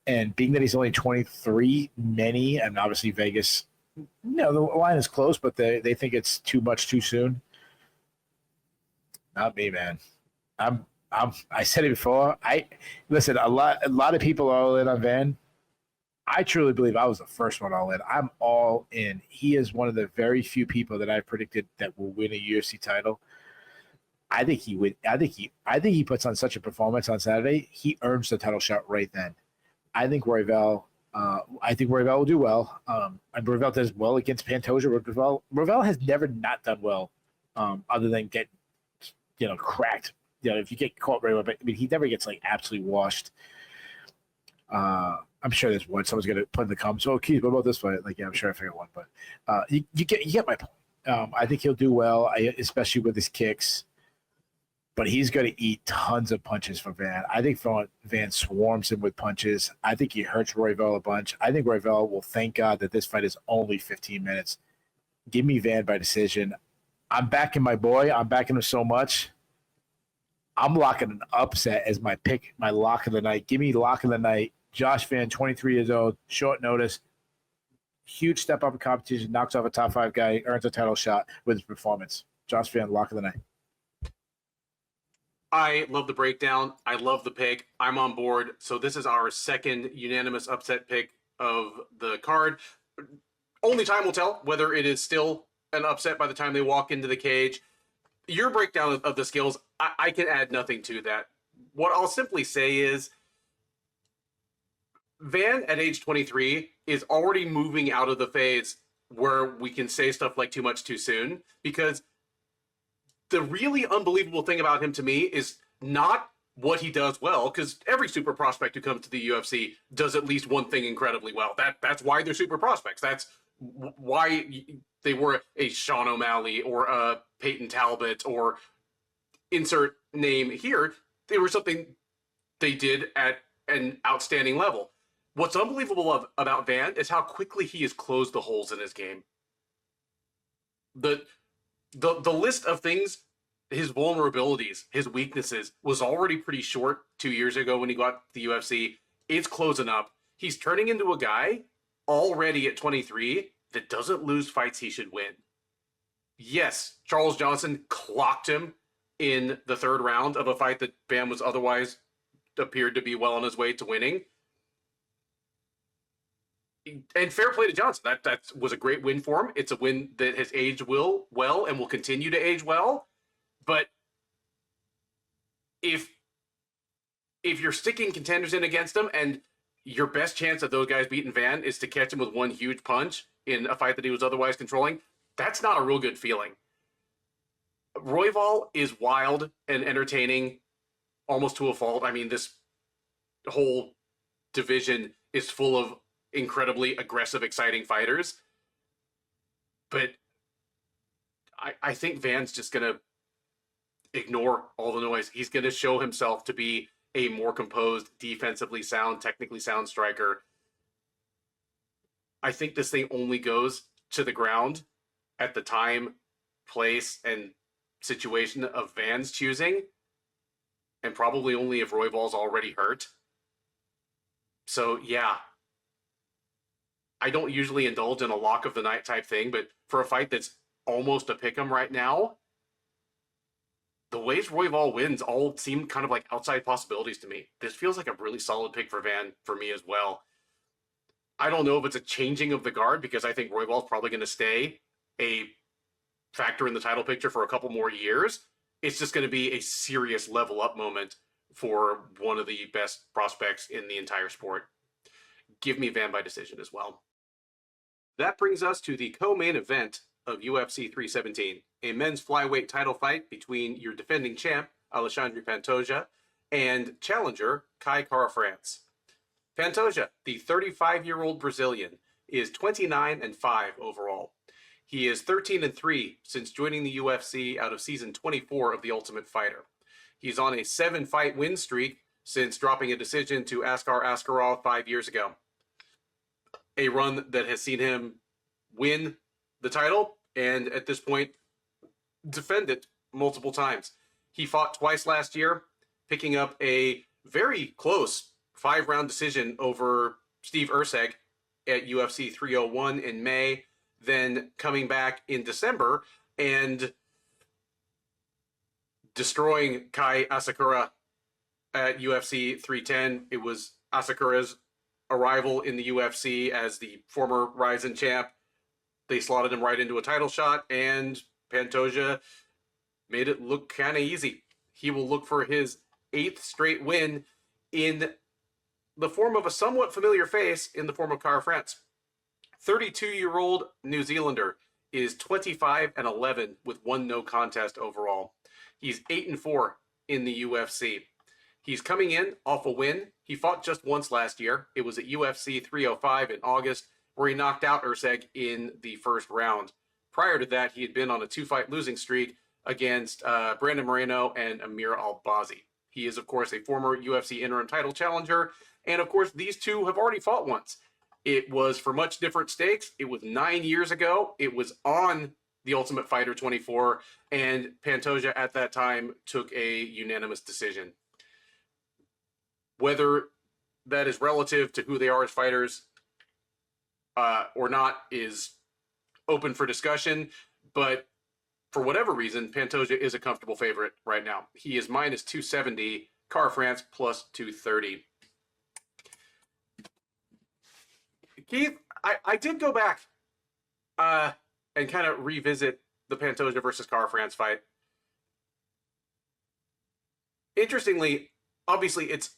And being that he's only 23, and obviously Vegas, the line is close, but they think it's too much too soon. Not me, man. I said it before. Listen. A lot of people are all in on Van. I truly believe I was the first one all in. I'm all in. He is one of the very few people that I predicted that will win a UFC title. I think he would. I think he puts on such a performance on Saturday. He earns the title shot right then. I think Royval. I think Royval will do well. And Royval does well against Pantoja. Royval has never not done well, other than get cracked. If you get caught right, but I mean, he never gets like absolutely washed. I'm sure there's one someone's gonna put in the comments. Oh, Keith, what about this fight? Like, yeah, I'm sure I figured one, but you get my point. I think he'll do well, especially with his kicks. But he's going to eat tons of punches from Van. I think Van swarms him with punches. I think he hurts Royval a bunch. I think Royval will thank God that this fight is only 15 minutes. Give me Van by decision. I'm backing my boy. I'm backing him so much. I'm locking an upset as my pick, my lock of the night. Give me lock of the night. Josh Van, 23 years old, short notice, huge step up in competition, knocks off a top 5 guy, earns a title shot with his performance. Josh Van, lock of the night. I love the breakdown. I love the pick. I'm on board. So this is our second unanimous upset pick of the card. Only time will tell whether it is still an upset by the time they walk into the cage. Your breakdown of the skills, I can add nothing to that. What I'll simply say is Van at age 23 is already moving out of the phase where we can say stuff like too much too soon, because the really unbelievable thing about him to me is not what he does well, because every super prospect who comes to the UFC does at least one thing incredibly well. That's why they're super prospects. That's why they were a Sean O'Malley or a Payton Talbott or insert name here. They were something they did at an outstanding level. What's unbelievable about Van is how quickly he has closed the holes in his game. The list of things, his vulnerabilities, his weaknesses, was already pretty short 2 years ago when he got to the UFC. It's closing up. He's turning into a guy already at 23 that doesn't lose fights he should win. Yes, Charles Johnson clocked him in the 3rd round of a fight that Van was otherwise appeared to be well on his way to winning. And fair play to Johnson. That was a great win for him. It's a win that has aged well and will continue to age well. But if you're sticking contenders in against him, and your best chance of those guys beating Van is to catch him with one huge punch in a fight that he was otherwise controlling, that's not a real good feeling. Royval is wild and entertaining almost to a fault. I mean, this whole division is full of incredibly aggressive, exciting fighters. But I think Van's just going to ignore all the noise. He's going to show himself to be a more composed, defensively sound, technically sound striker. I think this thing only goes to the ground at the time, place, and situation of Van's choosing, and probably only if Royval's already hurt. So, yeah. I don't usually indulge in a lock of the night type thing, but for a fight that's almost a pick'em right now, the ways Royval wins all seem kind of like outside possibilities to me. This feels like a really solid pick for Van for me as well. I don't know if it's a changing of the guard, because I think Royval's probably going to stay a factor in the title picture for a couple more years. It's just going to be a serious level up moment for one of the best prospects in the entire sport. Give me Van by decision as well. That brings us to the co-main event of UFC 317, a men's flyweight title fight between your defending champ, Alexandre Pantoja, and challenger, Kai Kara-France. Pantoja, the 35-year-old Brazilian, is 29-5 overall. He is 13-3 since joining the UFC out of season 24 of The Ultimate Fighter. He's on a 7-fight win streak since dropping a decision to Askar Askarov 5 years ago. A run that has seen him win the title and, at this point, defend it multiple times. He fought twice last year, picking up a very close 5-round decision over Steve Erceg at UFC 301 in May, then coming back in December and destroying Kai Asakura at UFC 310. It was Asakura's arrival in the UFC as the former Ryzen champ. They slotted him right into a title shot, and Pantoja made it look kind of easy. He will look for his 8th straight win in the form of a somewhat familiar face in the form of Kara-France. 32-year-old New Zealander is 25-11 with 1 no contest overall. He's 8-4 in the UFC. He's coming in off a win. He fought just once last year. It was at UFC 305 in August, where he knocked out Erceg in the first round. Prior to that, he had been on a 2-fight losing streak against Brandon Moreno and Amir Albazi. He is, of course, a former UFC interim title challenger. And, of course, these two have already fought once. It was for much different stakes. It was 9 years ago. It was on The Ultimate Fighter 24. And Pantoja at that time took a unanimous decision. Whether that is relative to who they are as fighters or not is open for discussion. But for whatever reason, Pantoja is a comfortable favorite right now. He is minus 270, Kara-France plus 230. Keith, I did go back and kind of revisit the Pantoja versus Kara-France fight. Interestingly, obviously, it's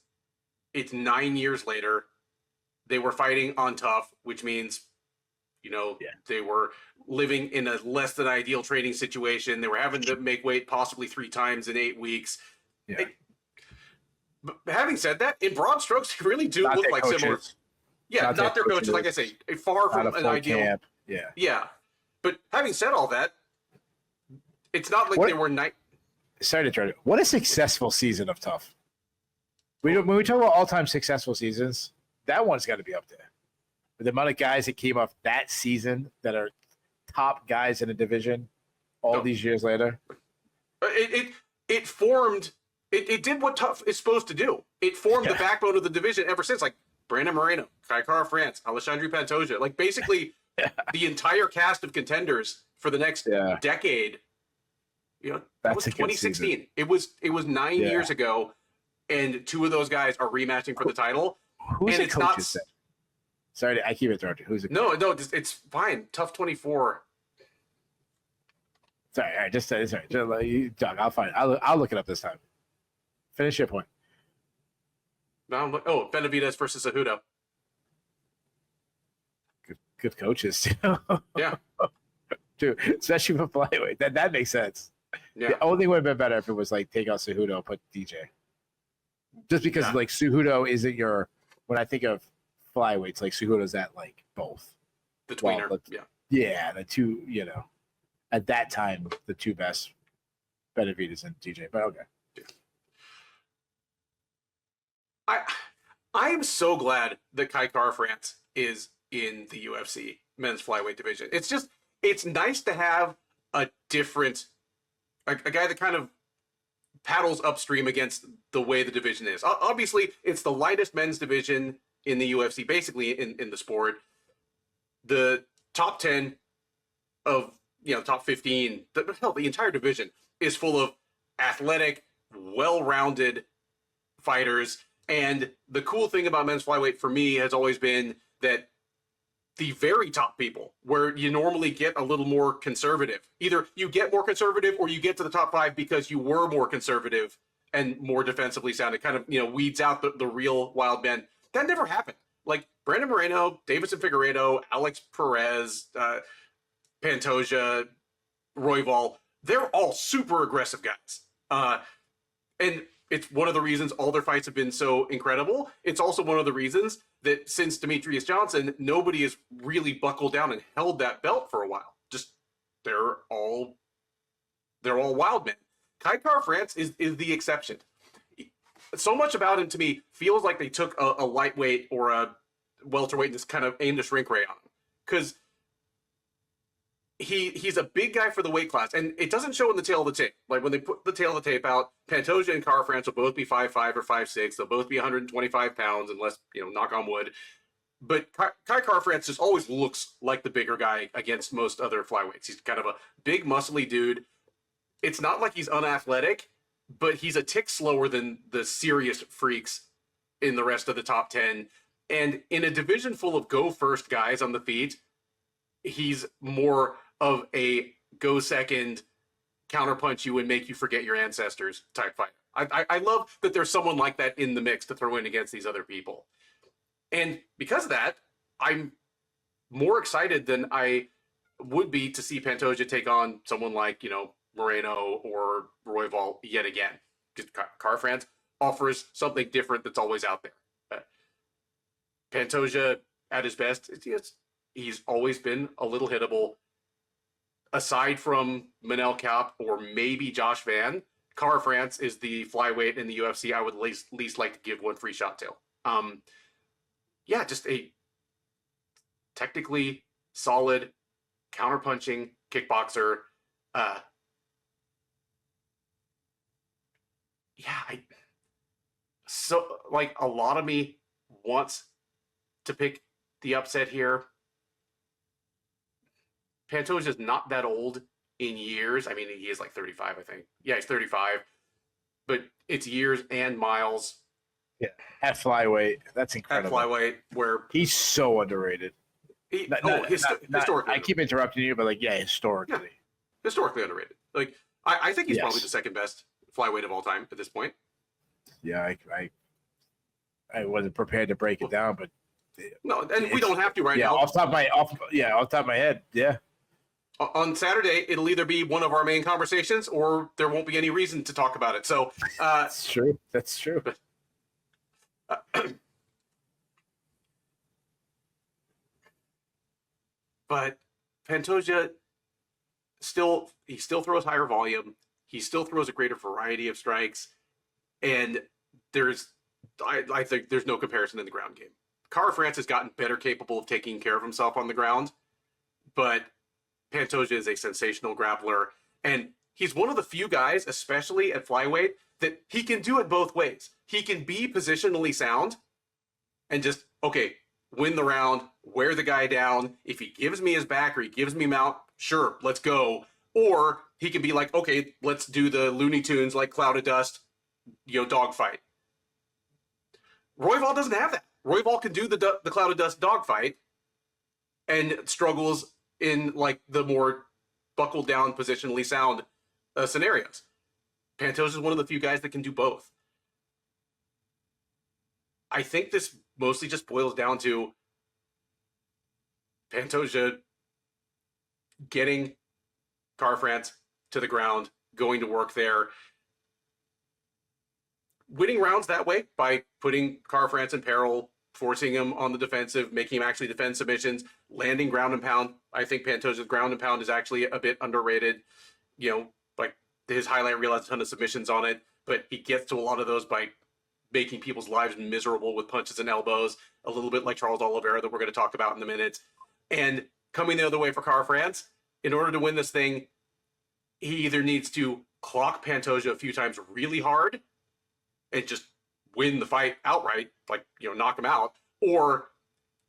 9 years later. They were fighting on tough, which means, they were living in a less than ideal training situation. They were having to make weight possibly 3 times in 8 weeks. Yeah. But having said that, in broad strokes, they really do look like similar. Yeah, not their coaches, like I say, far from an ideal. Camp. Yeah. Yeah. But having said all that, it's not like they were Sorry to try to. What a successful season of tough. When we talk about all-time successful seasons, that one's got to be up there. With the amount of guys that came off that season that are top guys in a division all these years later. It formed. It did what tough is supposed to do. It formed the backbone of the division ever since. Like Brandon Moreno, Kara-France, Alexandre Pantoja, like basically the entire cast of contenders for the next decade. That was 2016. It was 9 years ago, and 2 of those guys are rematching for the title. Who's the coaches? Sorry, I keep interrupting. Who's the coach? No, it's fine. Tough 24. Sorry, all right, just sorry. Doug, I'll find. I'll look it up this time. Finish your point. Benavidez versus Cejudo. Good coaches too. Yeah. Dude, especially for flyweight. That makes sense. Yeah. The only thing would have been better if it was like take out Cejudo and put DJ. Just because like Cejudo isn't your when I think of flyweights, like Cejudo's at like both. The tweener. Well, yeah, the two, at that time the 2 best, Benavidez and DJ. But okay. I am so glad that Kara-France is in the UFC men's flyweight division. It's nice to have a different, a guy that kind of paddles upstream against the way the division is. Obviously, it's the lightest men's division in the UFC, basically in the sport. The top 10 of, top 15, the entire division is full of athletic, well-rounded fighters. And the cool thing about men's flyweight for me has always been that the very top people, where you normally get a little more conservative, either you get more conservative or you get to the top 5 because you were more conservative and more defensively sound. It kind of, weeds out the real wild men. That never happened. Like Brandon Moreno, Davison Figueiredo, Alex Perez, Pantoja, Royval, they're all super aggressive guys. And it's one of the reasons all their fights have been so incredible. It's also one of the reasons that since Demetrius Johnson, nobody has really buckled down and held that belt for a while. Just they're all wild men. Kara-France is the exception. So much about him to me feels like they took a lightweight or a welterweight and just kind of aimed a shrink ray on him. Because he's a big guy for the weight class, and it doesn't show in the tail of the tape. Like when they put the tail of the tape out, Pantoja and Kara-France will both be 5'5" or 5'6". They'll both be 125 pounds, unless knock on wood. But Kara-France just always looks like the bigger guy against most other flyweights. He's kind of a big, muscly dude. It's not like he's unathletic, but he's a tick slower than the serious freaks in the rest of the top 10. And in a division full of go first guys on the feet, he's more of a go second, counterpunch you and make you forget your ancestors type fighter. I love that there's someone like that in the mix to throw in against these other people. And because of that, I'm more excited than I would be to see Pantoja take on someone like, Moreno or Royval yet again. Because Kara-France offers something different that's always out there. Pantoja, at his best, he's always been a little hittable. Aside from Manel Cap or maybe Josh Van, Kara-France is the flyweight in the UFC I would least like to give one free shot to. Just a technically solid, counterpunching kickboxer. A lot of me wants to pick the upset here. Pantoja's not that old in years. I mean, he is like 35, I think. Yeah, he's 35. But it's years and miles. Yeah, at flyweight. That's incredible. At flyweight, where he's so underrated. Historically. I keep interrupting you, but historically. Yeah, historically underrated. I think he's probably the second best flyweight of all time at this point. Yeah, I wasn't prepared to break it down, but no, and we don't have to now. Off the top of my head, yeah. On Saturday, it'll either be one of our main conversations, or there won't be any reason to talk about it. So that's true. That's true. But Pantoja still throws higher volume. He still throws a greater variety of strikes, and I think there's no comparison in the ground game. Kara-France has gotten better capable of taking care of himself on the ground, but Pantoja is a sensational grappler, and he's one of the few guys, especially at flyweight, that he can do it both ways. He can be positionally sound and just, win the round, wear the guy down. If he gives me his back or he gives me mount, sure, let's go. Or he can be like, okay, let's do the Looney Tunes like Cloud of Dust, dogfight. Royval doesn't have that. Royval can do the Cloud of Dust dogfight and struggles in the more buckled down, positionally sound scenarios. Pantoja is one of the few guys that can do both. I think this mostly just boils down to Pantoja getting Kara-France to the ground, going to work there, winning rounds that way by putting Kara-France in peril, forcing him on the defensive, making him actually defend submissions, landing ground and pound. I think Pantoja's ground and pound is actually a bit underrated. His highlight reel has a ton of submissions on it, but he gets to a lot of those by making people's lives miserable with punches and elbows, a little bit like Charles Oliveira that we're going to talk about in a minute. And coming the other way for Kara-France, in order to win this thing, he either needs to clock Pantoja a few times really hard and just win the fight outright, knock him out, or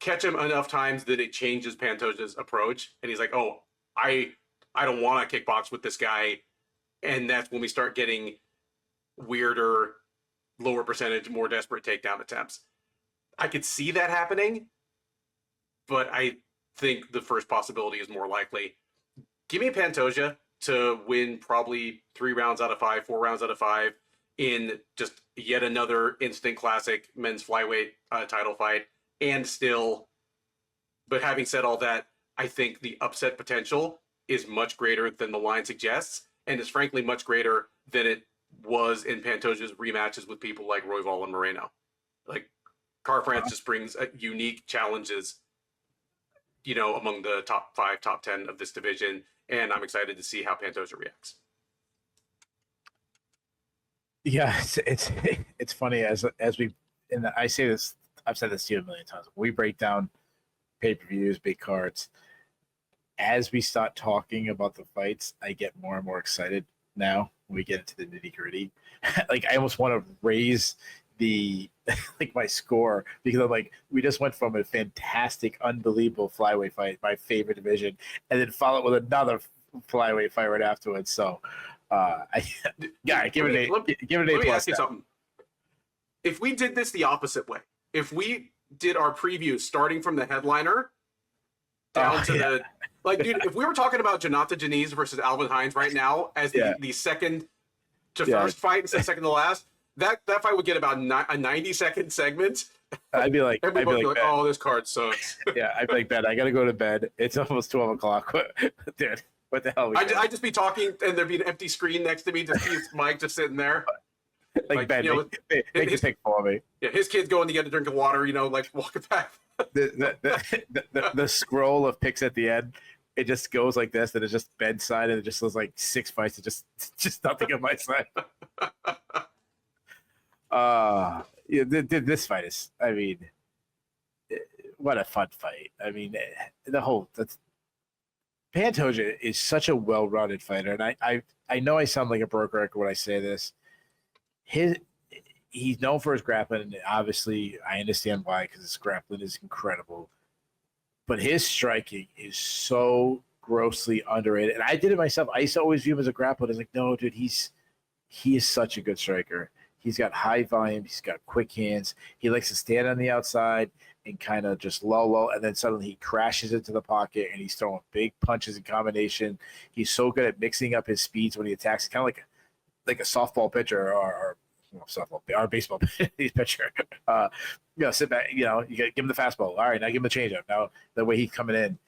catch him enough times that it changes Pantoja's approach. And he's like, oh, I don't want to kickbox with this guy. And that's when we start getting weirder, lower percentage, more desperate takedown attempts. I could see that happening, but I think the first possibility is more likely. Give me Pantoja to win probably 3 rounds out of 5, 4 rounds out of 5 in just yet another instant classic men's flyweight title fight. But having said all that, I think the upset potential is much greater than the line suggests, and is frankly much greater than it was in Pantoja's rematches with people like Royval and Moreno. Kara-France just brings unique challenges, among the top 5, top 10 of this division, and I'm excited to see how Pantoja reacts. Yeah, it's funny as we, and I say this, I've said this to you a million times. We break down pay-per-views, big cards. As we start talking about the fights, I get more and more excited now when we get into the nitty-gritty. I almost want to raise the my score, because I'm we just went from a fantastic, unbelievable flyweight fight, my favorite division, and then follow it with another flyweight fight right afterwards. So Give it an A+. Let me ask you something. If we did this the opposite way, if we did our preview starting from the headliner down to the dude, if we were talking about Jhonata Diniz versus Alvin Hines right now as the second to first fight instead of second to last, that fight would get about a 90-second segment. I'd be like, oh, this card sucks. I'd be like, Ben, I gotta go to bed. It's almost 12 o'clock. Dude, what the hell? I'd just be talking, and there'd be an empty screen next to me, just see his mic just sitting there. Ben, make his pick for me. Yeah, his kid's going to get a drink of water, walking back. The scroll of picks at the end, it just goes like this, and it's just Ben's side, and it just looks like 6 fights, and just nothing on my side. This fight is, what a fun fight. Pantoja is such a well-rounded fighter, and I know I sound like a broken record when I say this. He's known for his grappling, and obviously I understand why, because his grappling is incredible. But his striking is so grossly underrated. And I did it myself. I used to always view him as a grappler. I was like, no, dude, he is such a good striker. He's got high volume. He's got quick hands. He likes to stand on the outside and kind of just low, and then suddenly he crashes into the pocket, and he's throwing big punches in combination. He's so good at mixing up his speeds when he attacks. Kind of like a softball pitcher or baseball pitcher. Sit back. You give him the fastball. All right, now give him the changeup. Now the way he's coming in,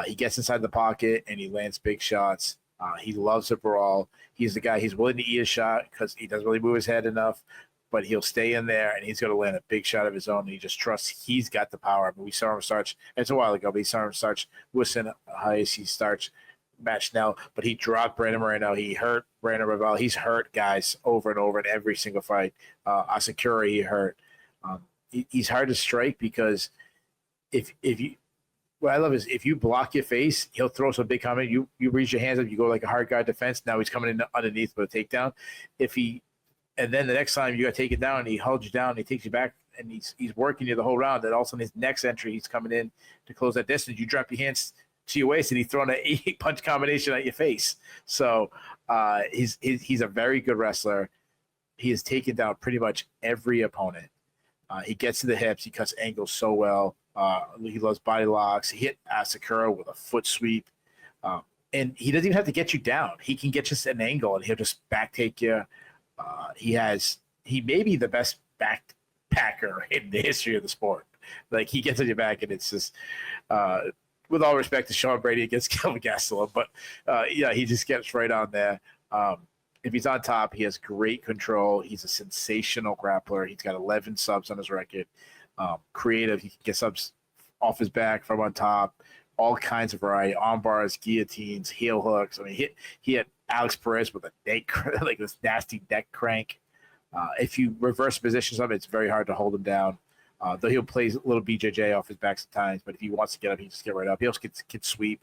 he gets inside the pocket and he lands big shots. He loves to brawl. He's the guy. He's willing to eat a shot because he doesn't really move his head enough, but he'll stay in there and he's going to land a big shot of his own. And he just trusts he's got the power. We saw him start. It's a while ago, but we saw him start Wilson Hayes. He starts match now, but he dropped Brandon Moreno. He hurt Brandon Ravel. He's hurt guys over and over in every single fight. Asakura, he hurt. He's hard to strike because if you, what I love is if you block your face, he'll throw some big comment. You reach your hands up, you go like a hard guard defense. Now he's coming in underneath with a takedown. And then the next time you got to take it down, and he holds you down, and he takes you back, and he's working you the whole round. Then all of a sudden his next entry, he's coming in to close that distance. You drop your hands to your waist, and he's throwing an 8-punch combination at your face. So he's a very good wrestler. He has taken down pretty much every opponent. He gets to the hips. He cuts angles so well. He loves body locks. He hit Asakura with a foot sweep. And he doesn't even have to get you down. He can get just an angle, and he'll just back take you. He may be the best backpacker in the history of the sport. Like, he gets on your back, and it's just with all respect to Sean Brady against Kelvin Gastelum, but he just gets right on there. If he's on top, he has great control. He's a sensational grappler. He's got 11 subs on his record. Creative. He can get subs off his back from on top. All kinds of variety. Arm bars, guillotines, heel hooks. He hit Alex Perez with a neck, like this nasty neck crank. If you reverse positions of it, it's very hard to hold him down. Though he'll play a little BJJ off his back sometimes, but if he wants to get up, he just get right up. He also can sweep.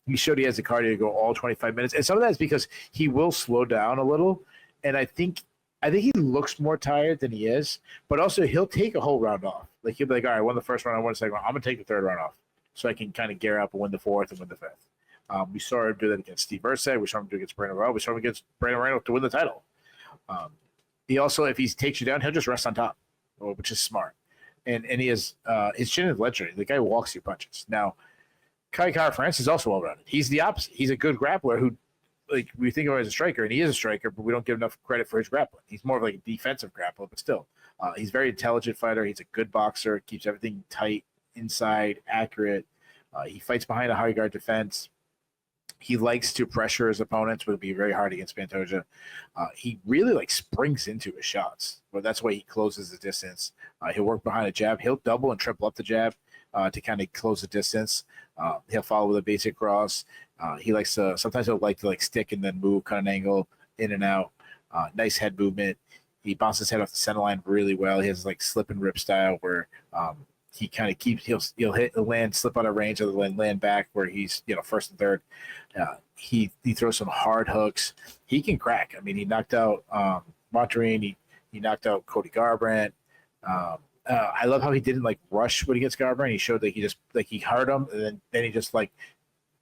He showed he has the cardio to go all 25 minutes. And some of that is because he will slow down a little. And I think he looks more tired than he is, but also he'll take a whole round off. Like, he'll be like, all right, I won the first round, I won the second round. I'm going to take the third round off so I can kind of gear up and win the fourth and win the fifth. We saw him do that against Steve Bursay. We saw him do it against Brandon Moreno. We saw him against Brandon Moreno to win the title. He also, if he takes you down, he'll just rest on top, which is smart. And he has his chin is legendary. The guy walks through punches. Now, Kai Kara-France is also well-rounded. He's the opposite. He's a good grappler who, like, we think of him as a striker, and he is a striker, but we don't give enough credit for his grappling. He's more of like a defensive grappler, but still. He's a very intelligent fighter. He's a good boxer, keeps everything tight, inside, accurate. He fights behind a high guard defense. He likes to pressure his opponents, but it'll be very hard against Pantoja. He really springs into his shots, but that's why he closes the distance. He'll work behind a jab. He'll double and triple up the jab to kind of close the distance. He'll follow with a basic cross. He likes to, sometimes he'll like to stick and then move, kind of angle in and out. Nice head movement. He bounces his head off the center line really well. He has slip and rip style where he kind of keeps, he'll land, slip out of range, or land back where he's, first and third. He throws some hard hooks. He can crack. He knocked out Monterrey. He knocked out Cody Garbrandt. I love how he didn't rush when he gets Garbrandt. He showed that he hurt him, and then he just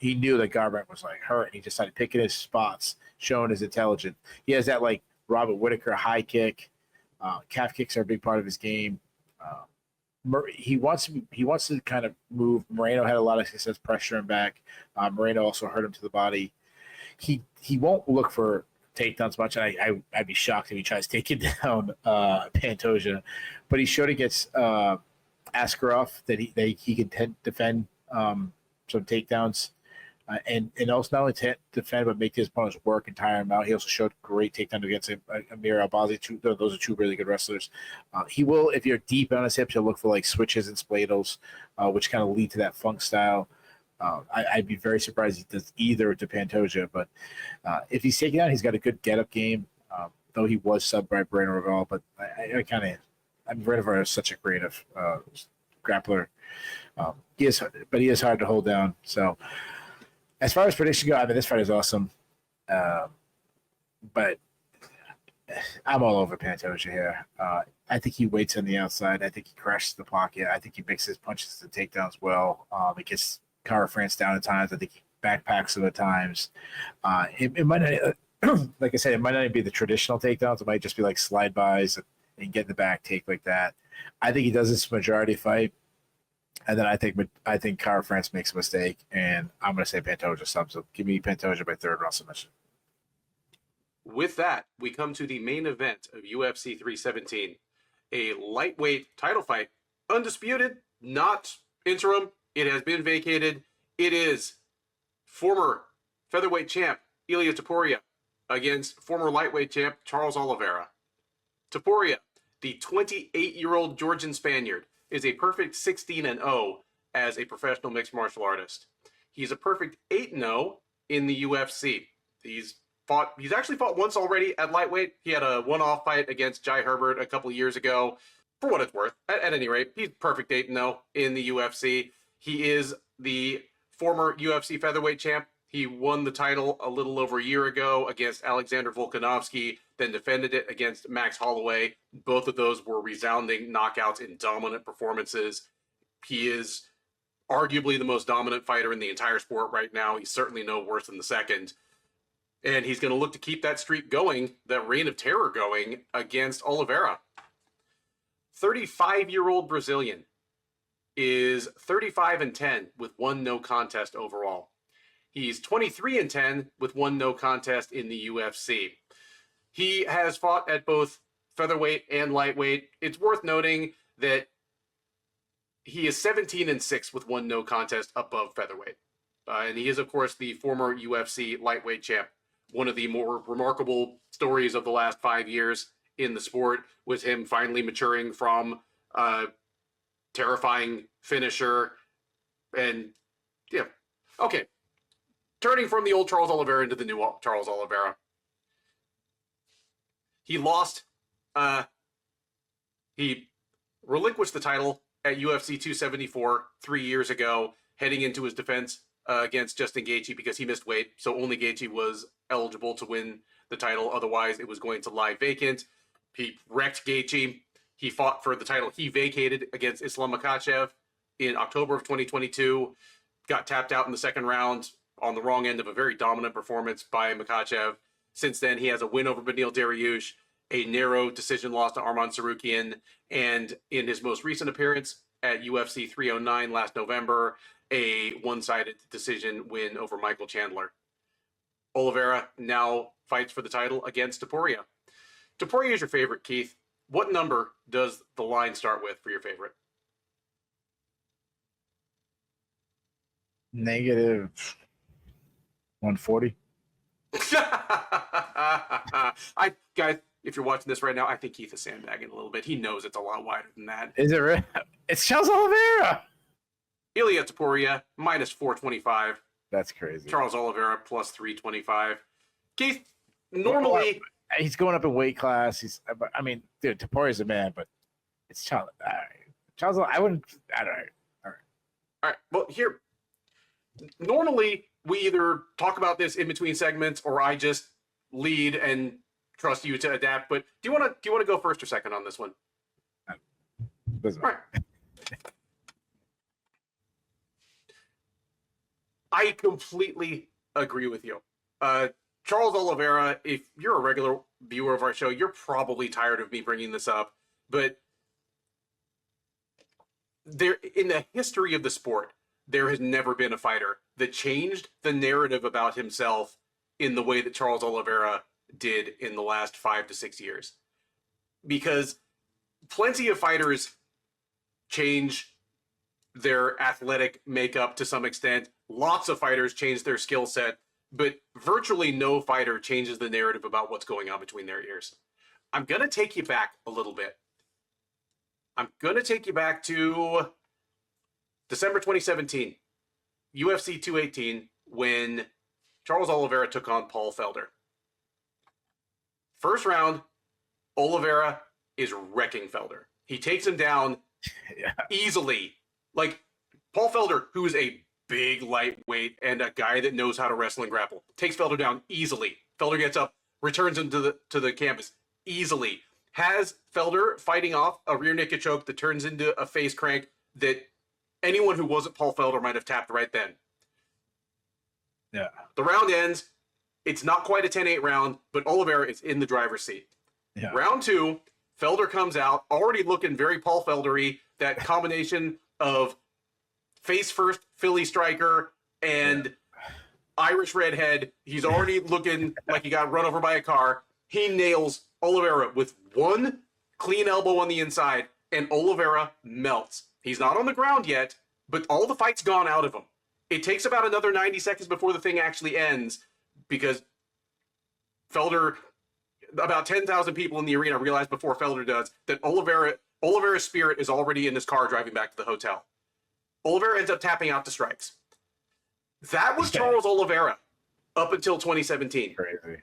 he knew that Garbrandt was like hurt, and he just started picking his spots, showing his intelligence. He has that like Robert Whitaker high kick. Calf kicks are a big part of his game. He wants to kind of move. Moreno had a lot of success pressuring back. Moreno also hurt him to the body. He won't look for takedowns much. I'd be shocked if he tries taking down Pantoja, but he showed against Askarov that he can defend some takedowns. And also not only defend, but make his opponents work and tire him out. He also showed great takedown against Amir Albazi. Those are two really good wrestlers. He will, if you're deep on his hips, he'll look for like switches and spladles, which kind of lead to that funk style. I'd be very surprised if he does either to Pantoja. But if he's taking out, he's got a good get-up game, though he was subbed by Brandon Royval. But Brandon is such a creative grappler. He is hard to hold down. So, as far as prediction go, I mean, this fight is awesome. But I'm all over Pantoja here. I think he waits on the outside. I think he crashes the pocket. I think he mixes punches and takedowns well. He gets Cara France down at times. I think he backpacks him at times. It might not, like I said, it might not even be the traditional takedowns. It might just be like slide bys and get in the back take like that. I think he does this majority fight. And then I think Cara France makes a mistake, and I'm going to say Pantoja subs. So give me Pantoja by third round submission. With that, we come to the main event of UFC 317, a lightweight title fight, undisputed, not interim. It has been vacated. It is former featherweight champ Ilia Topuria against former lightweight champ Charles Oliveira. Topuria, the 28-year-old Georgian Spaniard, is a perfect 16-0 as a professional mixed martial artist. He's a perfect 8-0 in the UFC. He's actually fought once already at lightweight. He had a one-off fight against Jai Herbert a couple of years ago. For what it's worth, at any rate, he's perfect 8-0 in the UFC. He is the former UFC featherweight champ. He won the title a little over a year ago against Alexander Volkanovski, then defended it against Max Holloway. Both of those were resounding knockouts in dominant performances. He is arguably the most dominant fighter in the entire sport right now. He's certainly no worse than the second. And he's going to look to keep that streak going, that reign of terror going against Oliveira. 35-year-old Brazilian is 35-10 with one no contest overall. He's 23-10 with one no contest in the UFC. He has fought at both featherweight and lightweight. It's worth noting that he is 17-6 with one no contest above featherweight. And he is, of course, the former UFC lightweight champ. One of the more remarkable stories of the last 5 years in the sport was him finally maturing from a terrifying finisher. And, yeah. Okay. Turning from the old Charles Oliveira into the new Charles Oliveira. He lost. He relinquished the title at UFC 274 3 years ago, heading into his defense against Justin Gaethje because he missed weight. So only Gaethje was eligible to win the title. Otherwise, it was going to lie vacant. He wrecked Gaethje. He fought for the title he vacated against Islam Makhachev in October of 2022. Got tapped out in the second round on the wrong end of a very dominant performance by Makhachev. Since then, he has a win over Beneil Dariush, a narrow decision loss to Arman Tsarukyan, and in his most recent appearance at UFC 309 last November, a one-sided decision win over Michael Chandler. Oliveira now fights for the title against Topuria. Topuria is your favorite, Keith. What number does the line start with for your favorite? Negative 140. Guys, if you're watching this right now, I think Keith is sandbagging a little bit. He knows it's a lot wider than that. Is it real? It's Charles Oliveira. Ilia Topuria, minus 425. That's crazy. Charles Oliveira, plus 325. Keith, normally... He's going up in weight class. Dude, Topuria's a man, but it's Charles. Charles, I wouldn't... All right. Well, here... Normally, we either talk about this in between segments, or I just lead and trust you to adapt. But do you want to go first or second on this one? Doesn't matter. Right. I completely agree with you. Charles Oliveira, if you're a regular viewer of our show, you're probably tired of me bringing this up, but there, in the history of the sport, there has never been a fighter that changed the narrative about himself in the way that Charles Oliveira did in the last 5 to 6 years. Because plenty of fighters change their athletic makeup to some extent. Lots of fighters change their skill set, but virtually no fighter changes the narrative about what's going on between their ears. I'm going to take you back a little bit. I'm going to take you back to December 2017, UFC 218, when Charles Oliveira took on Paul Felder. First round, Oliveira is wrecking Felder. He takes him down easily. Like, Paul Felder, who is a big lightweight and a guy that knows how to wrestle and grapple, takes Felder down easily. Felder gets up, returns him to the canvas easily. Has Felder fighting off a rear naked choke that turns into a face crank that anyone who wasn't Paul Felder might have tapped right then. Yeah. The round ends. It's not quite a 10-8 round, but Oliveira is in the driver's seat. Yeah. Round 2, Felder comes out, already looking very Paul Feldery, that combination of face-first Philly striker and Irish redhead. He's already looking like he got run over by a car. He nails Oliveira with one clean elbow on the inside, and Oliveira melts. He's not on the ground yet, but all the fight's gone out of him. It takes about another 90 seconds before the thing actually ends, because Felder, about 10,000 people in the arena realize before Felder does that Oliveira's spirit is already in his car driving back to the hotel. Oliveira ends up tapping out to strikes. That was Charles Oliveira up until 2017. Crazy.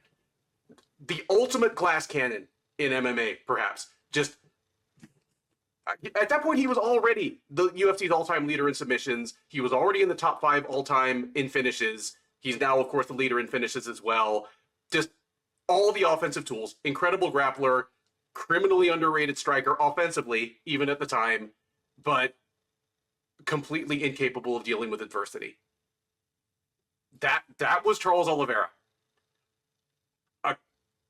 The ultimate glass cannon in MMA, perhaps. Just at that point, he was already the UFC's all-time leader in submissions. He was already in the top 5 all-time in finishes. He's now, of course, the leader in finishes as well. Just all the offensive tools. Incredible grappler, criminally underrated striker offensively, even at the time, but completely incapable of dealing with adversity. That was Charles Oliveira.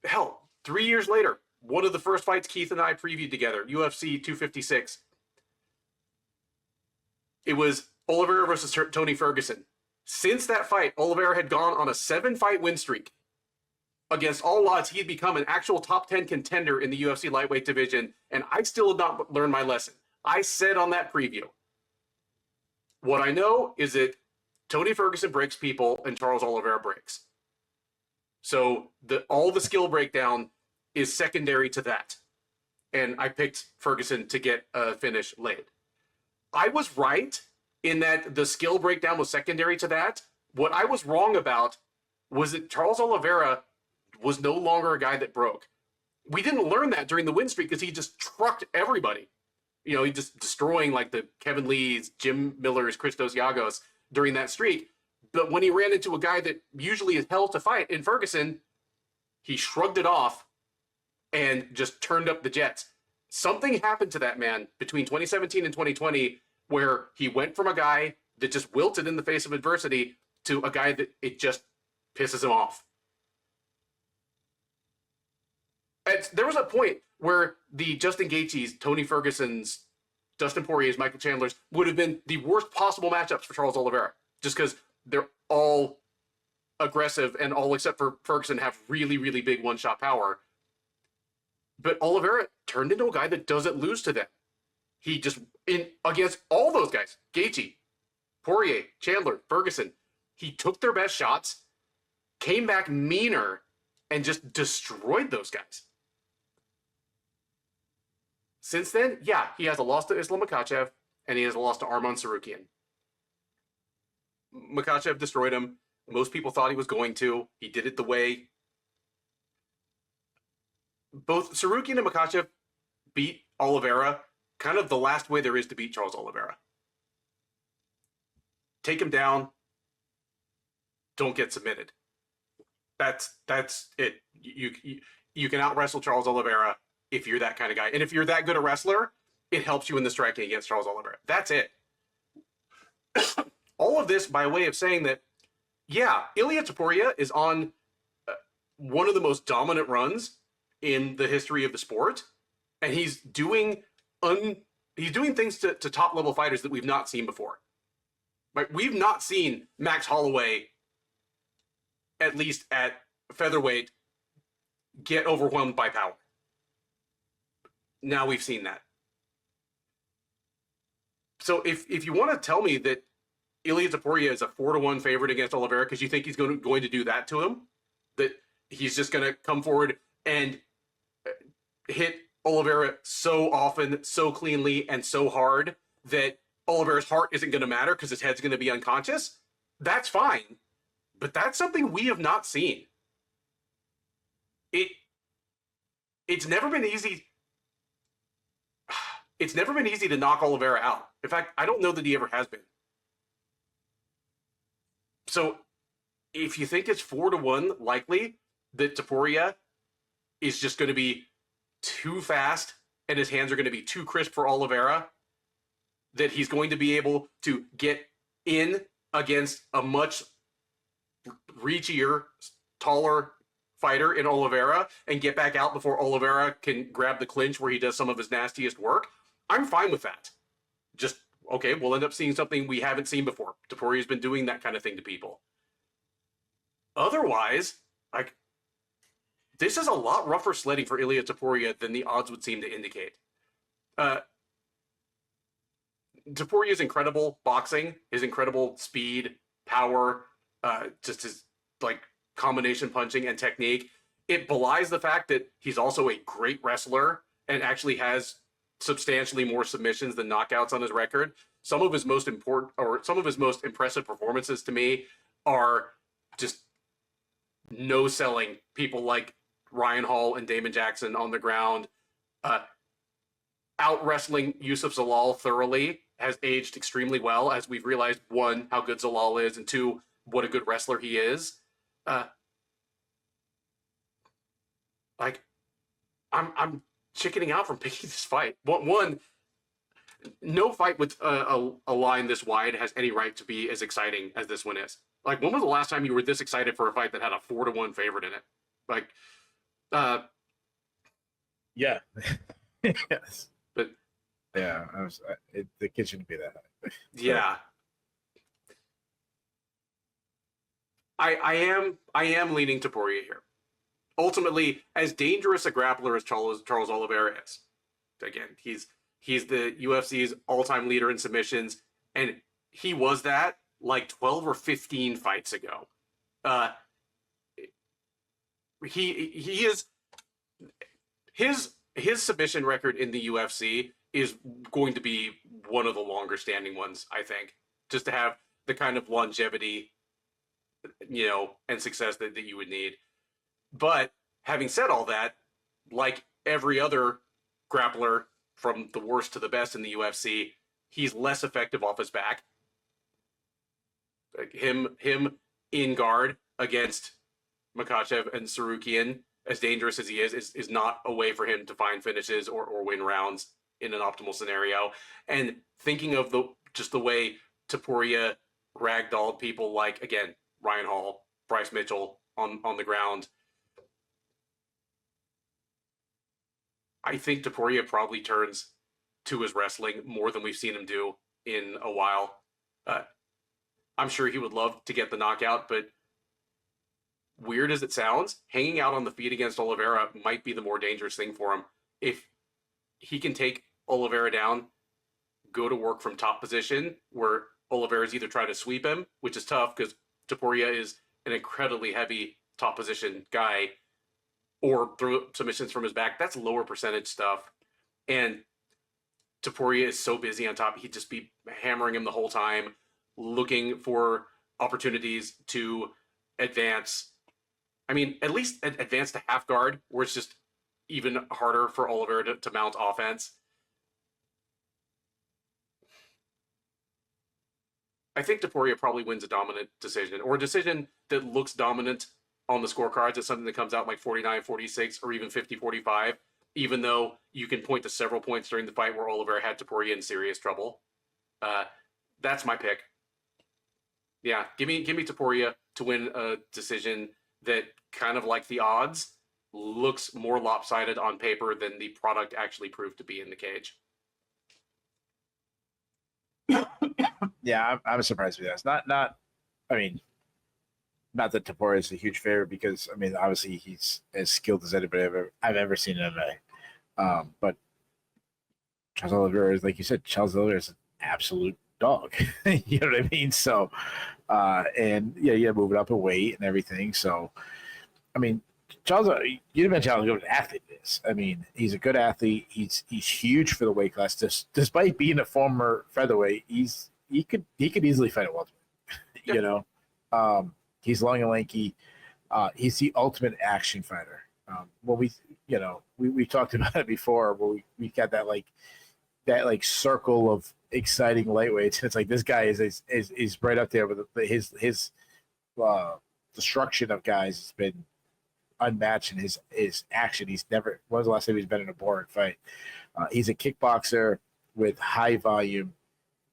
Hell, 3 years later, one of the first fights Keith and I previewed together, UFC 256. It was Oliveira versus Tony Ferguson. Since that fight, Oliveira had gone on a 7-fight win streak. Against all odds, he had become an actual top 10 contender in the UFC lightweight division, and I still had not learned my lesson. I said on that preview, what I know is that Tony Ferguson breaks people and Charles Oliveira breaks. So all the skill breakdown is secondary to that. And I picked Ferguson to get a finish late. I was right in that the skill breakdown was secondary to that. What I was wrong about was that Charles Oliveira was no longer a guy that broke. We didn't learn that during the win streak because he just trucked everybody. You know, he just destroying like the Kevin Lees, Jim Millers, Christos Yagos during that streak. But when he ran into a guy that usually is hell to fight in Ferguson, he shrugged it off and just turned up the jets. Something happened to that man between 2017 and 2020 where he went from a guy that just wilted in the face of adversity to a guy that it just pisses him off. There was a point where the Justin Gaethje's, Tony Ferguson's, Dustin Poirier's, Michael Chandler's would have been the worst possible matchups for Charles Oliveira, just because they're all aggressive and all except for Ferguson have really, really big one-shot power. But Oliveira turned into a guy that doesn't lose to them. He just, against all those guys, Gaethje, Poirier, Chandler, Ferguson, he took their best shots, came back meaner, and just destroyed those guys. Since then, yeah, he has a loss to Islam Makhachev, and he has a loss to Arman Tsarukyan. Makhachev destroyed him. Most people thought he was going to. He did it the way both Tsarukyan and Makhachev beat Oliveira kind of the last way there is to beat Charles Oliveira. Take him down. Don't get submitted. That's it. You can out-wrestle Charles Oliveira if you're that kind of guy. And if you're that good a wrestler, it helps you in the striking against Charles Oliveira. That's it. All of this by way of saying that Yeah, Ilia Topuria is on one of the most dominant runs in the history of the sport, and he's doing things to top level fighters that we've not seen before. Like, we've not seen Max Holloway, at least at featherweight, get overwhelmed by power. Now we've seen that. So if you want to tell me that Ilia Topuria is a 4-1 favorite against Oliveira because you think he's going to do that to him, that he's just going to come forward and hit Oliveira so often, so cleanly, and so hard that Oliveira's heart isn't going to matter because his head's going to be unconscious, that's fine. But that's something we have not seen. It's never been easy. It's never been easy to knock Oliveira out. In fact, I don't know that he ever has been. So if you think it's 4-1 likely that Topuria is just going to be too fast and his hands are going to be too crisp for Oliveira, that he's going to be able to get in against a much reachier, taller fighter in Oliveira and get back out before Oliveira can grab the clinch where he does some of his nastiest work, I'm fine with that. Just, okay, we'll end up seeing something we haven't seen before. Topuria's been doing that kind of thing to people. Otherwise, like, this is a lot rougher sledding for Ilia Topuria than the odds would seem to indicate. Topuria's incredible boxing, his incredible speed, power, just his like combination punching and technique, it belies the fact that he's also a great wrestler and actually has substantially more submissions than knockouts on his record. Some of his most impressive performances to me are just no selling people like Ryan Hall and Damon Jackson on the ground. Out wrestling Yusuf Zalal thoroughly, has aged extremely well as we've realized, one, how good Zalal is, and two, what a good wrestler he is. I'm chickening out from picking this fight. One, no fight with a line this wide has any right to be as exciting as this one is. Like, when was the last time you were this excited for a fight that had a 4-1 favorite in it? Like, yeah. Yes. But yeah, the kid shouldn't be that high. Yeah. I am leaning Topuria here. Ultimately, as dangerous a grappler as Charles Oliveira is, again, he's the UFC's all-time leader in submissions, and he was that like 12 or 15 fights ago. He is his submission record in the UFC is going to be one of the longer standing ones, I think, just to have the kind of longevity, and success that you would need. But having said all that, like every other grappler from the worst to the best in the UFC, he's less effective off his back. Like him in guard against Makhachev and Sarukian, as dangerous as he is not a way for him to find finishes or win rounds in an optimal scenario. And thinking of the way Topuria ragdolled people like, again, Ryan Hall, Bryce Mitchell on the ground, I think Topuria probably turns to his wrestling more than we've seen him do in a while. I'm sure he would love to get the knockout, but weird as it sounds, hanging out on the feet against Oliveira might be the more dangerous thing for him. If he can take Oliveira down, go to work from top position, where Oliveira's either trying to sweep him, which is tough because Topuria is an incredibly heavy top position guy, or throw submissions from his back, that's lower percentage stuff. And Topuria is so busy on top, he'd just be hammering him the whole time, looking for opportunities to advance. I mean, at least advance to half guard, where it's just even harder for Oliveira to mount offense. I think Topuria probably wins a dominant decision, or a decision that looks dominant on the scorecards as something that comes out like 49-46 or even 50-45, even though you can point to several points during the fight where Oliveira had Topuria in serious trouble. That's my pick. Yeah, give me Topuria to win a decision that, kind of like the odds, looks more lopsided on paper than the product actually proved to be in the cage. Yeah, I'm surprised with that. It's not. I mean, not that Topuria is a huge favorite because I mean, obviously he's as skilled as anybody I've ever seen in MMA. But Charles Oliveira is, like you said, Charles Oliveira is an absolute dog. You know what I mean? So, and yeah, you move it up a weight and everything. So, I mean, Charles, you didn't mention how good an athlete he is. I mean, he's a good athlete. He's huge for the weight class. Despite being a former featherweight, he could easily fight a welterweight. Yeah. You know, he's long and lanky. He's the ultimate action fighter. When we talked about it before, where we got that circle of exciting lightweights. It's like this guy is right up there with his destruction of guys has been unmatched in his action. He's never. When was the last time he's been in a boring fight? He's a kickboxer with high volume,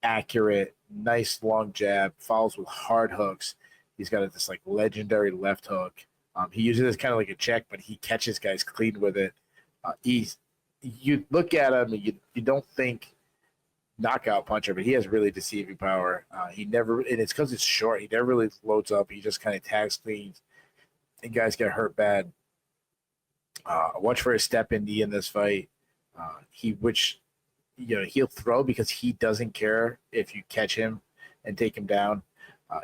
accurate, nice long jab, follows with hard hooks. He's got this like legendary left hook. He uses it as kind of like a check, but he catches guys clean with it. You look at him and you don't think knockout puncher, but he has really deceiving power. He never, and it's because it's short. He never really loads up. He just kind of tags cleans, and guys get hurt bad. Watch for his step in knee in this fight. He'll throw because he doesn't care if you catch him and take him down.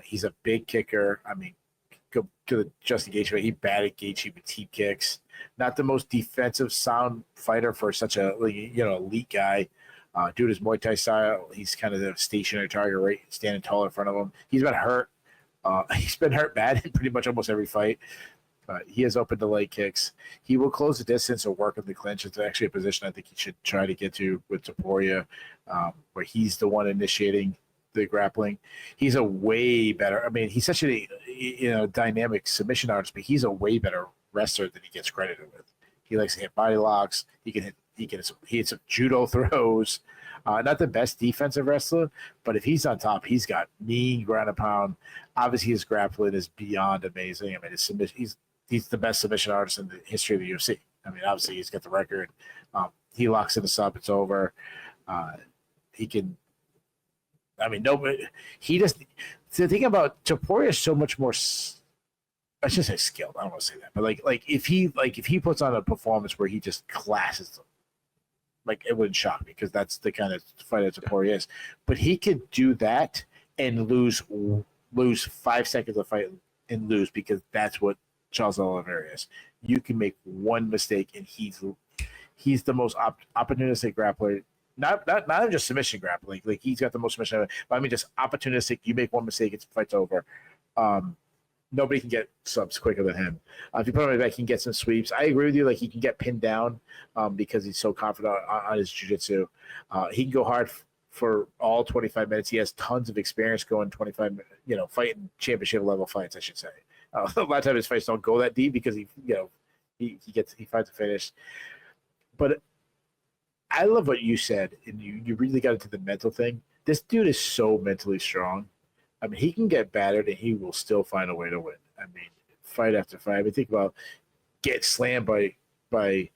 He's a big kicker. I mean, go to the Justin Gaethje fight. He batted Gaethje with teep kicks. Not the most defensive sound fighter for such a elite guy. Dude is Muay Thai style. He's kind of the stationary target, right, standing tall in front of him. He's been hurt. He's been hurt bad in pretty much almost every fight. He is open to leg kicks. He will close the distance or work in the clinch. It's actually a position I think he should try to get to with Topuria, where he's the one initiating the grappling. He's a way better. I mean, he's such a dynamic submission artist, but he's a way better wrestler than he gets credited with. He likes to hit body locks. He hits some judo throws. Not the best defensive wrestler, but if he's on top, he's got mean ground and pound. Obviously, his grappling is beyond amazing. I mean, his submission, he's the best submission artist in the history of the UFC. I mean, obviously, he's got the record. He locks in the sub, it's over. He can. I mean, nobody. He just. The thing about Topuria is so much more. I should say skilled. I don't want to say that, but like if he puts on a performance where he just classes them, like it wouldn't shock me because that's the kind of fighter Topuria is. But he could do that and lose 5 seconds of fight and lose because that's what Charles Oliveira is. You can make one mistake and he's the most opportunistic grappler. Not even just submission grappling. Like he's got the most submission, but I mean just opportunistic. You make one mistake, it's fight's over. Nobody can get subs quicker than him. If you put him on his back, he can get some sweeps. I agree with you. Like he can get pinned down because he's so confident on his jiu-jitsu. He can go hard for all 25 minutes. He has tons of experience going 25, fighting championship level fights, I should say. A lot of times his fights don't go that deep because he fights a finish. But I love what you said, and you really got into the mental thing. This dude is so mentally strong. I mean, he can get battered, and he will still find a way to win. I mean, fight after fight. I mean, think about get slammed by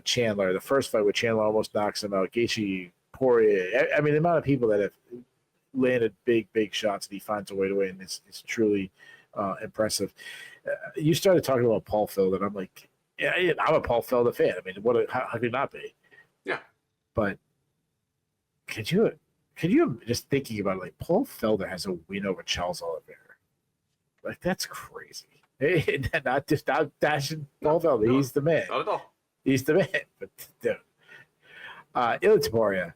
Chandler. The first fight with Chandler almost knocks him out. Gaethje, Poirier. I mean, the amount of people that have landed big shots, and he finds a way to win is truly impressive. You started talking about Paul Felder, and I'm like, yeah, I'm a Paul Felder fan. I mean, how could you not be? Yeah. But could you just thinking about it, like Paul Felder has a win over Charles Oliveira? Like that's crazy. Not dashing Paul Felder. No, he's the man. Not at all. He's the man. But dude, Topuria.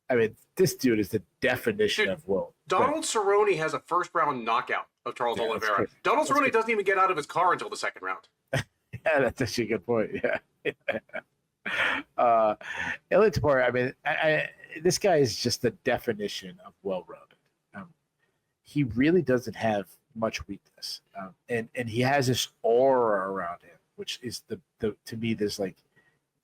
I mean, this dude is the definition of will. Donald Cerrone has a first round knockout of Charles Oliveira. Donald Cerrone doesn't even get out of his car until the second round. Yeah, that's actually a good point. Yeah. Topuria, I mean, this guy is just the definition of well-rounded. He really doesn't have much weakness, and he has this aura around him, which is the to me there's like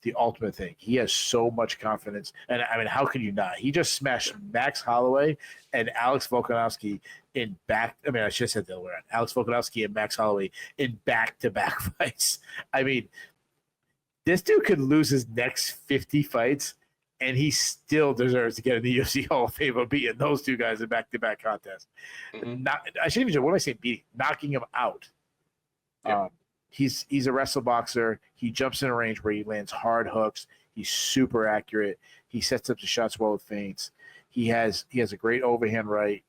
the ultimate thing. He has so much confidence. And I mean, how can you not? He just smashed Max Holloway and Alex Volkanovski in back. I mean, I should have said the other way around. Alex Volkanovski and Max Holloway in back-to-back fights. I mean, this dude could lose his next 50 fights, and he still deserves to get in the UFC Hall of Fame of beating those two guys in back-to-back contests. I shouldn't even say, what am I saying? Beating, knocking him out. Yeah. He's a wrestle boxer. He jumps in a range where he lands hard hooks. He's super accurate. He sets up the shots well with feints. He has a great overhand right.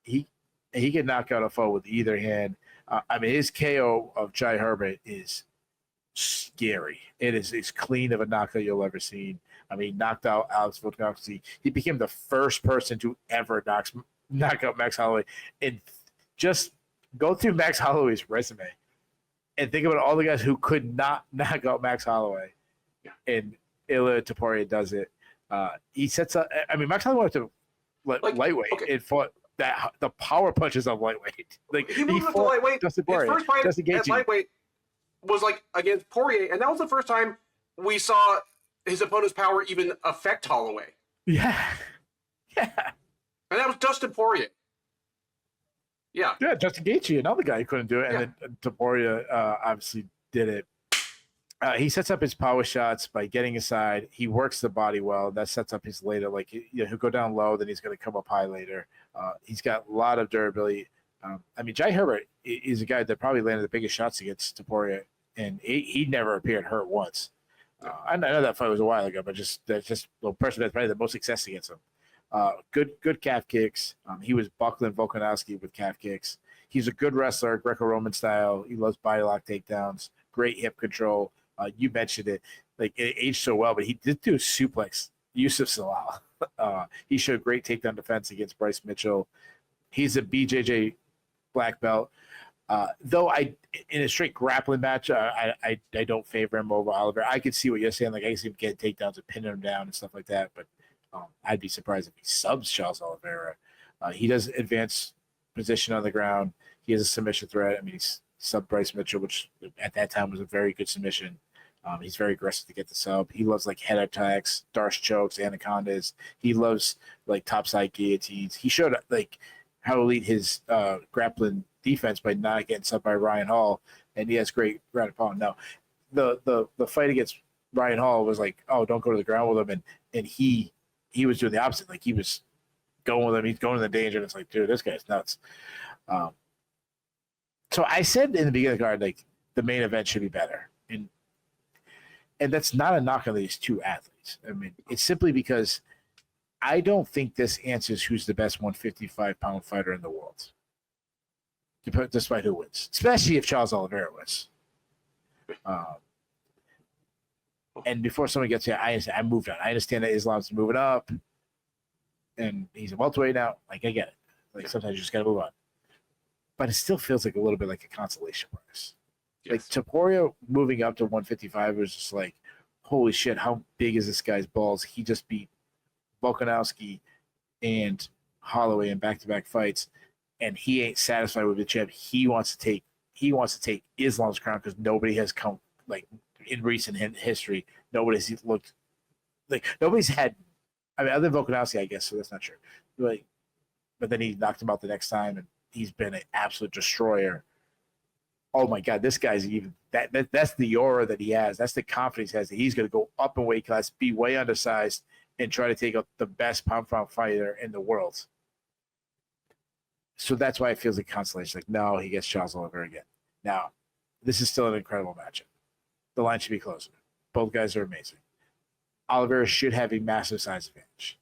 He can knock out a foe with either hand. I mean, his KO of Jai Herbert is scary. It is as clean of a knockout you'll ever seen. I mean, he knocked out Alex Volkanovski. He became the first person to ever knock out Max Holloway. And just go through Max Holloway's resume and think about all the guys who could not knock out Max Holloway. Yeah. And Ilia Topuria does it. He sets up. I mean, Max Holloway went to lightweight and fought the power punches of lightweight. Like he moved up to lightweight. His first fight at lightweight was like against Poirier, and that was the first time we saw his opponent's power even affect Holloway. Yeah. And that was Dustin Poirier. Yeah, Justin Gaethje, another guy who couldn't do it, and then Topuria obviously did it. He sets up his power shots by getting inside. He works the body well. That sets up his later. Like he'll go down low, then he's going to come up high later. He's got a lot of durability. I mean, Jai Herbert is a guy that probably landed the biggest shots against Topuria, and he never appeared hurt once. I know that fight was a while ago, but that's just the person that's probably the most success against him. Good calf kicks. He was buckling Volkanovski with calf kicks. He's a good wrestler, Greco-Roman style. He loves body lock takedowns, great hip control. You mentioned it. Like, it aged so well, but he did do a suplex. Yusuf Salal. He showed great takedown defense against Bryce Mitchell. He's a BJJ black belt. Though in a straight grappling match, I don't favor him over Oliver. I could see what you're saying. Like, I can see him get takedowns and pinning him down and stuff like that. But I'd be surprised if he subs Charles Oliveira. He does advance position on the ground. He has a submission threat. I mean, he's sub Bryce Mitchell, which at that time was a very good submission. He's very aggressive to get the sub. He loves like head attacks, Darce chokes, anacondas. He loves like topside guillotines. He showed like how elite his grappling defense by not getting sub by Ryan Hall, and he has great ground and pound. Now, the fight against Ryan Hall was like, oh, don't go to the ground with him, and he was doing the opposite. Like he was going with him. He's going to the danger, and it's like, dude, this guy's nuts. So I said in the beginning of the card, like the main event should be better, and that's not a knock on these two athletes. I mean, it's simply because I don't think this answers who's the best 155-pound fighter in the world, despite who wins, especially if Charles Oliveira wins. And before someone gets here, I moved on. I understand that Islam's moving up, and he's a welterweight now. Like, I get it. Like, sometimes you just got to move on. But it still feels like a little bit like a consolation prize. Yes. Like, Topuria moving up to 155 was just like, holy shit, how big is this guy's balls? He just beat Volkanovski and Holloway in back-to-back fights, and he ain't satisfied with the champ. He wants to take Islam's crown because nobody has come, like, in recent history, nobody's looked like nobody's had. I mean, other than Volkanovski, I guess, so that's not true. Like, but then he knocked him out the next time, and he's been an absolute destroyer. Oh my God, this guy's even that's the aura that he has. That's the confidence he has that he's going to go up in weight class, be way undersized, and try to take out the best pound-for-pound fighter in the world. So that's why it feels like consolation. Like, no, he gets Charles Oliveira again. Now, this is still an incredible matchup. The line should be closer. Both guys are amazing. Oliveira should have a massive size advantage.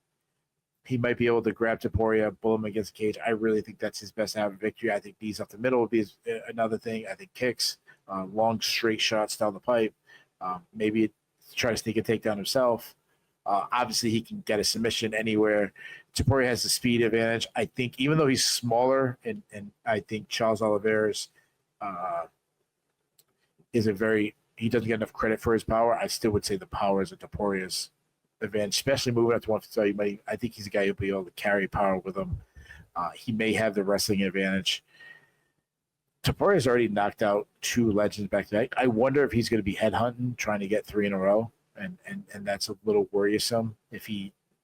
He might be able to grab Topuria, bull him against the cage. I really think that's his best out of victory. I think knees up the middle would be another thing. I think kicks, long straight shots down the pipe. Maybe try to sneak a takedown himself. Obviously, he can get a submission anywhere. Topuria has the speed advantage. I think even though he's smaller, and I think Charles Oliveira's he doesn't get enough credit for his power. I still would say the power is a Topuria's advantage, especially moving up to 155. I think he's a guy who'll be able to carry power with him. He may have the wrestling advantage. Topuria's already knocked out two legends back to back. I wonder if he's going to be headhunting, trying to get three in a row. and that's a little worrisome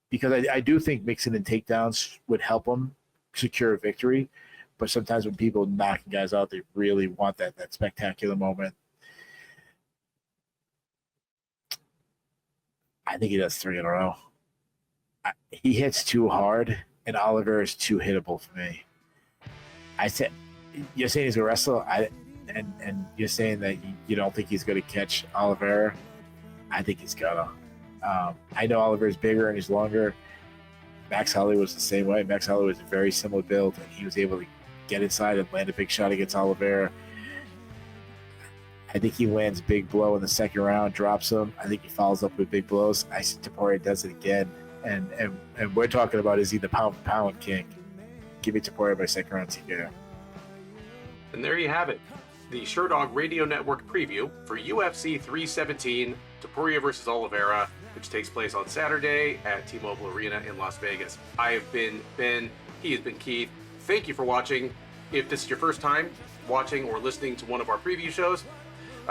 because I do think mixing in takedowns would help him secure a victory, but sometimes when people knocking guys out, they really want that spectacular moment. I think he does 3 in a row. He hits too hard, and Oliveira is too hittable for me. I said, you're saying he's a wrestler, and you're saying that you don't think he's going to catch Oliveira. I think he's gonna. I know Oliveira's bigger and he's longer. Max Holloway was the same way. Max Holloway was a very similar build, and he was able to get inside and land a big shot against Oliveira. I think he lands a big blow in the second round, drops him. I think he follows up with big blows. I see Topuria does it again. And we're talking about, is he the pound king? Give me Topuria by second round TKO. And there you have it. The Sherdog Radio Network preview for UFC 317, Topuria versus Oliveira, which takes place on Saturday at T-Mobile Arena in Las Vegas. I have been Ben. He has been Keith. Thank you for watching. If this is your first time watching or listening to one of our preview shows,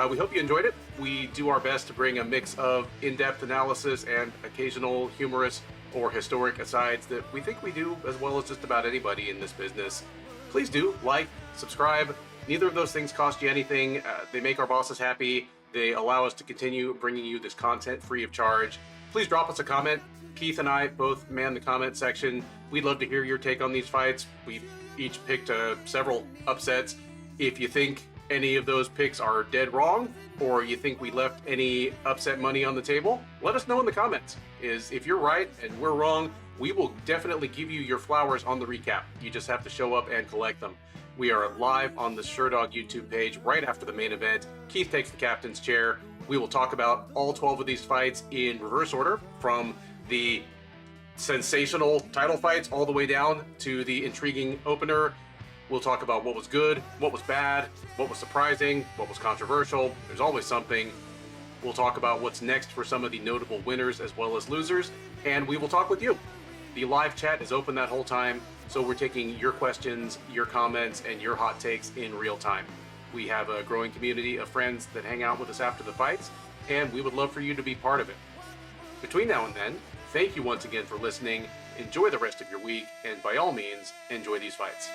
we hope you enjoyed it. We do our best to bring a mix of in-depth analysis and occasional humorous or historic asides that we think we do as well as just about anybody in this business. Please do like, subscribe. Neither of those things cost you anything. They make our bosses happy. They allow us to continue bringing you this content free of charge. Please drop us a comment. Keith and I both man the comment section. We'd love to hear your take on these fights. We've each picked several upsets. If you think any of those picks are dead wrong, or you think we left any upset money on the table, let us know in the comments. If you're right and we're wrong, we will definitely give you your flowers on the recap. You just have to show up and collect them. We are live on the Sherdog YouTube page right after the main event. Keith takes the captain's chair. We will talk about all 12 of these fights in reverse order, from the sensational title fights all the way down to the intriguing opener. We'll talk about what was good, what was bad, what was surprising, what was controversial. There's always something. We'll talk about what's next for some of the notable winners as well as losers, and we will talk with you. The live chat is open that whole time, so we're taking your questions, your comments, and your hot takes in real time. We have a growing community of friends that hang out with us after the fights, and we would love for you to be part of it. Between now and then, thank you once again for listening. Enjoy the rest of your week, and by all means, enjoy these fights.